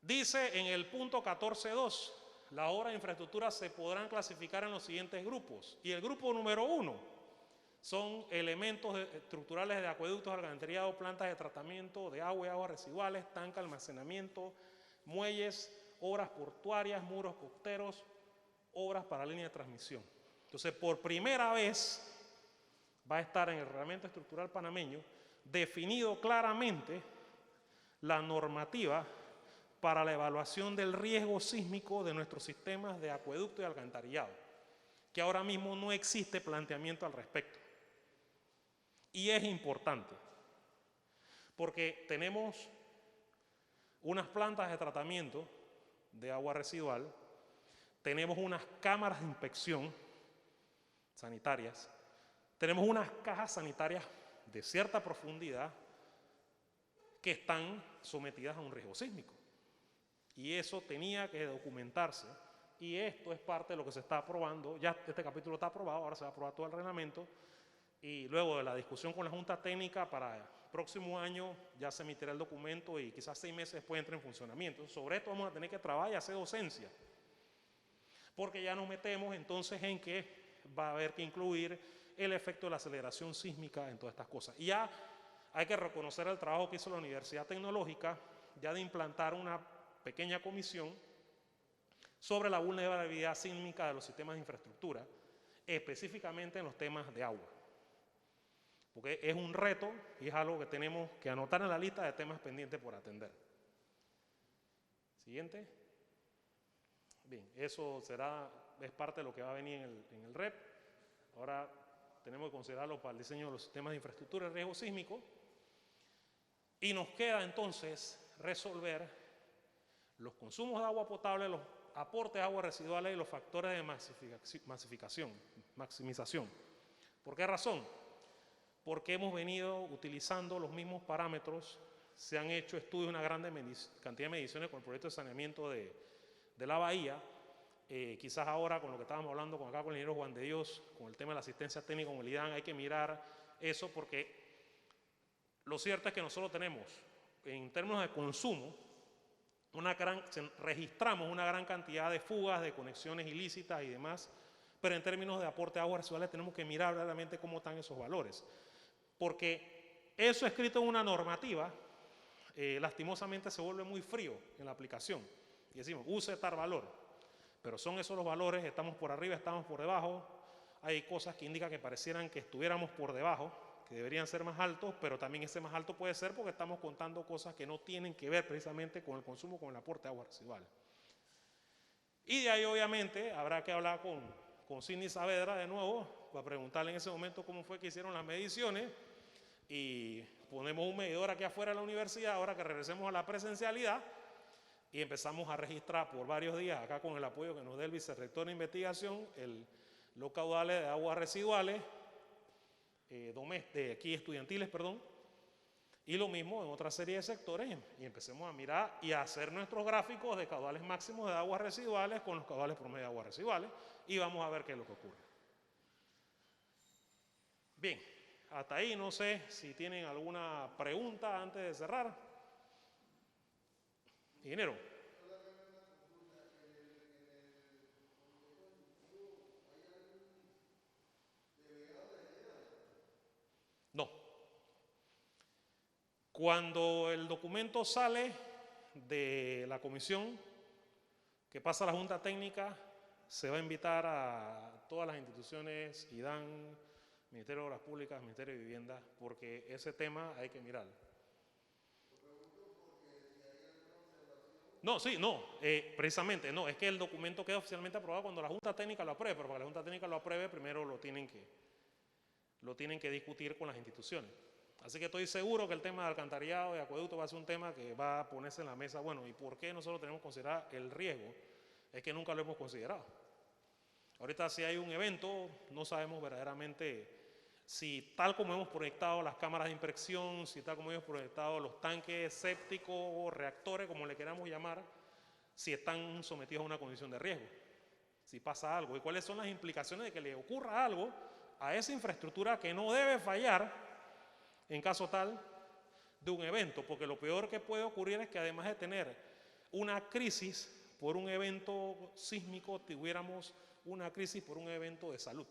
dice en el punto 14.2, las obras de infraestructura se podrán clasificar en los siguientes grupos. Y el grupo número 1 son elementos estructurales de acueductos, alcantarillado, plantas de tratamiento de agua y aguas residuales, tanque, almacenamiento, muelles, obras portuarias, muros costeros, obras para línea de transmisión. Entonces, por primera vez va a estar en el Reglamento Estructural Panameño definido claramente la normativa para la evaluación del riesgo sísmico de nuestros sistemas de acueducto y alcantarillado, que ahora mismo no existe planteamiento al respecto. Y es importante, porque tenemos unas plantas de tratamiento de agua residual, tenemos unas cámaras de inspección sanitarias, tenemos unas cajas sanitarias de cierta profundidad que están sometidas a un riesgo sísmico. Y eso tenía que documentarse, y esto es parte de lo que se está aprobando. Ya este capítulo está aprobado, ahora se va a aprobar todo el reglamento, y luego de la discusión con la Junta Técnica para el próximo año ya se emitirá el documento y quizás 6 meses después entre en funcionamiento. Sobre esto vamos a tener que trabajar y hacer docencia, porque ya nos metemos entonces en que va a haber que incluir el efecto de la aceleración sísmica en todas estas cosas. Y ya hay que reconocer el trabajo que hizo la Universidad Tecnológica ya de implantar una pequeña comisión sobre la vulnerabilidad sísmica de los sistemas de infraestructura, específicamente en los temas de agua. Porque es un reto y es algo que tenemos que anotar en la lista de temas pendientes por atender. Siguiente. Bien, eso es parte de lo que va a venir en el REP. Ahora tenemos que considerarlo para el diseño de los sistemas de infraestructura de riesgo sísmico. Y nos queda entonces resolver los consumos de agua potable, los aportes de agua residuales y los factores de maximización. ¿Por qué razón? Porque hemos venido utilizando los mismos parámetros, se han hecho estudios, una gran cantidad de mediciones con el proyecto de saneamiento de la bahía. Quizás ahora con lo que estábamos hablando con el ingeniero Juan de Dios, con el tema de la asistencia técnica con el IDAN, hay que mirar eso, porque lo cierto es que nosotros tenemos, en términos de consumo, registramos una gran cantidad de fugas, de conexiones ilícitas y demás, pero en términos de aporte de aguas residuales tenemos que mirar realmente cómo están esos valores, porque eso escrito en una normativa, lastimosamente se vuelve muy frío en la aplicación, y decimos, use tal valor, pero son esos los valores, estamos por arriba, estamos por debajo, hay cosas que indican que parecieran que estuviéramos por debajo, que deberían ser más altos, pero también ese más alto puede ser porque estamos contando cosas que no tienen que ver precisamente con el consumo, con el aporte de aguas residuales. Y de ahí obviamente habrá que hablar con Sidney Saavedra de nuevo, para preguntarle en ese momento cómo fue que hicieron las mediciones, y ponemos un medidor aquí afuera de la universidad, ahora que regresemos a la presencialidad, y empezamos a registrar por varios días, acá con el apoyo que nos dé el vicerrector de investigación, los caudales de aguas residuales, aquí estudiantiles, perdón, y lo mismo en otra serie de sectores, y empecemos a mirar y a hacer nuestros gráficos de caudales máximos de aguas residuales con los caudales promedio de aguas residuales, y vamos a ver qué es lo que ocurre. Bien, hasta ahí, no sé si tienen alguna pregunta antes de cerrar. Ingeniero. No. Cuando el documento sale de la comisión, que pasa la Junta Técnica, se va a invitar a todas las instituciones, IDAN, Ministerio de Obras Públicas, Ministerio de Vivienda, porque ese tema hay que mirarlo. No, sí, no, precisamente, no, es que el documento queda oficialmente aprobado cuando la Junta Técnica lo apruebe, pero para que la Junta Técnica lo apruebe, primero lo tienen que discutir con las instituciones. Así que estoy seguro que el tema de alcantarillado y acueducto va a ser un tema que va a ponerse en la mesa. Bueno, ¿y por qué nosotros tenemos que considerar el riesgo? Es que nunca lo hemos considerado. Ahorita si hay un evento, no sabemos verdaderamente si tal como hemos proyectado las cámaras de impresión, si tal como hemos proyectado los tanques sépticos o reactores, como le queramos llamar, si están sometidos a una condición de riesgo, si pasa algo, y cuáles son las implicaciones de que le ocurra algo a esa infraestructura que no debe fallar en caso tal de un evento, porque lo peor que puede ocurrir es que además de tener una crisis por un evento sísmico, tuviéramos una crisis por un evento de salud.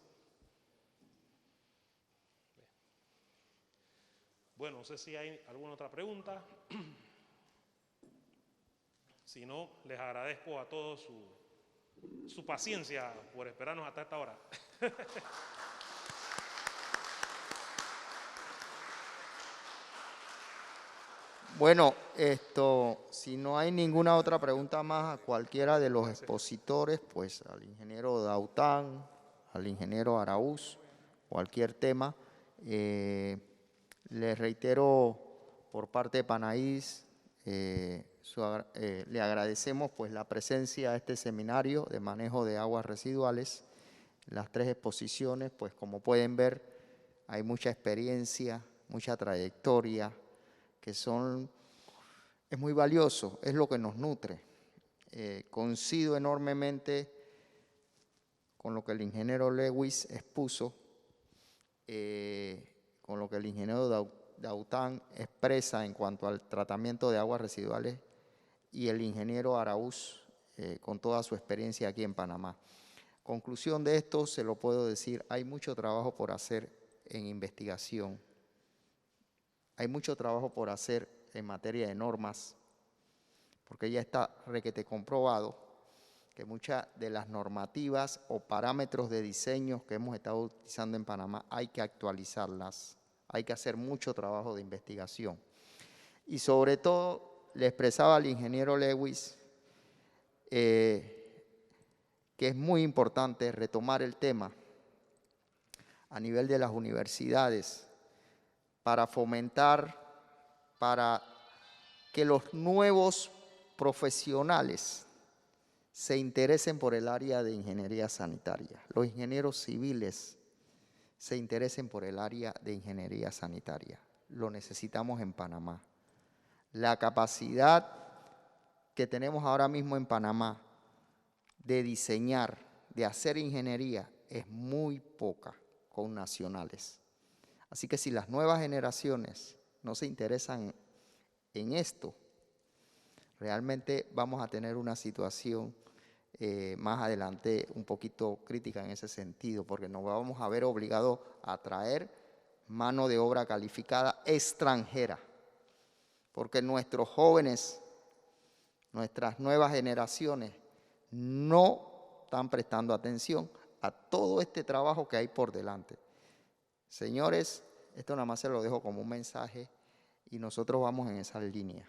Bueno, no sé si hay alguna otra pregunta. Si no, les agradezco a todos su paciencia por esperarnos hasta esta hora. Bueno, si no hay ninguna otra pregunta más a cualquiera de los expositores, pues al ingeniero Daután, al ingeniero Araúz, cualquier tema. Les reitero por parte de Panaís, le agradecemos pues la presencia a este seminario de manejo de aguas residuales. Las 3 exposiciones, pues como pueden ver, hay mucha experiencia, mucha trayectoria, que es muy valioso, es lo que nos nutre. Coincido enormemente con lo que el ingeniero Lewis expuso, con lo que el ingeniero Daután expresa en cuanto al tratamiento de aguas residuales y el ingeniero Araúz con toda su experiencia aquí en Panamá. Conclusión de esto, se lo puedo decir, hay mucho trabajo por hacer en investigación. Hay mucho trabajo por hacer en materia de normas, porque ya está requete comprobado que muchas de las normativas o parámetros de diseño que hemos estado utilizando en Panamá hay que actualizarlas, hay que hacer mucho trabajo de investigación. Y sobre todo, le expresaba al ingeniero Lewis que es muy importante retomar el tema a nivel de las universidades, para fomentar, para que los nuevos profesionales se interesen por el área de ingeniería sanitaria. Los ingenieros civiles se interesen por el área de ingeniería sanitaria. Lo necesitamos en Panamá. La capacidad que tenemos ahora mismo en Panamá de diseñar, de hacer ingeniería, es muy poca con nacionales. Así que si las nuevas generaciones no se interesan en esto, realmente vamos a tener una situación más adelante un poquito crítica en ese sentido, porque nos vamos a ver obligados a traer mano de obra calificada extranjera, porque nuestros jóvenes, nuestras nuevas generaciones no están prestando atención a todo este trabajo que hay por delante. Señores, esto nada más se lo dejo como un mensaje y nosotros vamos en esa línea.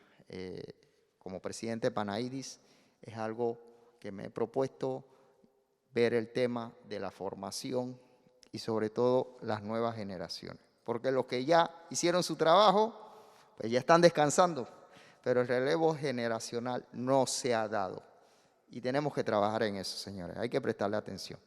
Como presidente de Panaidis, es algo que me he propuesto ver el tema de la formación y sobre todo las nuevas generaciones. Porque los que ya hicieron su trabajo, pues ya están descansando, pero el relevo generacional no se ha dado. Y tenemos que trabajar en eso, señores. Hay que prestarle atención.